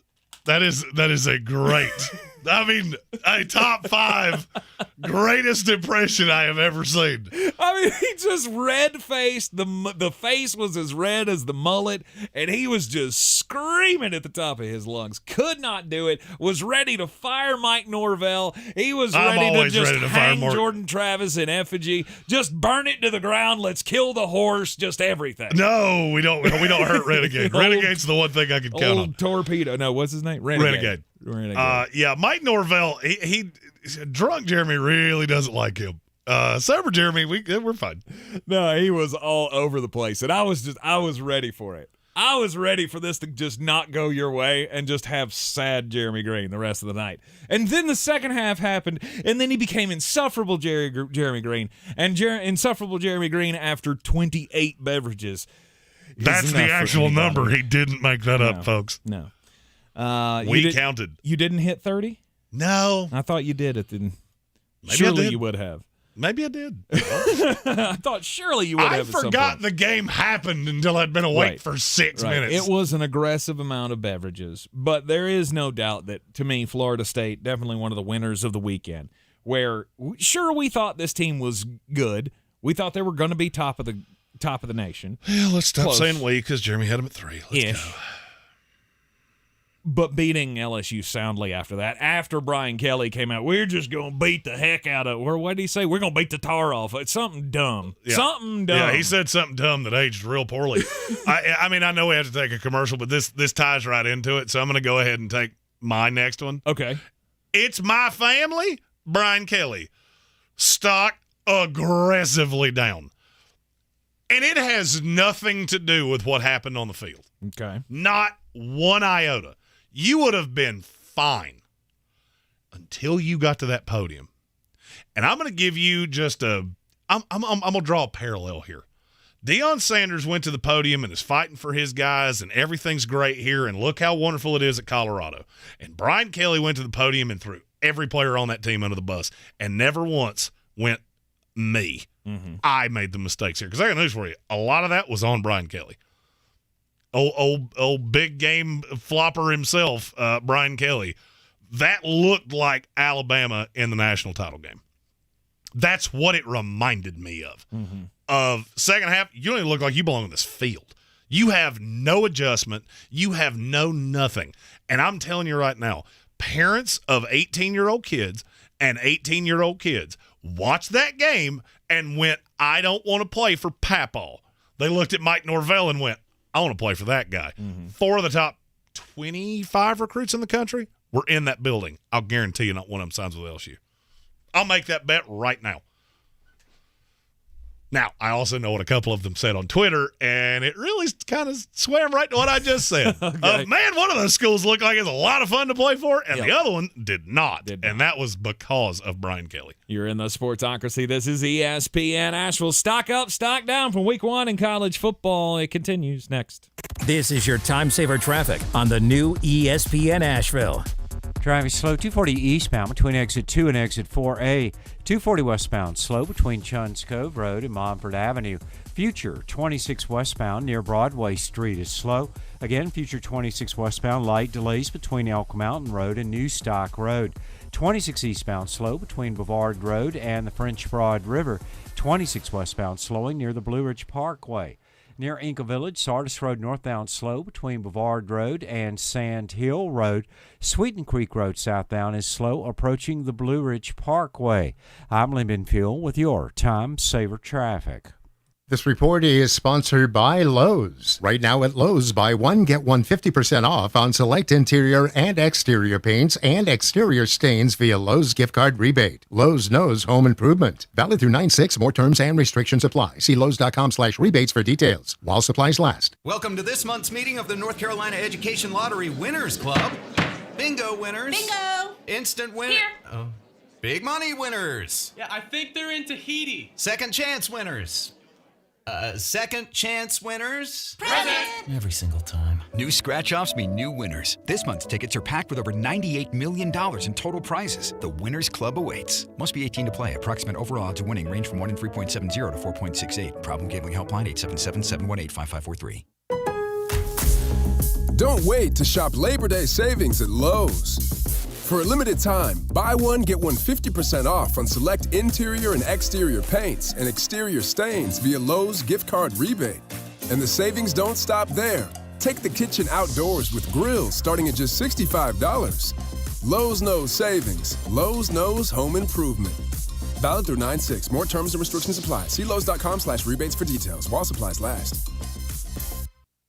That is a great, I mean, a top 5 greatest impression I have ever seen. I mean, he just red-faced. The face was as red as the mullet, and he was just screaming at the top of his lungs. Could not do it. Was ready to fire Mike Norvell. He was ready to just hang Jordan Travis in effigy. Just burn it to the ground. Let's kill the horse. Just everything. No, we don't hurt Renegade. Renegade's the one thing I can count on. Torpedo. No, what's his name? Renegade. Yeah, Mike Norvell. He drunk Jeremy really doesn't like him. Sober Jeremy, we're fine. No, he was all over the place, and I was ready for it. I was ready for this to just not go your way and just have sad Jeremy Green the rest of the night. And then the second half happened, and then he became insufferable Jeremy Green. And insufferable Jeremy Green after 28 beverages. That's the actual number. He didn't make that up, folks. No. We counted. You didn't hit 30? No. I thought you did. Maybe surely I did. You would have. Maybe I did. I thought surely you would have. I forgot the game happened until I'd been awake for 6 minutes. It was an aggressive amount of beverages, but there is no doubt that, to me, Florida State, definitely one of the winners of the weekend, where sure we thought this team was good. We thought they were going to be top of the nation. Yeah, let's stop saying we because Jeremy had them at 3. Let's go. But beating LSU soundly after that, after Brian Kelly came out, we're just going to beat the heck out of, or what did he say? We're going to beat the tar off. It's something dumb. Yeah. Something dumb. Yeah, he said something dumb that aged real poorly. I mean, I know we have to take a commercial, but this ties right into it, so I'm going to go ahead and take my next one. Okay. It's my family, Brian Kelly. Stock aggressively down. And it has nothing to do with what happened on the field. Okay. Not one iota. You would have been fine until you got to that podium. And I'm going to give you just I'm going to draw a parallel here. Deion Sanders went to the podium and is fighting for his guys, and everything's great here, and look how wonderful it is at Colorado. And Brian Kelly went to the podium and threw every player on that team under the bus, and never once went me. Mm-hmm. I made the mistakes here. Because I got news for you. A lot of that was on Brian Kelly. Old big game flopper himself, Brian Kelly. That looked like Alabama in the national title game. That's what it reminded me of. Mm-hmm. Of second half, you don't even look like you belong in this field. You have no adjustment. You have no nothing. And I'm telling you right now, parents of 18-year-old kids and 18-year-old kids watched that game and went, I don't want to play for Papaw. They looked at Mike Norvell and went, I want to play for that guy. Mm-hmm. 4 of the top 25 recruits in the country were in that building. I'll guarantee you not one of them signs with LSU. I'll make that bet right now. Now, I also know what a couple of them said on Twitter, and it really kind of swam right to what I just said. Okay. Man, one of those schools looked like it's a lot of fun to play for, and the other one did not. And that was because of Brian Kelly. You're in the Sportsocracy. This is ESPN Asheville. Stock up, stock down from week 1 in college football. It continues next. This is your time saver traffic on the new ESPN Asheville. Driving slow, 240 eastbound between exit 2 and exit 4A. 240 westbound slow between Chuns Cove Road and Montford Avenue. Future 26 westbound near Broadway Street is slow. Again, future 26 westbound light delays between Elk Mountain Road and New Stock Road. 26 eastbound slow between Bavard Road and the French Broad River. 26 westbound slowing near the Blue Ridge Parkway. Near Inca Village, Sardis Road northbound slow between Bavard Road and Sand Hill Road. Sweeten Creek Road southbound is slow approaching the Blue Ridge Parkway. I'm Lyndon Fuel with your Time Saver Traffic. This report is sponsored by Lowe's. Right now at Lowe's, buy one, get one 50% off on select interior and exterior paints and exterior stains via Lowe's gift card rebate. Lowe's knows home improvement. Valid through 9/6. More terms and restrictions apply. See Lowe's.com/rebates for details while supplies last. Welcome to this month's meeting of the North Carolina Education Lottery Winners Club. Bingo winners. Bingo! Instant winner. Here. Oh. Big money winners. Yeah, I think they're in Tahiti. Second chance winners. Second chance winners. Present. Every single time. New scratch-offs mean new winners. This month's tickets are packed with over $98 million in total prizes. The Winners Club awaits. Must be 18 to play. Approximate overall odds of winning range from 1 in 3.70 to 4.68. Problem gambling helpline 877-718-5543. Don't wait to shop Labor Day savings at Lowe's. For a limited time, buy one, get one 50% off on select interior and exterior paints and exterior stains via Lowe's gift card rebate. And the savings don't stop there. Take the kitchen outdoors with grills starting at just $65. Lowe's knows savings. Lowe's knows home improvement. Valid through 9/6. More terms and restrictions apply. See Lowe's.com/rebates for details. While supplies last.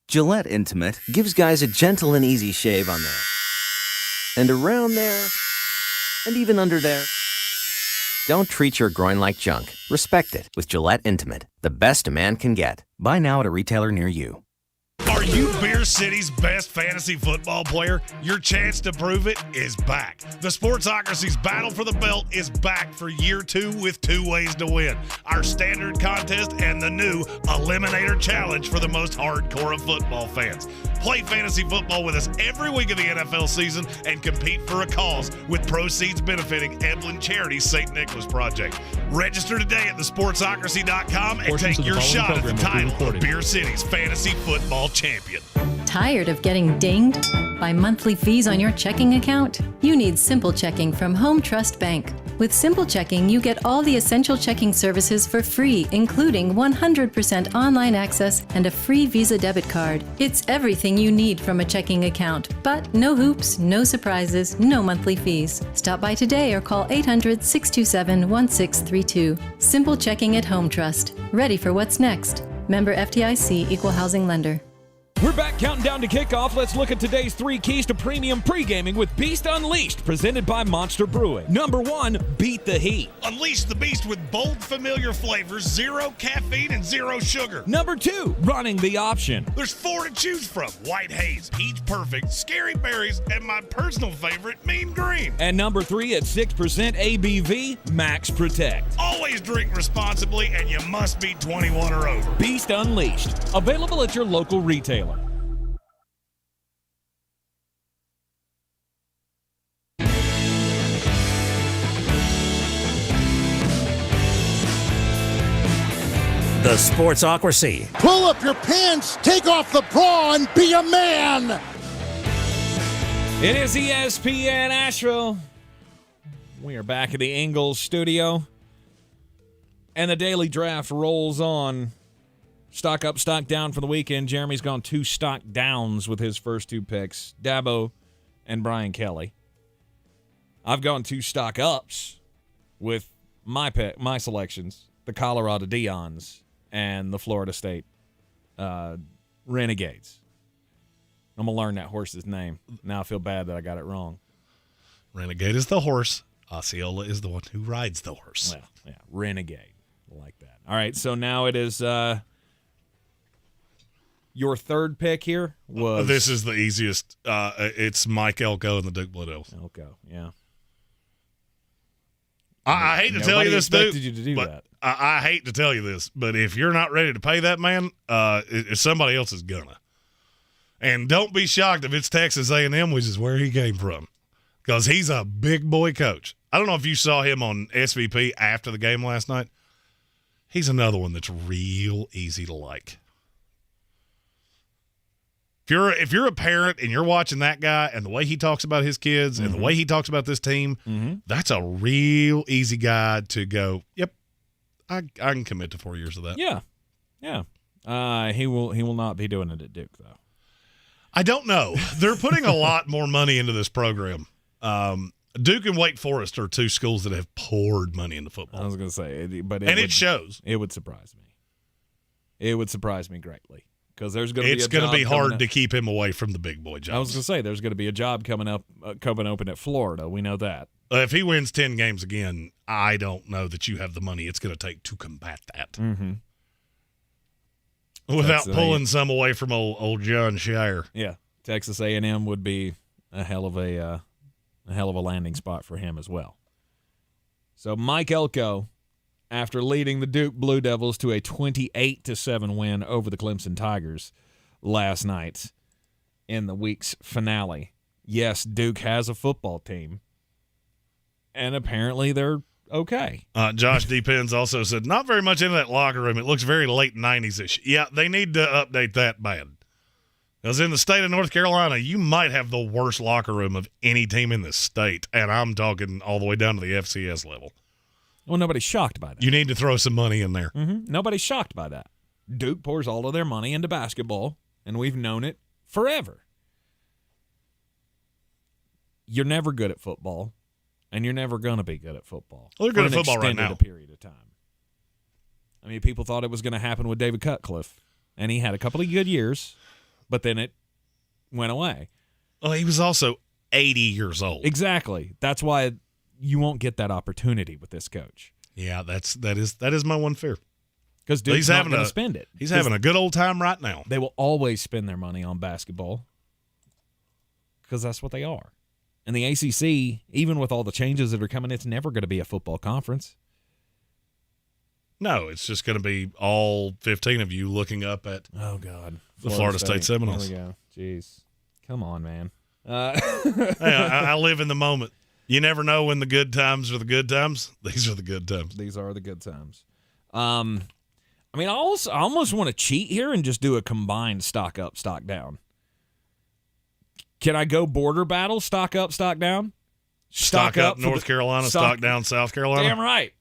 Gillette Intimate gives guys a gentle and easy shave on there. And around there. And even under there. Don't treat your groin like junk. Respect it with Gillette Intimate. The best a man can get. Buy now at a retailer near you. Are you Beer City's best fantasy football player? Your chance to prove it is back. The Sportsocracy's Battle for the Belt is back for year 2 with 2 ways to win. Our standard contest and the new Eliminator challenge for the most hardcore of football fans. Play fantasy football with us every week of the NFL season and compete for a cause with proceeds benefiting Eblen Charities St. Nicholas Project. Register today at thesportsocracy.com and take your shot at the title of Beer City's fantasy football champion. Tired of getting dinged by monthly fees on your checking account? You need Simple Checking from Home Trust Bank. With Simple Checking, you get all the essential checking services for free, including 100% online access and a free Visa debit card. It's everything you need from a checking account, but no hoops, no surprises, no monthly fees. Stop by today or call 800-627-1632. Simple Checking at Home Trust. Ready for what's next. Member FDIC, Equal Housing Lender. We're back counting down to kickoff. Let's look at today's 3 keys to premium pre-gaming with Beast Unleashed, presented by Monster Brewing. Number 1, beat the heat. Unleash the beast with bold, familiar flavors, 0 caffeine and 0 sugar. Number 2, running the option. There's 4 to choose from: White Haze, Peach Perfect, Scary Berries, and my personal favorite, Mean Green. And number 3, at 6% ABV, Max Protect. Always drink responsibly, and you must be 21 or over. Beast Unleashed, available at your local retailer. The Sportsocracy. Pull up your pants, take off the bra, and be a man. It is ESPN Asheville. We are back at the Ingalls studio. And the daily draft rolls on. Stock up, stock down for the weekend. Jeremy's gone 2 stock downs with his first 2 picks, Dabo and Brian Kelly. I've gone 2 stock ups with my selections, the Colorado Dions and the Florida State Renegades. I'm going to learn that horse's name. Now I feel bad that I got it wrong. Renegade is the horse. Osceola is the one who rides the horse. Well, yeah, Renegade. I like that. All right, so now it is your third pick here was... This is the easiest. It's Mike Elko and the Duke Blue Devils. Elko, yeah. I hate to tell you this, dude. You to do that. I hate to tell you this, but if you're not ready to pay that man, somebody else is gonna. And don't be shocked if it's Texas A&M, which is where he came from, because he's a big boy coach. I don't know if you saw him on SVP after the game last night. He's another one that's real easy to like. If you're a parent and you're watching that guy and the way he talks about his kids and the way he talks about this team, that's a real easy guy to go, yep, I can commit to 4 years of that. Yeah. He will not be doing it at Duke, though. I don't know. They're putting a lot more money into this program. Duke and Wake Forest are 2 schools that have poured money into football. I was going to say, it shows. It would surprise me. It would surprise me greatly. Because there's going to be it's going to be hard to keep him away from the big boy jobs. I was going to say there's going to be a job coming open at Florida. We know that. If he wins 10 games again, I don't know that you have the money it's going to take to combat that. Without pulling some away from old John Shire. Yeah, Texas A&M would be a hell of a landing spot for him as well. So Mike Elko, after leading the Duke Blue Devils to a 28-7 win over the Clemson Tigers last night in the week's finale. Yes, Duke has a football team, and apparently they're okay. Josh D. Pence also said, not very much in that locker room. It looks very late 90s-ish. Yeah, they need to update that bad. Because in the state of North Carolina, you might have the worst locker room of any team in the state, and I'm talking all the way down to the FCS level. Well, nobody's shocked by that. You need to throw some money in there. Mm-hmm. Nobody's shocked by that. Duke pours all of their money into basketball, and we've known it forever. You're never good at football, and you're never going to be good at football. Well, they're good at football right now. For an extended period of time. I mean, people thought it was going to happen with David Cutcliffe, and he had a couple of good years, but then it went away. Well, he was also 80 years old. Exactly. That's why you won't get that opportunity with this coach. Yeah, that is my one fear. Because Duke's not going to spend it. He's having a good old time right now. They will always spend their money on basketball because that's what they are. And the ACC, even with all the changes that are coming, it's never going to be a football conference. No, it's just going to be all 15 of you looking up at the Florida State Seminoles. There we go. Jeez. Come on, man. Hey, I live in the moment. You never know when the good times are the good times. These are the good times. These are the good times. I mean, I almost want to cheat here and just do a combined stock up, stock down. Can I go border battle, stock up, stock down? Stock up North Carolina, stock down South Carolina? Damn right.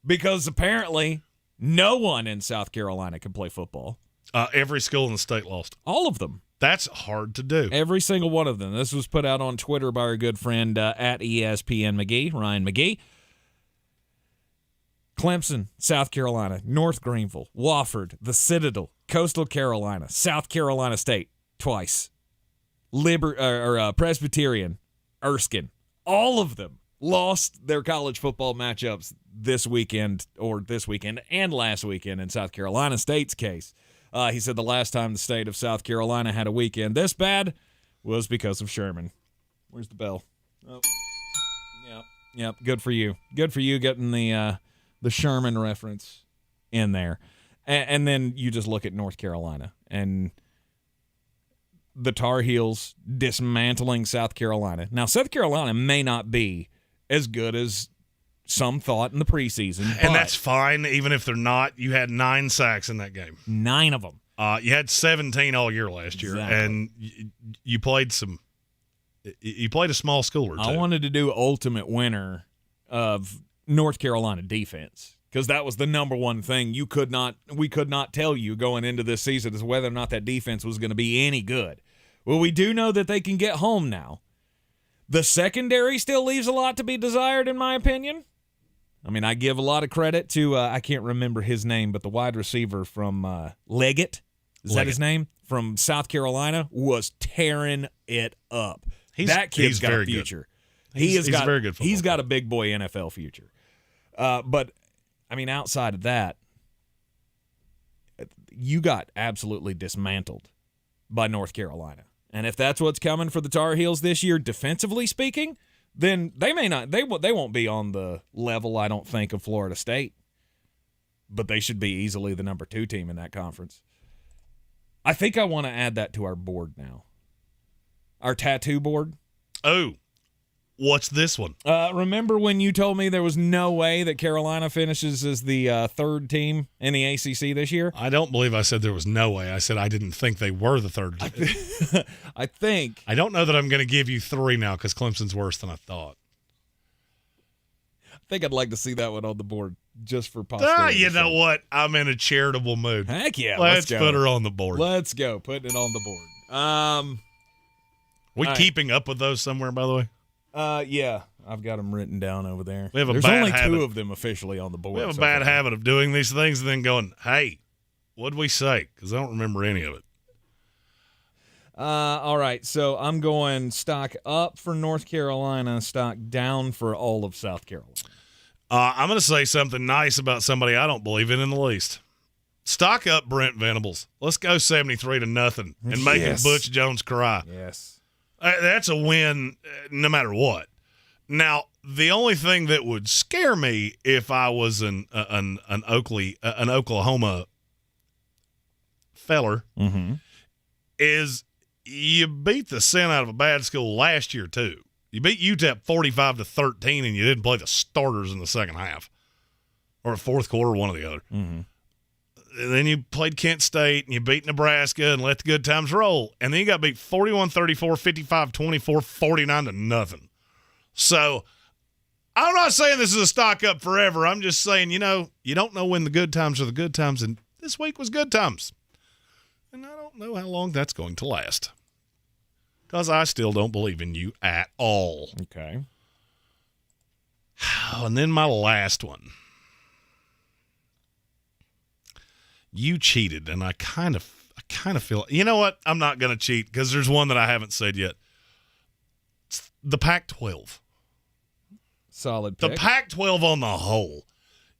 Because apparently no one in South Carolina can play football. Every school in the state lost. All of them. That's hard to do. Every single one of them. This was put out on Twitter by our good friend at ESPN McGee, Ryan McGee. Clemson, South Carolina, North Greenville, Wofford, the Citadel, Coastal Carolina, South Carolina State, twice. Presbyterian, Erskine, all of them lost their college football matchups this weekend and last weekend in South Carolina State's case. He said the last time the state of South Carolina had a weekend this bad was because of Sherman. Where's the bell? Oh, yep. Good for you. Good for you getting the Sherman reference in there. And then you just look at North Carolina and the Tar Heels dismantling South Carolina. Now, South Carolina may not be as good as some thought in the preseason. And that's fine, even if they're not. You had 9 sacks in that game. 9 of them. You had 17 all year last year, and you played a small school or two. I wanted to do ultimate winner of North Carolina defense because that was the number one thing we could not tell you going into this season is whether or not that defense was going to be any good. Well, we do know that they can get home now. The secondary still leaves a lot to be desired, in my opinion. I mean, I give a lot of credit to, I can't remember his name, but the wide receiver from Leggett, that his name? From South Carolina, was tearing it up. That kid's got a future. He's a very good football He's got a big boy NFL future. But, I mean, outside of that, you got absolutely dismantled by North Carolina. And if that's what's coming for the Tar Heels this year, defensively speaking, then they won't be on the level, I don't think, of Florida State. But they should be easily the number 2 team in that conference. I think I want to add that to our board now. Our tattoo board. Oh, what's this one? Remember when you told me there was no way that Carolina finishes as the 3rd team in the ACC this year? I don't believe I said there was no way. I said I didn't think they were the 3rd. I think. I don't know that I'm going to give you 3 now because Clemson's worse than I thought. I think I'd like to see that one on the board just for posterity. You know what? I'm in a charitable mood. Heck yeah. Let's put her on the board. Let's go. Putting it on the board. We keeping up with those somewhere, by the way? Yeah. I've got them written down over there. There's only 2 of them officially on the board. We have a bad habit of doing these things and then going, hey, what'd we say? Because I don't remember any of it. All right, so I'm going stock up for North Carolina, stock down for all of South Carolina. I'm going to say something nice about somebody I don't believe in the least. Stock up Brent Venables. Let's go 73-0 and make Butch Jones cry. Yes. That's a win no matter what. Now, the only thing that would scare me if I was an Oklahoma feller is you beat the sin out of a bad school last year too. You beat UTEP 45-13, and you didn't play the starters in the second half or fourth quarter, one or the other. then you played Kent State, and you beat Nebraska and let the good times roll. And then you got beat 41-34, 55-24, 49-0. So I'm not saying this is a stock up forever. I'm just saying, you don't know when the good times are the good times, and this week was good times. And I don't know how long that's going to last, because I still don't believe in you at all. Okay. And then my last one. You cheated, and I kind of feel, you know what? I'm not going to cheat because there's one that I haven't said yet. It's the Pac-12. Solid pick. The Pac-12 on the whole.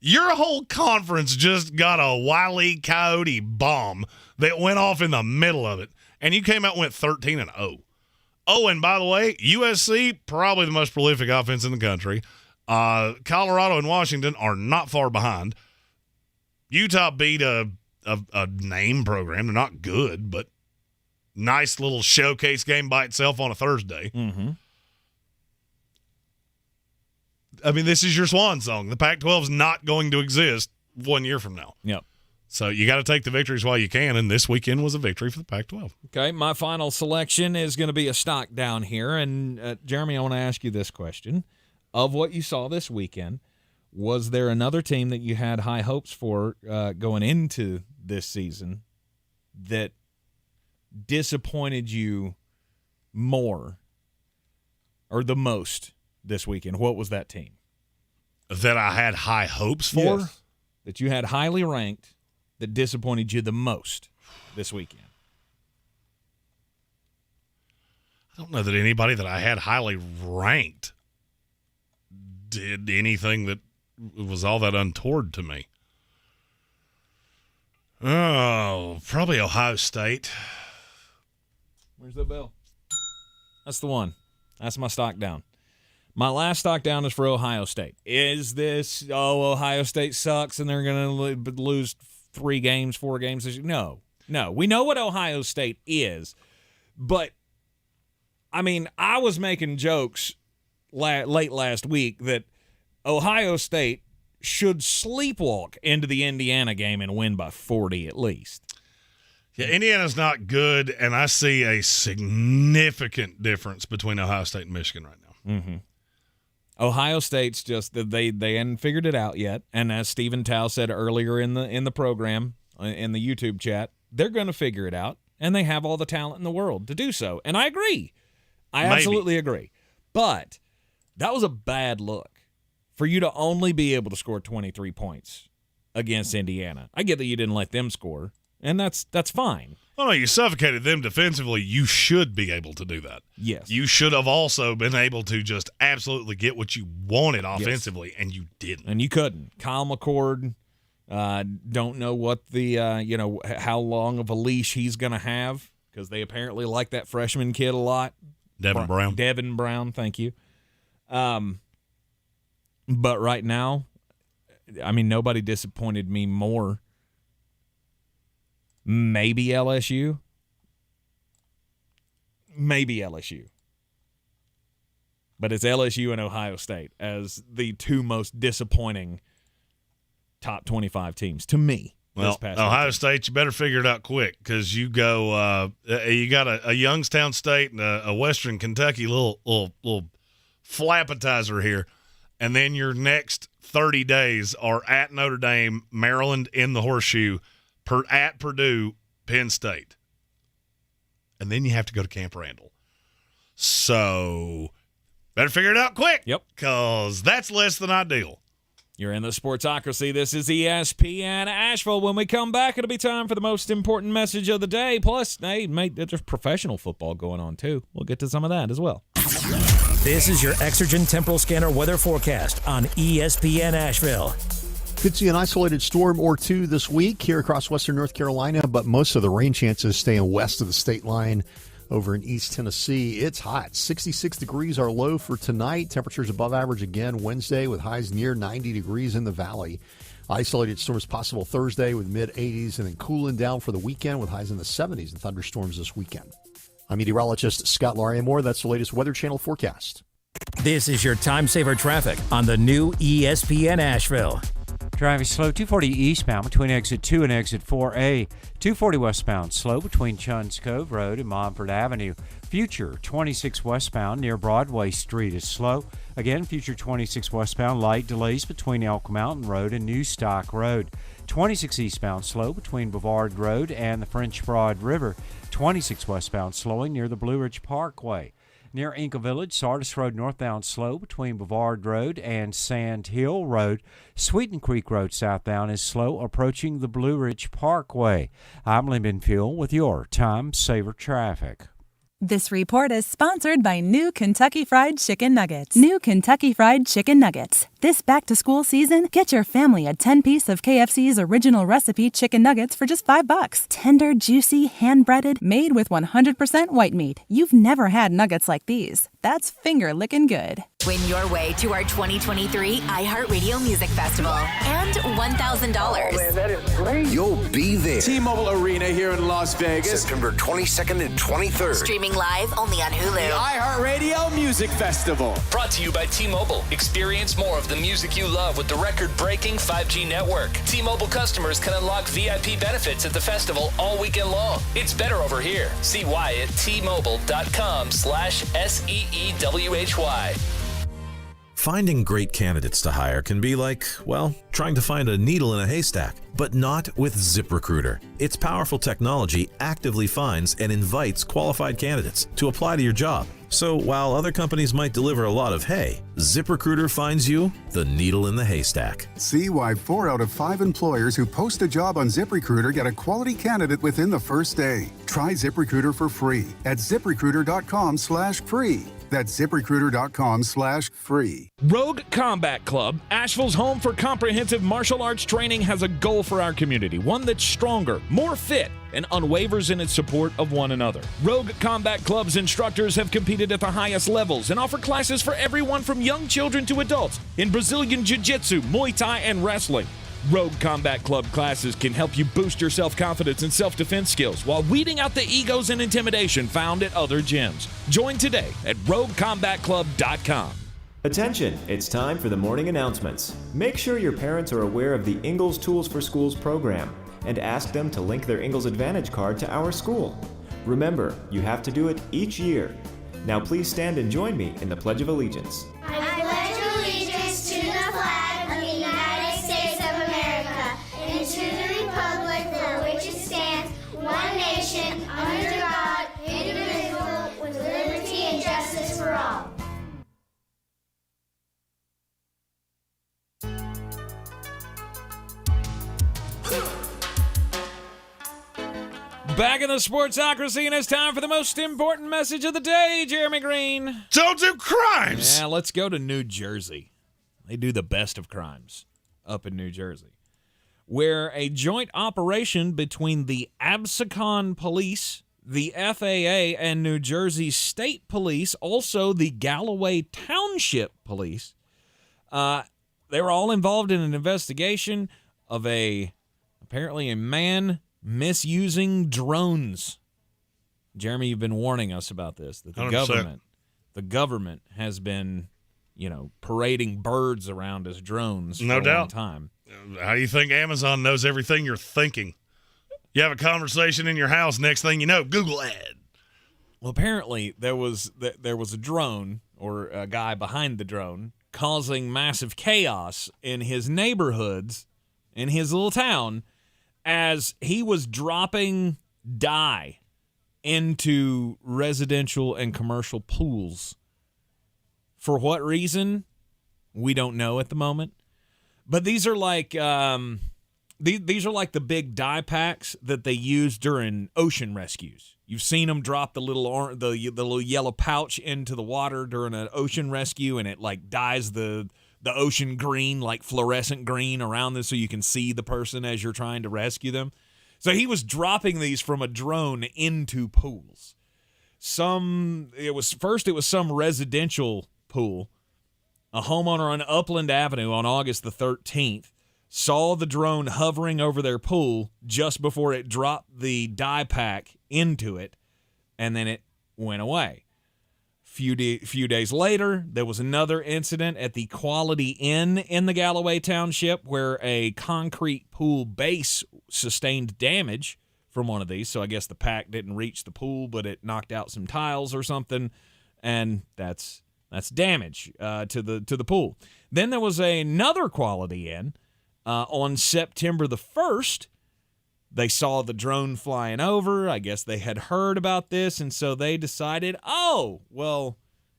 Your whole conference just got a Wile E. Coyote bomb that went off in the middle of it, and you came out and went 13-0. Oh, and by the way, USC, probably the most prolific offense in the country. Colorado and Washington are not far behind. Utah beat a name program. They're not good, but nice little showcase game by itself on a Thursday. Mm-hmm. I mean, this is your swan song. The Pac-12 is not going to exist 1 year from now. Yep. So you got to take the victories while you can, and this weekend was a victory for the Pac-12. Okay, my final selection is going to be a stock down here. And, Jeremy, I want to ask you this question. Of what you saw this weekend, was there another team that you had high hopes for going into this season that disappointed you more or the most this weekend? What was that team? That I had high hopes for? Yes. That you had highly ranked that disappointed you the most this weekend? I don't know that anybody that I had highly ranked did anything that was all that untoward to me. Oh, probably Ohio State. Where's the bell? That's the one. That's my stock down. My last stock down is for Ohio State. Is this, Ohio State sucks and they're going to lose 4 games? No. We know what Ohio State is. But, I mean, I was making jokes late last week that Ohio State should sleepwalk into the Indiana game and win by 40 at least. Yeah, Indiana's not good, and I see a significant difference between Ohio State and Michigan right now. Mm-hmm. Ohio State's just they hadn't figured it out yet, and as Stephen Tao said earlier in the program in the YouTube chat, they're going to figure it out, and they have all the talent in the world to do so. And I agree, I absolutely agree. But that was a bad look for you to only be able to score 23 points against Indiana. I get that you didn't let them score, and that's fine. Oh, no, you suffocated them defensively. You should be able to do that. Yes. You should have also been able to just absolutely get what you wanted offensively, yes. And you didn't. And you couldn't. Kyle McCord, don't know what the, how long of a leash he's going to have, because they apparently like that freshman kid a lot. Devin Brown, thank you. But right now, I mean, nobody disappointed me more. Maybe LSU. But it's LSU and Ohio State as the two most disappointing top 25 teams to me. Well, Ohio State, you better figure it out quick, because you go. You got a Youngstown State and a Western Kentucky little flappetizer here, and then your next 30 days are at Notre Dame, Maryland in the Horseshoe, at Purdue, Penn State, and then you have to go to Camp Randall. So better figure it out quick. Yep, because that's less than ideal. You're in the Sportsocracy. This is ESPN Asheville. When we come back, it'll be time for the most important message of the day. Plus, hey, mate, there's professional football going on, too. We'll get to some of that as well. This is your Exergen Temporal Scanner weather forecast on ESPN Asheville. Could see an isolated storm or two this week here across western North Carolina, but most of the rain chances staying west of the state line over in East Tennessee. It's hot. 66 degrees are low for tonight. Temperatures above average again Wednesday with highs near 90 degrees in the valley. Isolated storms possible Thursday with mid-80s and then cooling down for the weekend with highs in the 70s and thunderstorms this weekend. I'm meteorologist Scott Lauriamore. That's the latest Weather Channel forecast. This is your time saver traffic on the new ESPN Asheville. Driving slow, 240 eastbound between exit 2 and exit 4A. 240 westbound slow between Chuns Cove Road and Montford Avenue. Future 26 westbound near Broadway Street is slow. Again, future 26 westbound light delays between Elk Mountain Road and New Stock Road. 26 eastbound slow between Bavard Road and the French Broad River. 26 westbound slowing near the Blue Ridge Parkway. Near Inca Village, Sardis Road northbound slow between Bavard Road and Sand Hill Road. Sweeten Creek Road southbound is slow approaching the Blue Ridge Parkway. I'm Lyndon Fuel with your Time Saver Traffic. This report is sponsored by New Kentucky Fried Chicken Nuggets. New Kentucky Fried Chicken Nuggets. This back-to-school season, get your family a 10-piece of KFC's original recipe chicken nuggets for just $5. Tender, juicy, hand-breaded, made with 100% white meat. You've never had nuggets like these. That's finger-licking good. Win your way to our 2023 iHeartRadio Music Festival and $1,000. Oh, man, that is great. You'll be there. T-Mobile Arena here in Las Vegas. September 22nd and 23rd. Streaming live only on Hulu. The iHeartRadio Music Festival. Brought to you by T-Mobile. Experience more of the music you love with the record-breaking 5G network. T-Mobile customers can unlock VIP benefits at the festival all weekend long. It's better over here. See why at T-Mobile.com/SEEWHY. Finding great candidates to hire can be like, well, trying to find a needle in a haystack, but not with ZipRecruiter. Its powerful technology actively finds and invites qualified candidates to apply to your job. So while other companies might deliver a lot of hay, ZipRecruiter finds you the needle in the haystack. See why 4 out of 5 employers who post a job on ZipRecruiter get a quality candidate within the first day. Try ZipRecruiter for free at ZipRecruiter.com/free. That's ZipRecruiter.com/free. Rogue Combat Club, Asheville's home for comprehensive martial arts training, has a goal for our community, one that's stronger, more fit, and unwavers in its support of one another. Rogue Combat Club's instructors have competed at the highest levels and offer classes for everyone from young children to adults in Brazilian Jiu-Jitsu, Muay Thai, and wrestling. Rogue Combat Club classes can help you boost your self-confidence and self-defense skills while weeding out the egos and intimidation found at other gyms. Join today at roguecombatclub.com. Attention, it's time for the morning announcements. Make sure your parents are aware of the Ingalls Tools for Schools program and ask them to link their Ingalls Advantage card to our school. Remember, you have to do it each year. Now please stand and join me in the Pledge of Allegiance. I pledge allegiance to the flag of the United States of America and to the republic for which it stands, one nation, under God, indivisible, with liberty and justice for all. Back in the Sportsocracy, and it's time for the most important message of the day, Jeremy Green. Don't do crimes! Yeah, let's go to New Jersey. They do the best of crimes up in New Jersey, where a joint operation between the Absecon Police, the FAA, and New Jersey State Police, also the Galloway Township Police, they were all involved in an investigation of apparently a man misusing drones. Jeremy, you've been warning us about this, that the 100%. government has been, parading birds around as drones for No a long doubt. time. How do you think Amazon knows everything you're thinking? You have a conversation in your house, next thing you know, Google ad. Well, apparently there was a drone, or a guy behind the drone, causing massive chaos in his neighborhoods, in his little town, as he was dropping dye into residential and commercial pools. For what reason? We don't know at the moment. But these are like these are like the big dye packs that they use during ocean rescues. You've seen them drop the little yellow pouch into the water during an ocean rescue, and it like dyes the ocean green, like fluorescent green around this, so you can see the person as you're trying to rescue them. So he was dropping these from a drone into pools. It was some residential pool. A homeowner on Upland Avenue on August the 13th saw the drone hovering over their pool just before it dropped the dye pack into it, and then it went away. Few days later, there was another incident at the Quality Inn in the Galloway Township where a concrete pool base sustained damage from one of these. So I guess the pack didn't reach the pool, but it knocked out some tiles or something, and that's damage to the pool. Then there was another Quality Inn on September the 1st. They saw the drone flying over. I guess they had heard about this, and so they decided,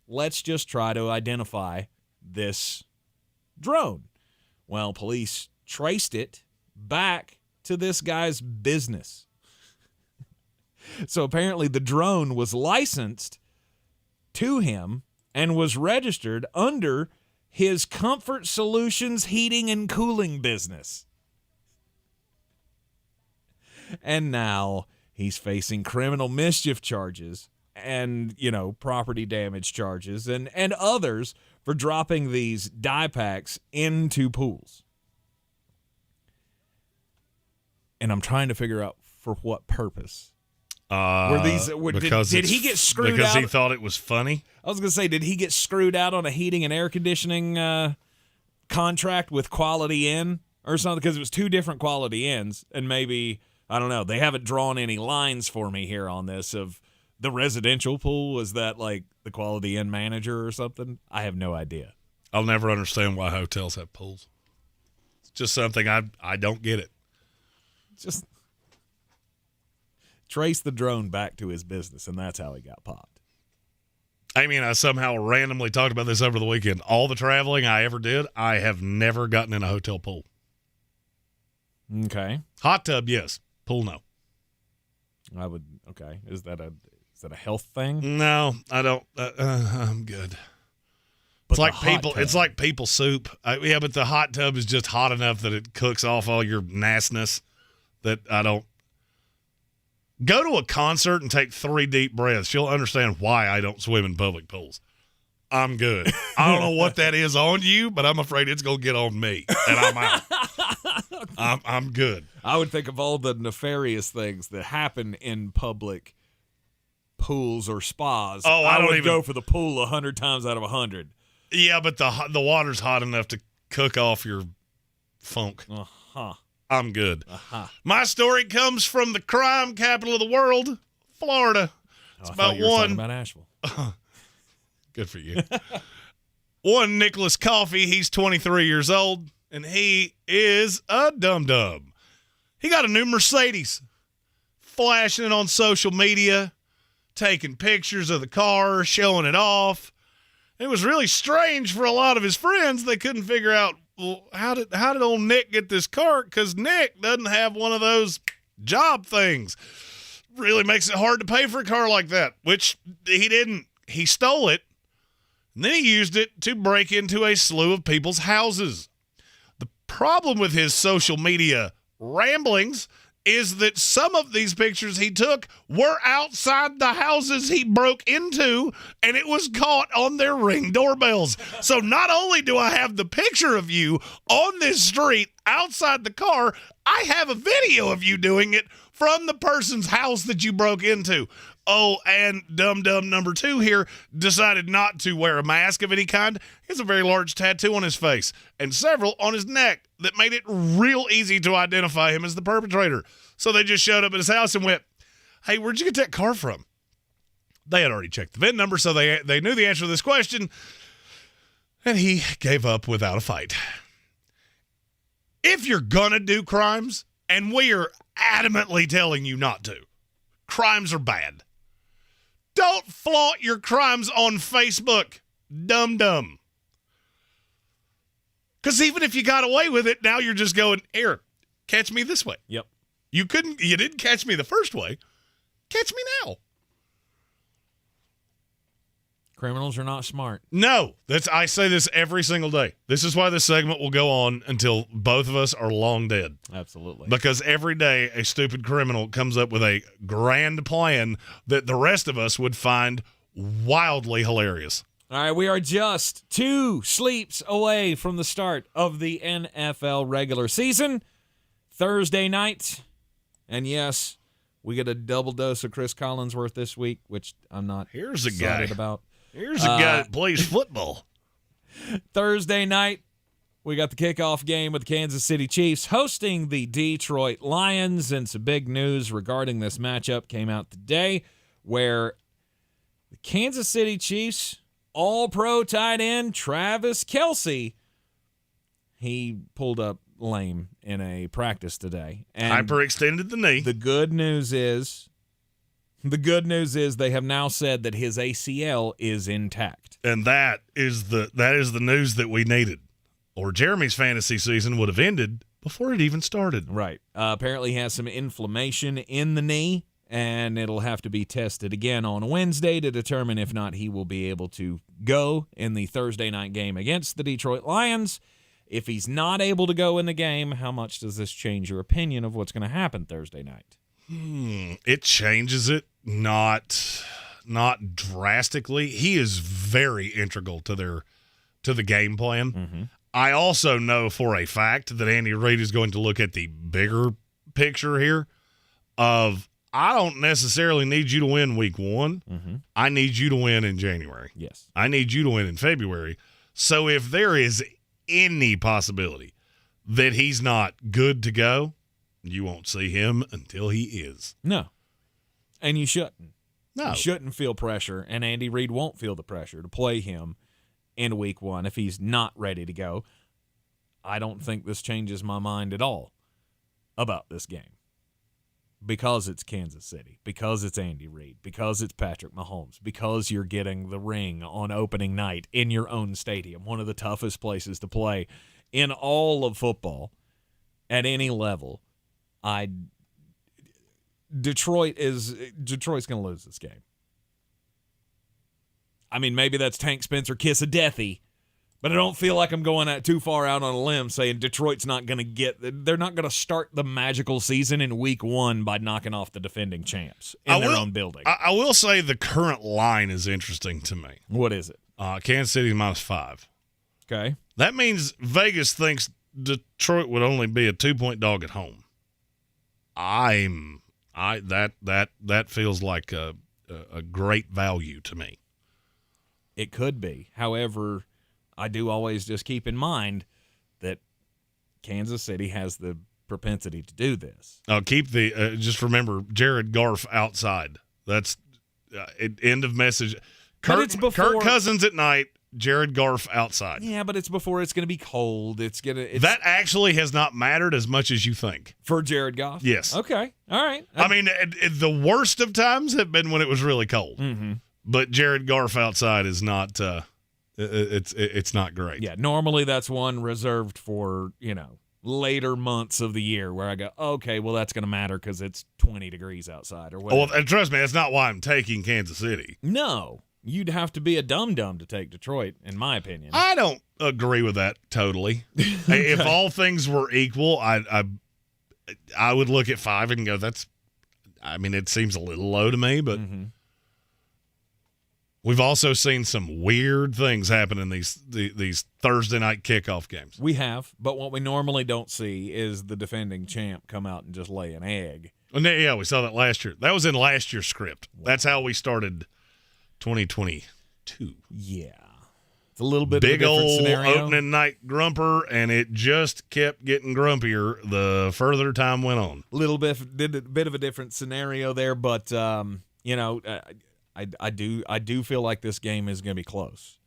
let's just try to identify this drone. Well, police traced it back to this guy's business. So apparently the drone was licensed to him and was registered under his Comfort Solutions heating and cooling business. And now he's facing criminal mischief charges and, property damage charges and others for dropping these dye packs into pools. And I'm trying to figure out for what purpose. Did he get screwed out? Because he thought it was funny? I was going to say, did he get screwed out on a heating and air conditioning contract with Quality Inn or something? Because it was two different Quality Inns, and maybe, I don't know, they haven't drawn any lines for me here on this of the residential pool. Was that like the Quality Inn manager or something? I have no idea. I'll never understand why hotels have pools. It's just something I don't get it. Just trace the drone back to his business, and that's how he got popped. I mean, I somehow randomly talked about this over the weekend. All the traveling I ever did, I have never gotten in a hotel pool. Okay. Hot tub, yes. Pool, no. Okay. Is that a health thing? No, I don't. I'm good. It's like people soup. Yeah, but the hot tub is just hot enough that it cooks off all your nastiness that I don't. Go to a concert and take 3 deep breaths. You'll understand why I don't swim in public pools. I'm good. I don't know what that is on you, but I'm afraid it's going to get on me, and I'm out. I'm good. I would think of all the nefarious things that happen in public pools or spas. Oh, I would go for the pool 100 times out of 100. Yeah, but the water's hot enough to cook off your funk. Uh-huh. I'm good. Uh-huh. My story comes from the crime capital of the world, Florida. It's about talking about Asheville. Good for you. One Nicholas Coffey, he's 23 years old, and he is a dum-dum. He got a new Mercedes, flashing it on social media, taking pictures of the car, showing it off. It was really strange for a lot of his friends. They couldn't figure out, well, how did old Nick get this car? Because Nick doesn't have one of those job things. Really makes it hard to pay for a car like that, which he didn't. He stole it, and then he used it to break into a slew of people's houses. The problem with his social media ramblings is that some of these pictures he took were outside the houses he broke into, and it was caught on their Ring doorbells. So not only do I have the picture of you on this street outside the car, I have a video of you doing it from the person's house that you broke into. Oh, and dum-dum number 2 here decided not to wear a mask of any kind. He has a very large tattoo on his face and several on his neck that made it real easy to identify him as the perpetrator. So they just showed up at his house and went, "Hey, where'd you get that car from?" They had already checked the VIN number, so they knew the answer to this question, and he gave up without a fight. If you're gonna do crimes, and we are adamantly telling you not to, crimes are bad. Don't flaunt your crimes on Facebook, dum-dum. Because even if you got away with it, now you're just going, "Here, catch me this way." Yep. You didn't catch me the first way. Catch me now. Criminals are not smart. No, I say this every single day. This is why this segment will go on until both of us are long dead. Absolutely. Because every day a stupid criminal comes up with a grand plan that the rest of us would find wildly hilarious. All right, we are just 2 sleeps away from the start of the NFL regular season. Thursday night. And yes, we get a double dose of Chris Collinsworth this week, which I'm not excited about. Here's a guy that plays football. Thursday night, we got the kickoff game with the Kansas City Chiefs hosting the Detroit Lions, and some big news regarding this matchup came out today where the Kansas City Chiefs all-pro tight end Travis Kelce, he pulled up lame in a practice today. And hyperextended the knee. The good news is they have now said that his ACL is intact. And that is the news that we needed. Or Jeremy's fantasy season would have ended before it even started. Right. Apparently he has some inflammation in the knee, and it'll have to be tested again on Wednesday to determine if not he will be able to go in the Thursday night game against the Detroit Lions. If he's not able to go in the game, how much does this change your opinion of what's going to happen Thursday night? It changes it, not drastically. He is very integral to the game plan. Mm-hmm. I also know for a fact that Andy Reid is going to look at the bigger picture here of, I don't necessarily need you to win week 1. Mm-hmm. I need you to win in January. Yes. I need you to win in February. So if there is any possibility that he's not good to go, you won't see him until he is. No. And you shouldn't. No. You shouldn't feel pressure, and Andy Reid won't feel the pressure to play him in week 1 if he's not ready to go. I don't think this changes my mind at all about this game. Because it's Kansas City, because it's Andy Reid, because it's Patrick Mahomes, because you're getting the ring on opening night in your own stadium, one of the toughest places to play in all of football at any level. Detroit's going to lose this game. I mean, maybe that's Tank Spencer kiss of deathy, but I don't feel like I'm going too far out on a limb saying Detroit's not going to they're not going to start the magical season in week 1 by knocking off the defending champs in their own building. I will say the current line is interesting to me. What is it? Kansas City -5. Okay. That means Vegas thinks Detroit would only be a 2-point dog at home. That feels like a great value to me. It could be. However, I do always just keep in mind that Kansas City has the propensity to do this. Just remember Jared Goff outside. That's end of message. Kirk Cousins at night, Jared Goff outside. Yeah, but it's before it's going to be cold. That actually has not mattered as much as you think. For Jared Goff? Yes. Okay. All right. I mean, the worst of times have been when it was really cold. Mm-hmm. But Jared Goff outside is not it's not great. Yeah, normally that's one reserved for, later months of the year where I go, okay, well, that's going to matter because it's 20 degrees outside or whatever. Well, and trust me, that's not why I'm taking Kansas City. No. You'd have to be a dum-dum to take Detroit, in my opinion. I don't agree with that totally. Okay. If all things were equal, I would look at 5 and go, it seems a little low to me, but we've also seen some weird things happen in these Thursday night kickoff games. We have, but what we normally don't see is the defending champ come out and just lay an egg. Yeah, we saw that last year. That was in last year's script. Wow. That's how we started 2022. Yeah. It's a little bit big of a different old scenario. Opening night grumper, and it just kept getting grumpier the further time went on. A little bit of a different scenario there, but I do feel like this game is going to be close.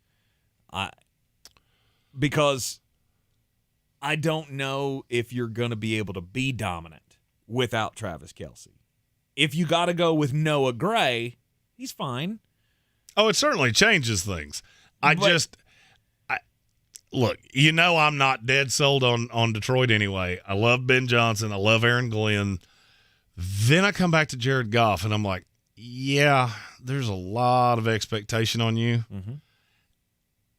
Because I don't know if you're going to be able to be dominant without Travis Kelce. If you got to go with Noah Gray, he's fine. Oh, it certainly changes things. Look, I'm not dead sold on Detroit anyway. I love Ben Johnson. I love Aaron Glenn. Then I come back to Jared Goff, and I'm like, yeah, there's a lot of expectation on you. Mm-hmm.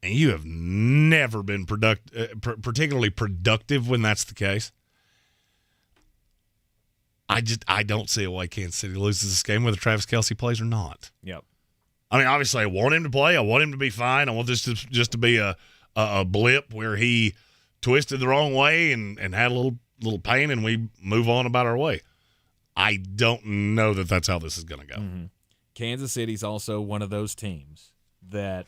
And you have never been particularly productive when that's the case. I don't see a way Kansas City loses this game whether Travis Kelce plays or not. Yep. I mean, obviously, I want him to play. I want him to be fine. I want this just to be a blip where he twisted the wrong way and had a little pain, and we move on about our way. I don't know that that's how this is going to go. Mm-hmm. Kansas City's also one of those teams that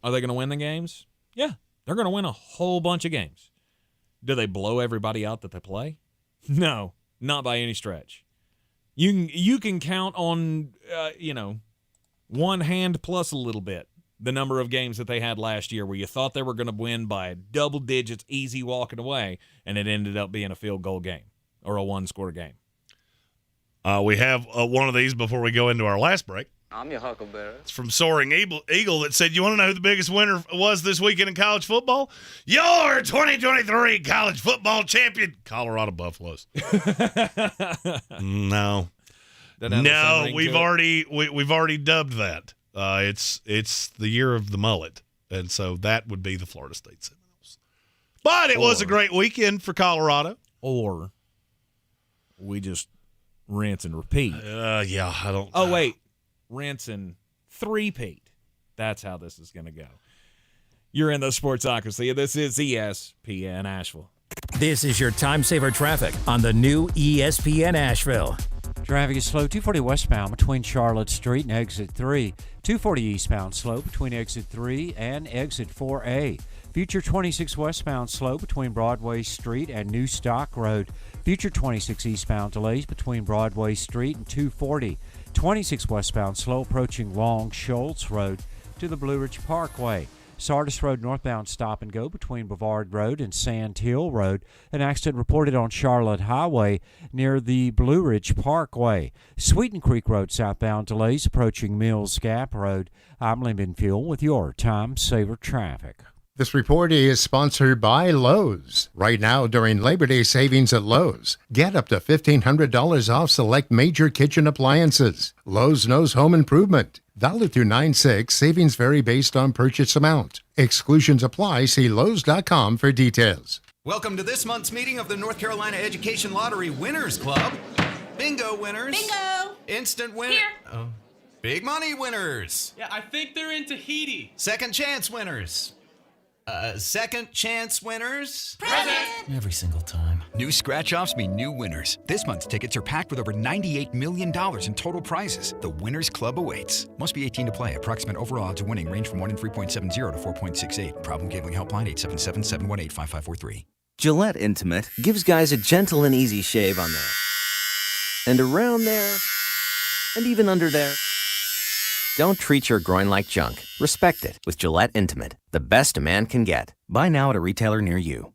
are they going to win the games? Yeah, they're going to win a whole bunch of games. Do they blow everybody out that they play? No, not by any stretch. You can count on, one hand plus a little bit the number of games that they had last year where you thought they were going to win by double digits, easy walking away, and it ended up being a field goal game or a one-score game. We have one of these before we go into our last break. I'm your huckleberry. It's from Soaring Eagle that said, you want to know who the biggest winner was this weekend in college football? Your 2023 college football champion, Colorado Buffaloes. No, we've already dubbed that. It's the year of the mullet, and so that would be the Florida State Seminoles. But it was a great weekend for Colorado. Or we just rinse and repeat. Yeah, I don't. Oh wait. Rinse and three-peat. That's how this is going to go. You're in the Sportsocracy. This is ESPN Asheville. This is your time-saver traffic on the new ESPN Asheville. Traffic is slow, 240 westbound between Charlotte Street and Exit 3. 240 eastbound slow between Exit 3 and Exit 4A. Future 26 westbound slow between Broadway Street and New Stock Road. Future 26 eastbound delays between Broadway Street and 240. 26 westbound slow approaching Long Schultz Road to the Blue Ridge Parkway. Sardis Road northbound stop and go between Brevard Road and Sand Hill Road. An accident reported on Charlotte Highway near the Blue Ridge Parkway. Sweeten Creek Road southbound delays approaching Mills Gap Road. I'm Lyndon Fuel with your Time Saver Traffic. This report is sponsored by Lowe's. Right now, during Labor Day savings at Lowe's, get up to $1,500 off select major kitchen appliances. Lowe's knows home improvement. Valid through 9/6. Savings vary based on purchase amount. Exclusions apply. See Lowe's.com for details. Welcome to this month's meeting of the North Carolina Education Lottery Winners Club. Bingo winners. Bingo! Instant winner. Here. Oh. Big money winners. Yeah, I think they're in Tahiti. Second chance winners. Second chance winners. Present! Every single time. New scratch-offs mean new winners. This month's tickets are packed with over $98 million in total prizes. The Winners Club awaits. Must be 18 to play. Approximate overall odds of winning range from 1 in 3.70 to 4.68. Problem gambling helpline 877-718-5543. Gillette Intimate gives guys a gentle and easy shave on there. And around there. And even under there. Don't treat your groin like junk. Respect it with Gillette Intimate, the best a man can get. Buy now at a retailer near you.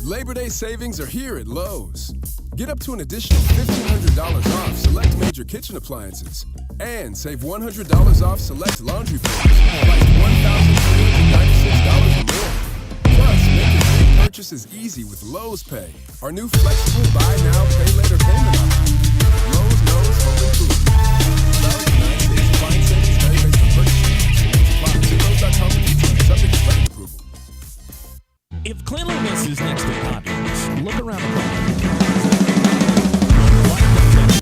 Labor Day savings are here at Lowe's. Get up to an additional $1,500 off select major kitchen appliances. And save $100 off select laundry pails, like $1,396 or more. Plus, make your purchase is easy with Lowe's Pay, our new flexible buy now, pay later payment option. Lowe's knows home improvement. If cleanliness is next to godliness, look around the corner.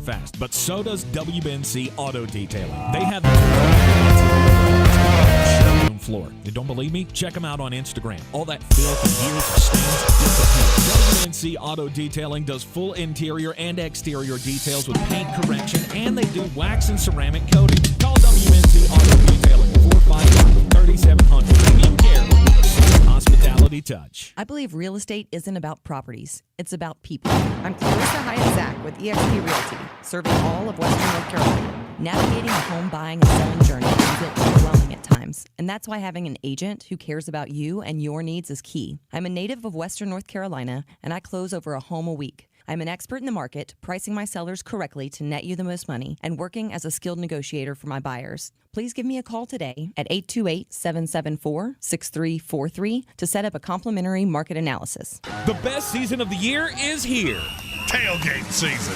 Fast, but so does WNC Auto Detailing. They have the showroom floor. You don't believe me? Check them out on Instagram. All that filth and years of stains disappear. WNC Auto Detailing does full interior and exterior details with paint correction, and they do wax and ceramic coating. Call WNC Auto Detailing 455-3700. Premium care with a hospitality touch. I believe real estate isn't about properties. It's about people. I'm Clarissa Hyatt-Zach with eXp Realty, serving all of Western North Carolina. Navigating a home buying and selling journey can feel overwhelming at times, and that's why having an agent who cares about you and your needs is key. I'm a native of Western North Carolina, and I close over a home a week. I'm an expert in the market, pricing my sellers correctly to net you the most money, and working as a skilled negotiator for my buyers. Please give me a call today at 828-774-6343 to set up a complimentary market analysis. The best season of the year is here. Tailgate season.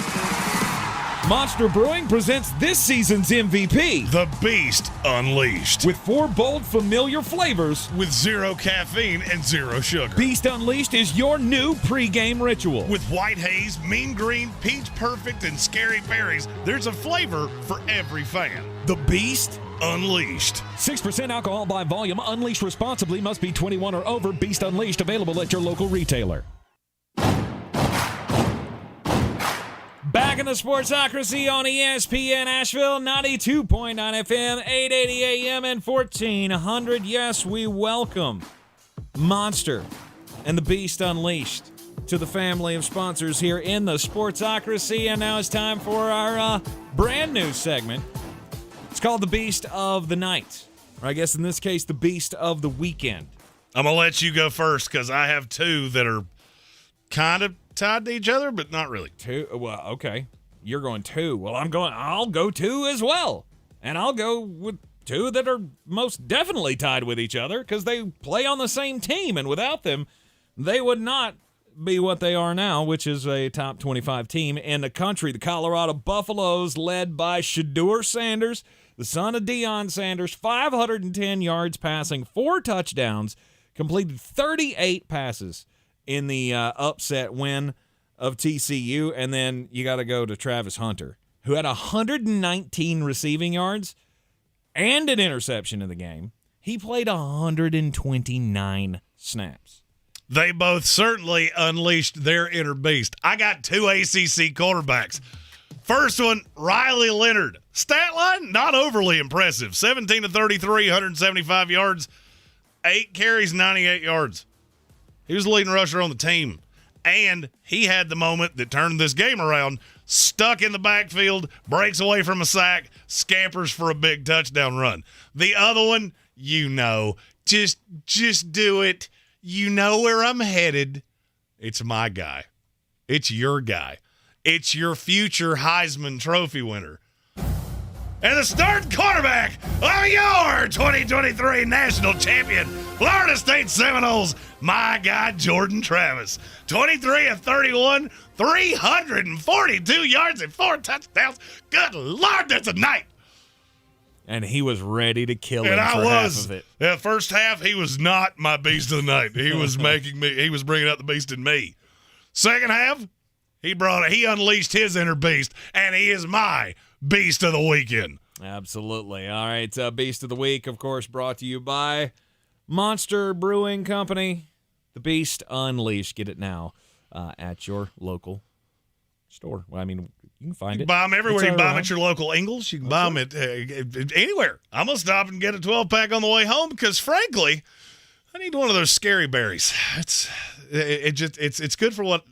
Monster Brewing presents this season's MVP. The Beast Unleashed. With 4 bold, familiar flavors. With 0 caffeine and 0 sugar. Beast Unleashed is your new pregame ritual. With white haze, mean green, peach perfect, and scary berries, there's a flavor for every fan. The Beast Unleashed. 6% alcohol by volume. Unleashed responsibly. Must be 21 or over. Beast Unleashed available at your local retailer. Back in the Sportsocracy on ESPN Asheville, 92.9 FM, 880 AM, and 1400. Yes, we welcome Monster and the Beast Unleashed to the family of sponsors here in the Sportsocracy. And now it's time for our brand new segment. It's called the Beast of the Night, or I guess in this case, the Beast of the Weekend. I'm going to let you go first because I have two that are kind of tied to each other, but not really. Two? Well, okay. You're going two. Well, I'll go two as well. And I'll go with two that are most definitely tied with each other because they play on the same team, and without them, they would not be what they are now, which is a top 25 team in the country. The Colorado Buffaloes, led by Shedeur Sanders, the son of Deion Sanders, 510 yards passing, 4 touchdowns, completed 38 passes in the upset win of TCU. And then you got to go to Travis Hunter, who had 119 receiving yards and an interception in the game. He played 129 snaps. They both certainly unleashed their inner beast. I got 2 ACC quarterbacks. First one, Riley Leonard. Stat line, not overly impressive. 17 to 33, 175 yards, 8 carries, 98 yards. He was the leading rusher on the team. And he had the moment that turned this game around. Stuck in the backfield, breaks away from a sack, scampers for a big touchdown run. The other one, just do it. You know where I'm headed. It's my guy. It's your guy. It's your future Heisman Trophy winner. And the starting quarterback of your 2023 national champion, Florida State Seminoles, my guy, Jordan Travis. 23 of 31, 342 yards and 4 touchdowns. Good Lord, that's a night. And he was ready to kill him and for half of it. Yeah, first half, he was not my beast of the night. He was he was bringing out the beast in me. Second half, he unleashed his inner beast, and he is my beast of the weekend. Absolutely. All right, Beast of the Week, of course, brought to you by Monster Brewing Company. The Beast Unleashed. Get it now at your local store. Well, I mean, you can find it. You can buy them everywhere. You can buy them at your local Ingles. You can buy them at anywhere. I'm going to stop and get a 12-pack on the way home because, frankly, I need one of those scary berries. It's good for what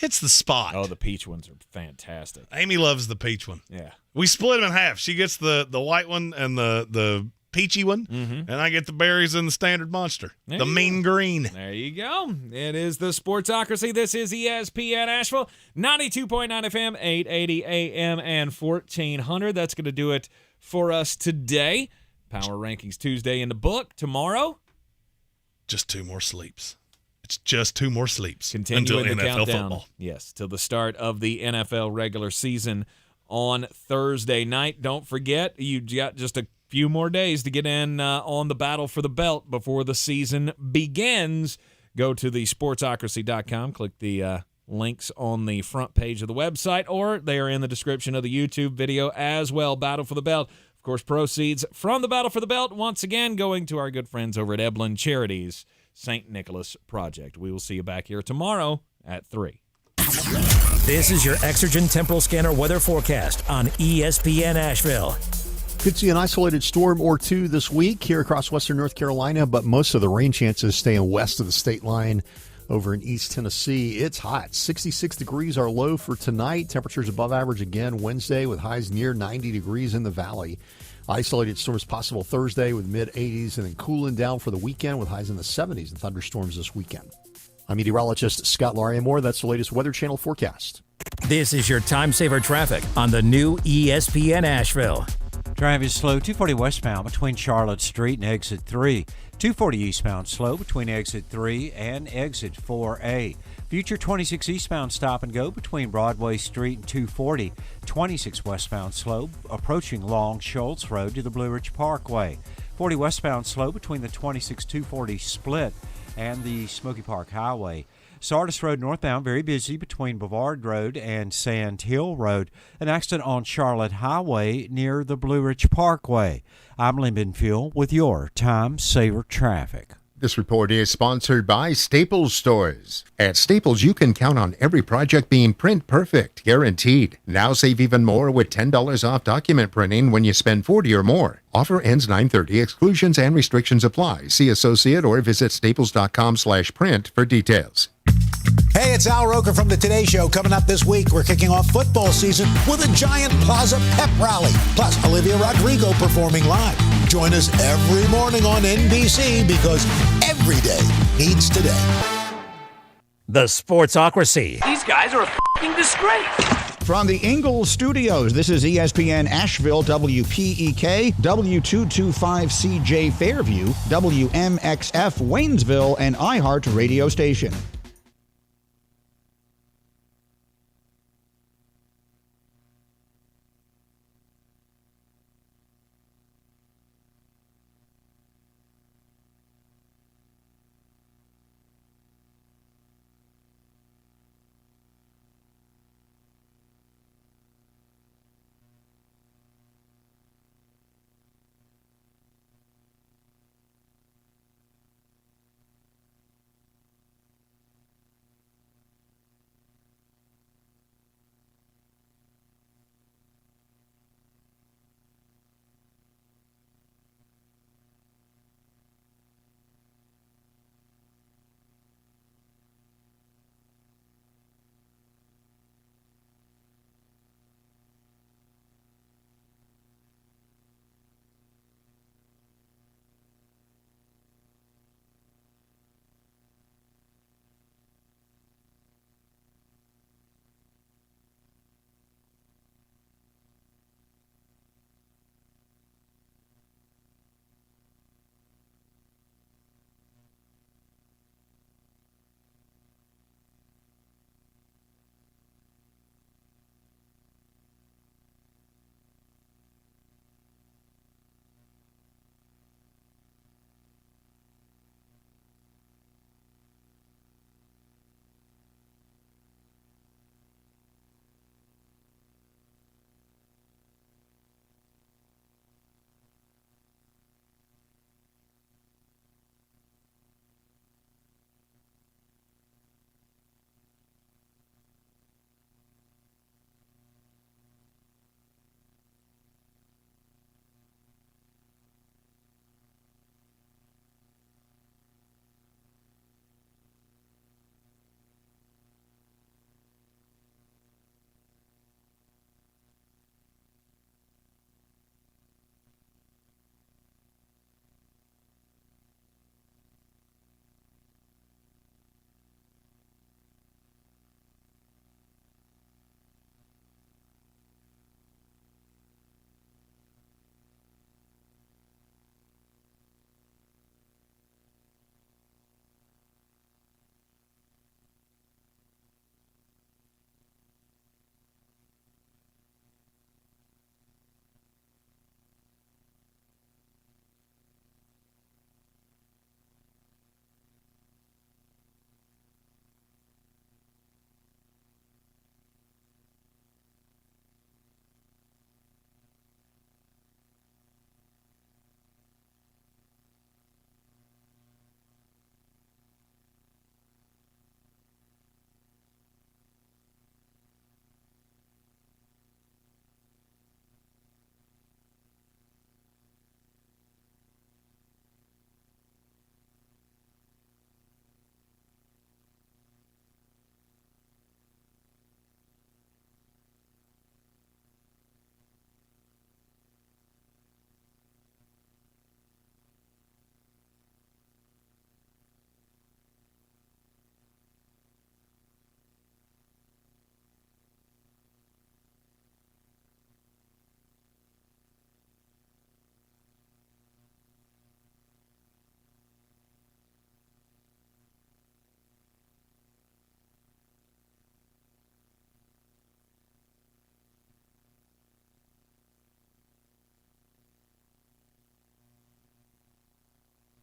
it's the spot. Oh, the peach ones are fantastic. Amy loves the peach one. Yeah. We split them in half. She gets the white one and the peachy one, and I get the berries and the standard monster, the mean green. There you go. It is the Sportsocracy. This is ESPN Asheville, 92.9 FM, 880 AM, and 1400. That's going to do it for us today. Power Rankings Tuesday in the book. Tomorrow, just 2 more sleeps. It's just 2 more sleeps until NFL countdown. football. Yes, till the start of the NFL regular season on Thursday night. Don't forget, you got just a few more days to get in on the battle for the belt before the season begins. Go to the sportsocracy.com, click the links on the front page of the website, or they are in the description of the YouTube video as well. Battle for the belt. Of course, proceeds from the Battle for the Belt, once again, going to our good friends over at Eblen Charities St. Nicholas Project. We will see you back here tomorrow at 3. This is your Exergen Temporal Scanner weather forecast on ESPN Asheville. Could see an isolated storm or two this week here across western North Carolina, but most of the rain chances staying west of the state line over in East Tennessee. It's hot. 66 degrees are low for tonight. Temperatures above average again Wednesday with highs near 90 degrees in the valley. Isolated storms possible Thursday with mid-80s and then cooling down for the weekend with highs in the 70s and thunderstorms this weekend. I'm meteorologist Scott Laria-Moore. That's the latest Weather Channel forecast. This is your time saver traffic on the new ESPN Asheville. Traffic slow, 240 westbound between Charlotte Street and exit 3. 240 eastbound slow between exit 3 and exit 4A. Future 26 eastbound stop and go between Broadway Street and 240. 26 westbound slow approaching Long Schultz Road to the Blue Ridge Parkway. 40 westbound slow between the 26-240 split and the Smoky Park Highway. Sardis Road northbound, very busy between Bavard Road and Sand Hill Road. An accident on Charlotte Highway near the Blue Ridge Parkway. I'm Lee Benfield with your Time Saver Traffic. This report is sponsored by Staples Stores. At Staples, you can count on every project being print perfect, guaranteed. Now save even more with $10 off document printing when you spend $40 or more. Offer ends 9/30. Exclusions and restrictions apply. See associate or visit staples.com/print for details. Hey, it's Al Roker from the Today Show. Coming up this week, we're kicking off football season with a giant Plaza pep rally. Plus, Olivia Rodrigo performing live. Join us every morning on NBC because every day needs today. The Sportsocracy. These guys are a f***ing disgrace. From the Ingalls Studios, this is ESPN Asheville, WPEK, W225CJ Fairview, WMXF Waynesville, and iHeart Radio Station.